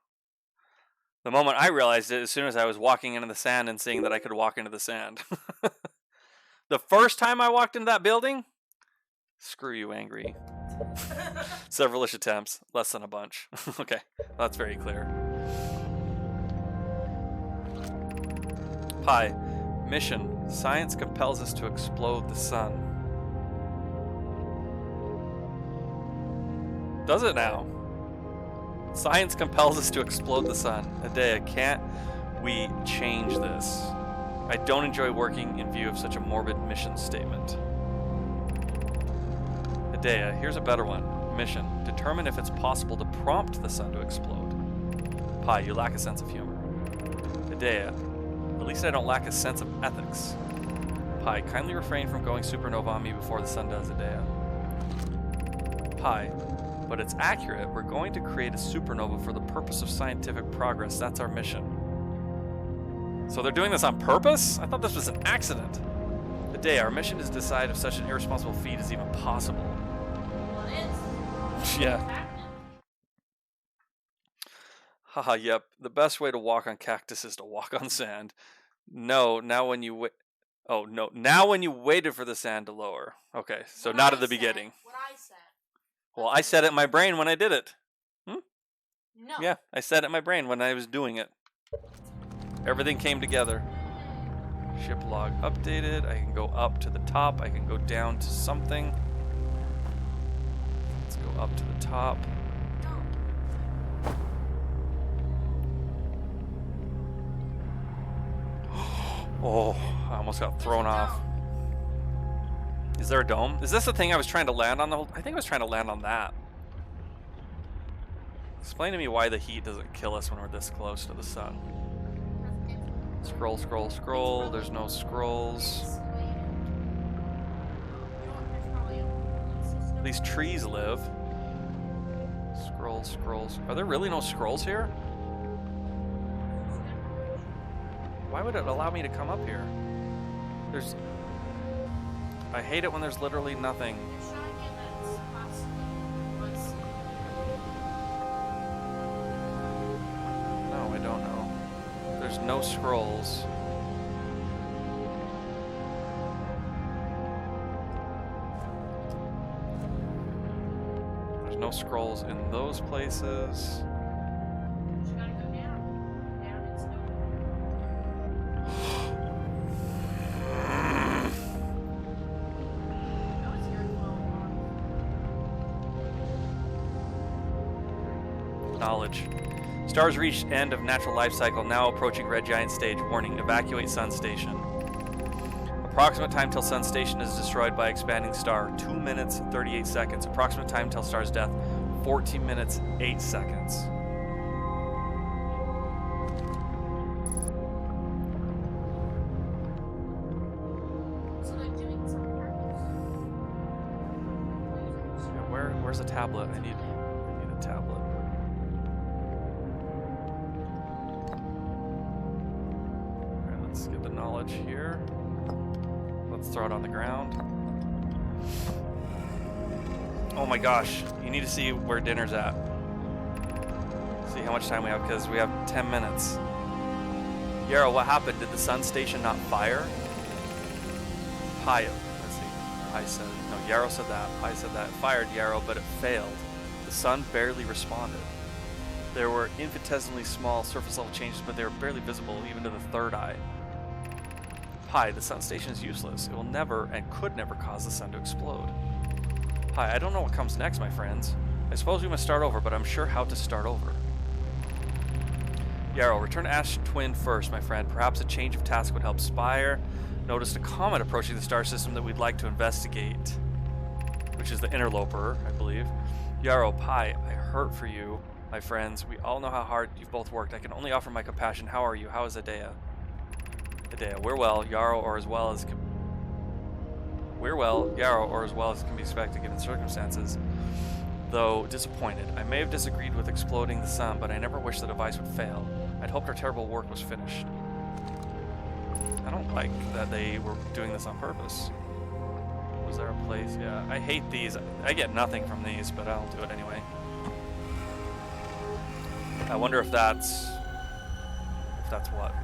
S1: The moment I realized it, as soon as I was walking into the sand and seeing that I could walk into the sand. The first time I walked into that building? Screw you, Angry. Several-ish attempts, less than a bunch. Okay, that's very clear. Pi, mission. Science compels us to explode the sun. Does it now? Science compels us to explode the sun. Adea, can't we change this? I don't enjoy working in view of such a morbid mission statement. Adea, here's a better one. Mission. Determine if it's possible to prompt the sun to explode. Pi, you lack a sense of humor. Adea, at least I don't lack a sense of ethics. Pi, kindly refrain from going supernova on me before the sun does, Adea. Pi, but it's accurate. We're going to create a supernova for the purpose of scientific progress. That's our mission. So they're doing this on purpose? I thought this was an accident. Adea, our mission is to decide if such an irresponsible feat is even possible.
S4: Well, it is.
S1: Yeah.
S4: It's happening.
S1: Haha, yep. The best way to walk on cactus is to walk on sand. No, now when you wait. Oh, no. Now when you waited for the sand to lower. Okay, so
S4: What
S1: not
S4: I
S1: at the
S4: said-
S1: beginning.
S4: What I said.
S1: Well, I said it in my brain when I did it.
S4: No.
S1: Yeah, I said it in my brain when I was doing it. Everything came together. Ship log updated. I can go up to the top. I can go down to something. Let's go up to the top.
S4: No.
S1: Oh, I almost got thrown
S4: There's a
S1: off.
S4: dome.
S1: Is there a dome? Is this the thing I was trying to land on the whole? I think I was trying to land on that. Explain to me why the heat doesn't kill us when we're this close to the sun. Scroll, scroll, scroll. There's no scrolls. These trees live. Scrolls, scrolls. Are there really no scrolls here? Why would it allow me to come up here? There's... I hate it when there's literally nothing. No, I don't know. There's no scrolls. There's no scrolls in those places. Knowledge. Stars reach end of natural life cycle, now approaching red giant stage. Warning, evacuate sun station. Approximate time till sun station is destroyed by expanding star, 2 minutes 38 seconds. Approximate time till star's death, 14 minutes 8 seconds.
S4: So they're doing this on purpose.
S1: Where's a tablet? I need a tablet. Alright, let's get the knowledge here. Let's throw it on the ground. Oh my gosh, you need to see where dinner's at. See how much time we have, because we have 10 minutes. Yarrow, what happened? Did the sun station not fire? Pi, let's see. Pi said, no, Yarrow said that. Pi said that. It fired Yarrow, but it failed. The sun barely responded. There were infinitesimally small surface level changes, but they were barely visible even to the third eye. Pi, the sun station is useless. It will never and could never cause the sun to explode. Pi, I don't know what comes next, my friends. I suppose we must start over, but I'm sure how to start over. Yarrow, return to Ash Twin first, my friend. Perhaps a change of task would help Spire. Noticed a comet approaching the star system that we'd like to investigate, which is the Interloper, I believe. Yarrow, Pi, I hurt for you, my friends. We all know how hard you've both worked. I can only offer my compassion. How are you? How is Adea? Adea, we're well. Yarrow, or as well as Yarrow, or as well as can be expected given circumstances. though disappointed. I may have disagreed with exploding the sun, but I never wished the device would fail. I'd hoped our terrible work was finished. I don't like that they were doing this on purpose. Was there a place? Yeah, I hate these. I get nothing from these, but I'll do it anyway. I wonder if that's what.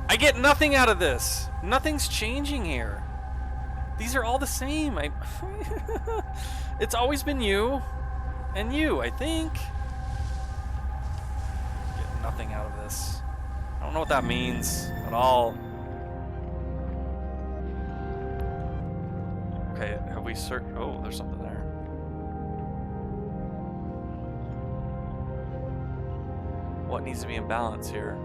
S1: I get nothing out of this. Nothing's changing here. These are all the same. It's always been you and you, I think. Get nothing out of this. I don't know what that means at all. Okay, have we searched? Oh, there's something there. What needs to be in balance here?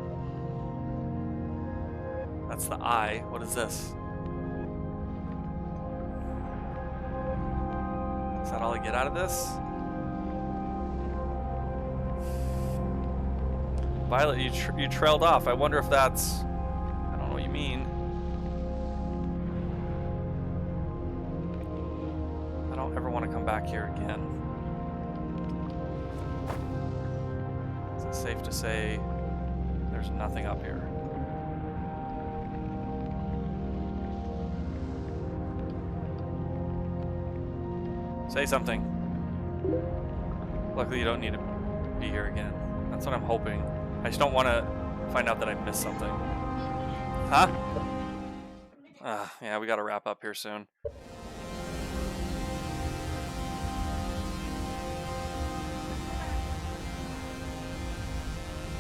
S1: That's the eye. What is this? Is that all I get out of this? Violet, you trailed off. I wonder if that's... I don't know what you mean. I don't ever want to come back here again. Is it safe to say there's nothing up here? Say something. Luckily, you don't need to be here again. That's what I'm hoping. I just don't want to find out that I missed something. Huh? Yeah, we got to wrap up here soon.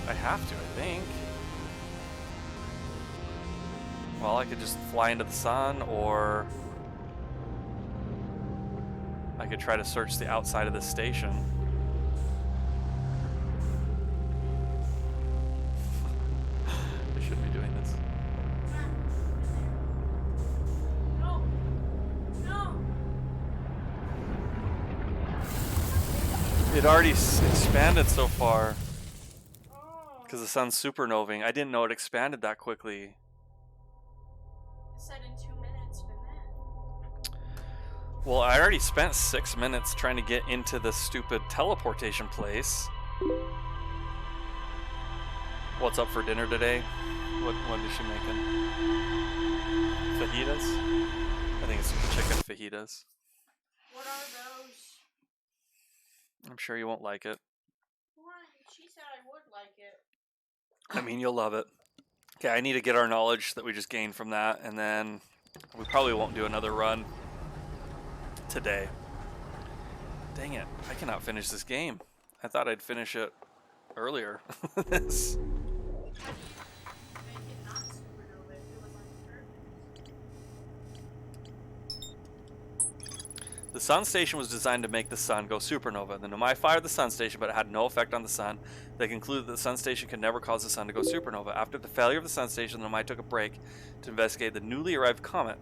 S1: I have to, I think. Well, I could just fly into the sun, or I could try to search the outside of this station. I shouldn't be doing this.
S4: No. No.
S1: It already expanded so far
S4: Oh.
S1: because the sun's supernovaing. I didn't know it expanded that quickly.
S4: It said in 2 minutes for that.
S1: Well, I already spent 6 minutes trying to get into this stupid teleportation place. What's up for dinner today? What is she making? Fajitas? I think it's chicken fajitas.
S4: What are those?
S1: I'm sure you won't like it.
S4: What? She said I would like it.
S1: I mean, you'll love it. Okay, I need to get our knowledge that we just gained from that, and then we probably won't do another run today. Dang it, I cannot finish this game. I thought I'd finish it earlier. This.
S4: Make it not supernova if it was like perfect.
S1: The sun station was designed to make the sun go supernova. The Nomai fired the sun station, but it had no effect on the sun. They concluded that the sun station could never cause the sun to go supernova. After the failure of the sun station, the Nomai took a break to investigate the newly arrived comet.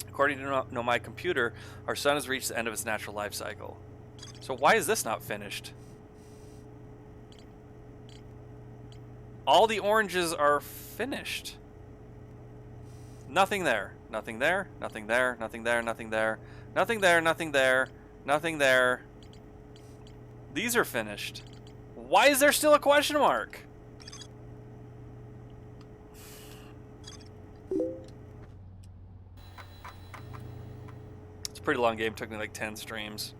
S1: According to Nomai computer, our sun has reached the end of its natural life cycle. So why is this not finished? All the oranges are finished. Nothing there. Nothing there. Nothing there. Nothing there. Nothing there. Nothing there. Nothing there. Nothing there. These are finished. Why is there still a question mark? It's a pretty long game. Took me like 10 streams.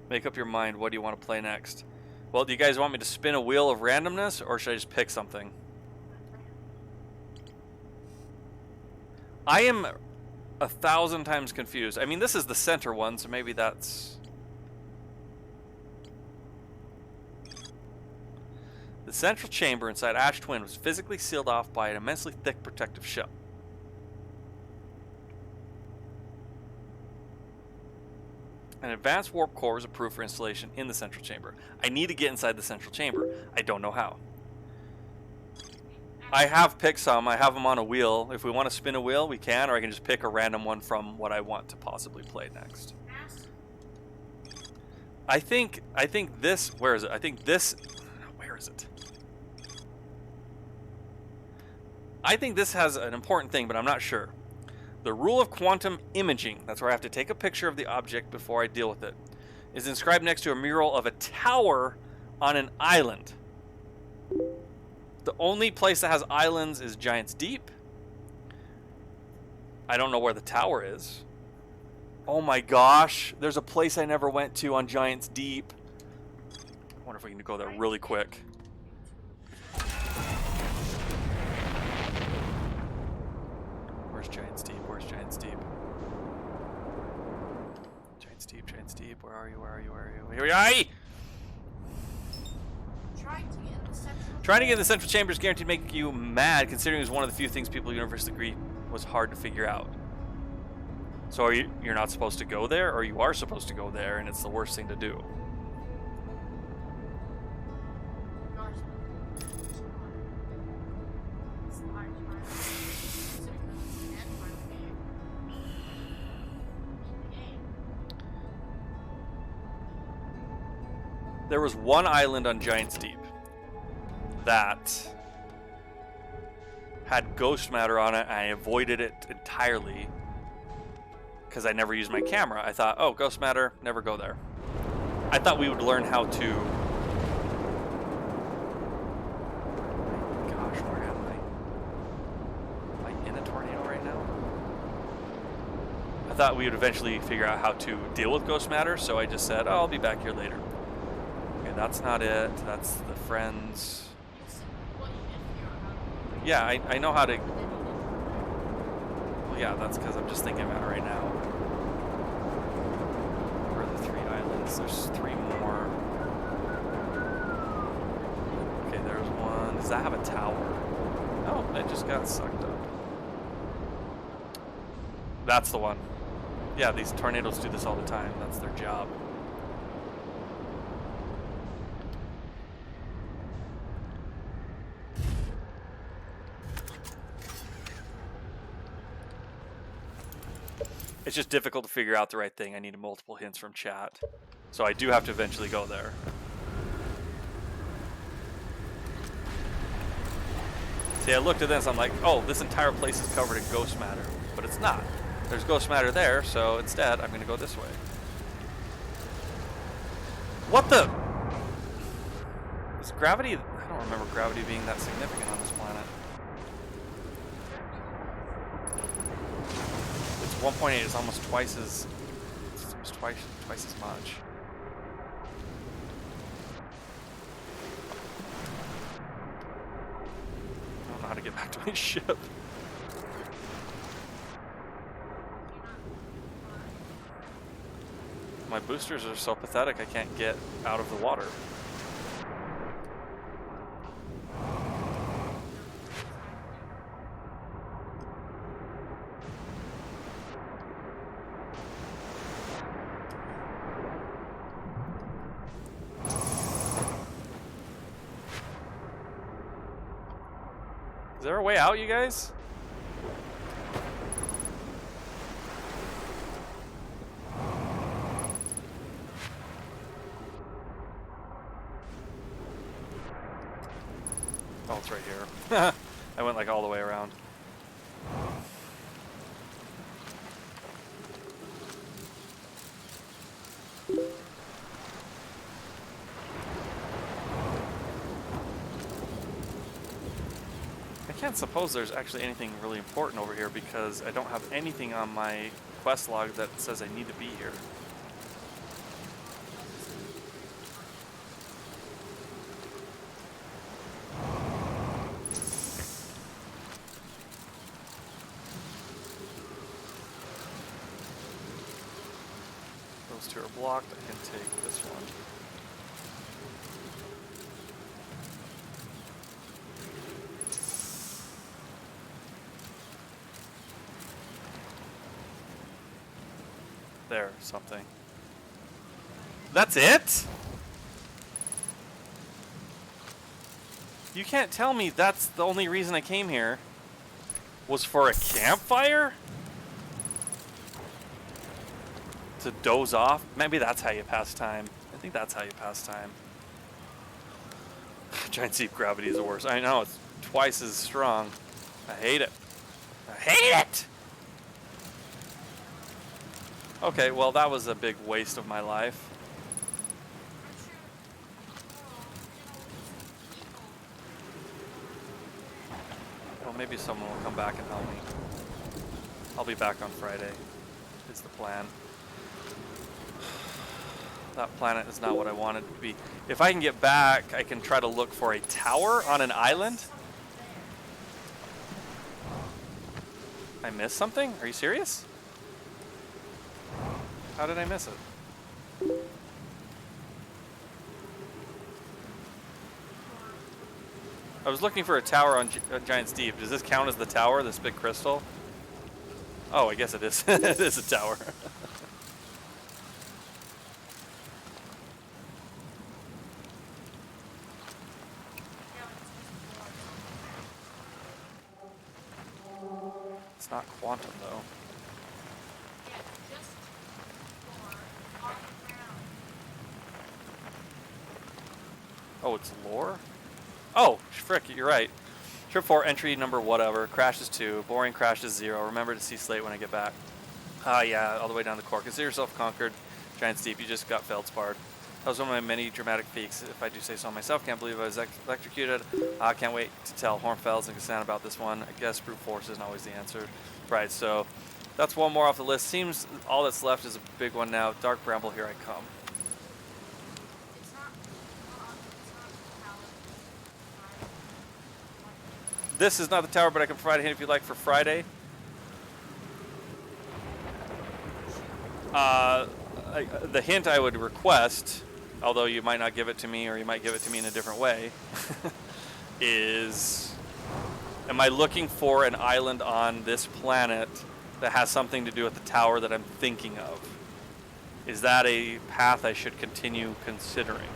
S1: Make up your mind. What do you want to play next? Well, do you guys want me to spin a wheel of randomness, or should I just pick something? I am 1,000 times confused. I mean, this is the center one, so maybe that's... The central chamber inside Ash Twin was physically sealed off by an immensely thick protective shell. An advanced warp core was approved for installation in the central chamber. I need to get inside the central chamber. I don't know how. I have picked some. I have them on a wheel. If we want to spin a wheel, we can, or I can just pick a random one from what I want to possibly play next.
S4: Ask.
S1: I think this, where is it? I think this, where is it? I think this has an important thing, but I'm not sure. The rule of quantum imaging, that's where I have to take a picture of the object before I deal with it, is inscribed next to a mural of a tower on an island. The only place that has islands is Giant's Deep. I don't know where the tower is. Oh my gosh, there's a place I never went to on Giant's Deep. I wonder if we can go there really quick. Where's Giant's Deep? Where's Giant's Deep? Giant's Deep, Giant's Deep. Where are you? Where are you? Where are you? Here we are! Trying to get in the central chamber is guaranteed to make you mad, considering it was one of the few things people universally agree was hard to figure out. So are you're not supposed to go there, or you are supposed to go there, and it's the worst thing to do? There was one island on Giant's Deep that had ghost matter on it, and I avoided it entirely because I never used my camera. I thought, oh, ghost matter, never go there. I thought we would learn how to... Gosh, where am I? Am I in a tornado right now? I thought we would eventually figure out how to deal with ghost matter, so I just said, oh, I'll be back here later. Okay, that's not it. That's the friends. Yeah, I know how to... Well, yeah, that's because I'm just thinking about it right now. Where are the 3 islands? There's 3 more. Okay, there's one. Does that have a tower? Oh, it just got sucked up. That's the one. Yeah, these tornadoes do this all the time. That's their job. It's just difficult to figure out the right thing. I need multiple hints from chat. So I do have to eventually go there. See, I looked at this, I'm like, oh, this entire place is covered in ghost matter. But it's not. There's ghost matter there, so instead, I'm going to go this way. What the? Is gravity... I don't remember gravity being that significant on this planet. It's 1.8, it's almost twice as... It's almost twice as much. I don't know how to get back to my ship. My boosters are so pathetic I can't get out of the water. Is there a way out, you guys? Oh, it's right here. I went like all the way around. I can't suppose there's actually anything really important over here because I don't have anything on my quest log that says I need to be here. Those 2 are blocked. I can take this one. There, something. That's it? You can't tell me that's the only reason I came here was for a campfire? To doze off? Maybe that's how you pass time. I think that's how you pass time. Giant's Deep gravity is the worst. I know, it's twice as strong. I hate it. I hate it! Okay, well that was a big waste of my life.
S4: I'm sure.
S1: Well, maybe someone will come back and help me. I'll be back on Friday, is the plan. That planet is not what I wanted it to be. If I can get back, I can try to look for a tower on an island. I missed something? Are you serious? How did I miss it? I was looking for a tower on Giant Steve. Does this count as the tower, this big crystal? Oh, I guess it is. It is a tower. It's not quantum, though.
S4: Yeah, just for on the ground.
S1: Oh, it's lore? Oh, frick, you're right. Trip 4, entry number whatever. Crashes 2. Boring crashes 0. Remember to see Slate when I get back. Ah, yeah, all the way down the core. Consider yourself conquered. Giant Steep, you just got feldsparred. That was one of my many dramatic peaks, if I do say so myself. Can't believe I was electrocuted. I can't wait to tell Hornfels and Kassan about this one. I guess brute force isn't always the answer. Right, so that's one more off the list. Seems all that's left is a big one now. Dark Bramble, here I come.
S4: It's not
S1: This is not the tower, but I can provide a hint if you'd like for Friday. The hint I would request, although you might not give it to me or you might give it to me in a different way, is, am I looking for an island on this planet that has something to do with the tower that I'm thinking of? Is that a path I should continue considering?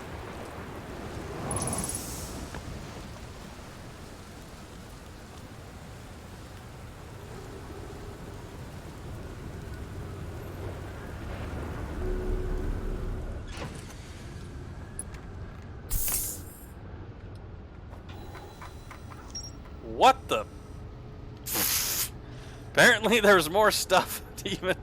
S1: What the? Apparently there's more stuff to even...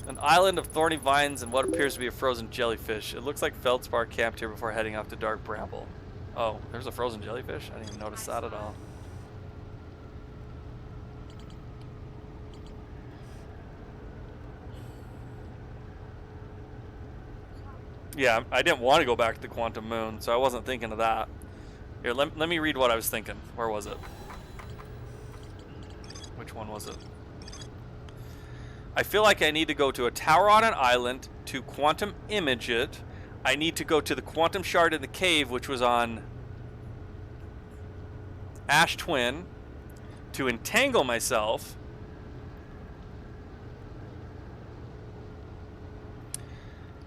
S1: An island of thorny vines and what appears to be a frozen jellyfish. It looks like Feldspar camped here before heading off to Dark Bramble. Oh, there's a frozen jellyfish? I didn't even notice that at all. Yeah, I didn't want to go back to the Quantum Moon, so I wasn't thinking of that. Here, let me read what I was thinking. Where was it? Which one was it? I feel like I need to go to a tower on an island to quantum image it. I need to go to the quantum shard in the cave, which was on Ash Twin, to entangle myself.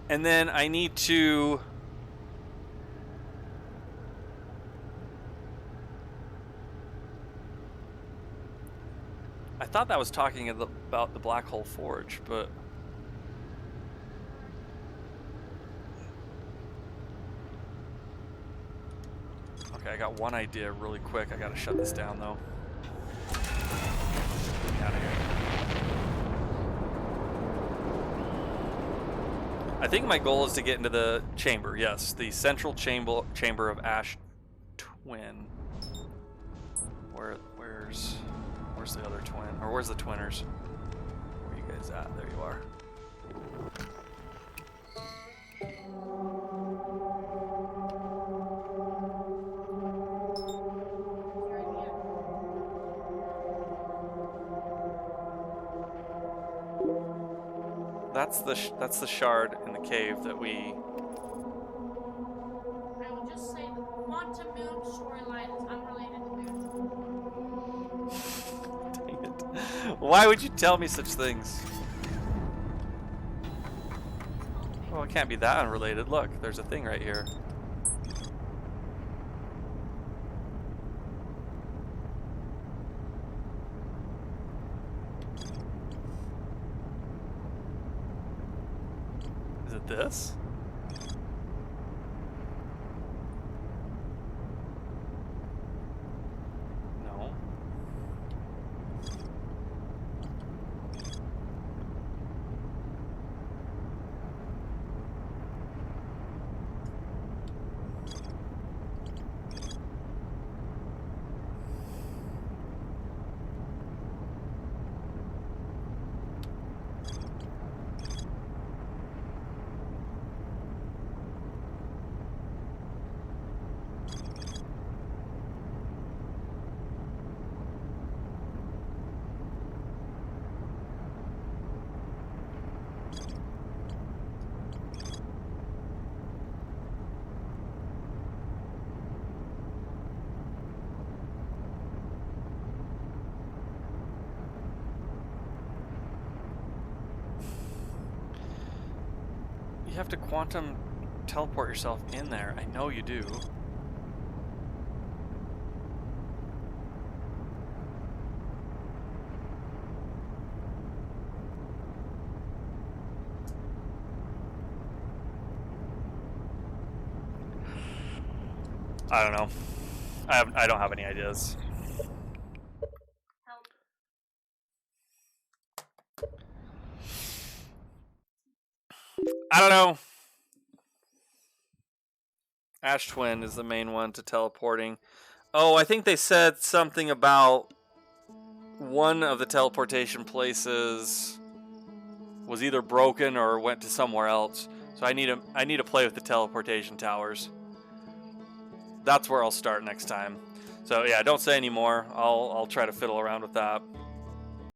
S1: And then I need to... I thought that was talking about the Black Hole Forge, but... Okay, I got one idea really quick. I gotta shut this down, though. Get me out of here. I think my goal is to get into the chamber, yes. The central chamber of Ash Twin. Where's the other twin? Or where's the twinners? Where are you guys at? There you are. That's the shard in the cave that we...
S4: I will just say the Quantum Moon storyline is unrelated to Moon.
S1: Dang it. Why would you tell me such things? Well, it can't be that unrelated. Look, there's a thing right here. Is it this? No. You have to quantum teleport yourself in there. I know you do. I don't know. I don't have any ideas.
S4: Help.
S1: I don't know. Ash Twin is the main one to teleporting. Oh, I think they said something about one of the teleportation places was either broken or went to somewhere else. So I need to play with the teleportation towers. That's where I'll start next time. So yeah, don't say any more. I'll try to fiddle around with that.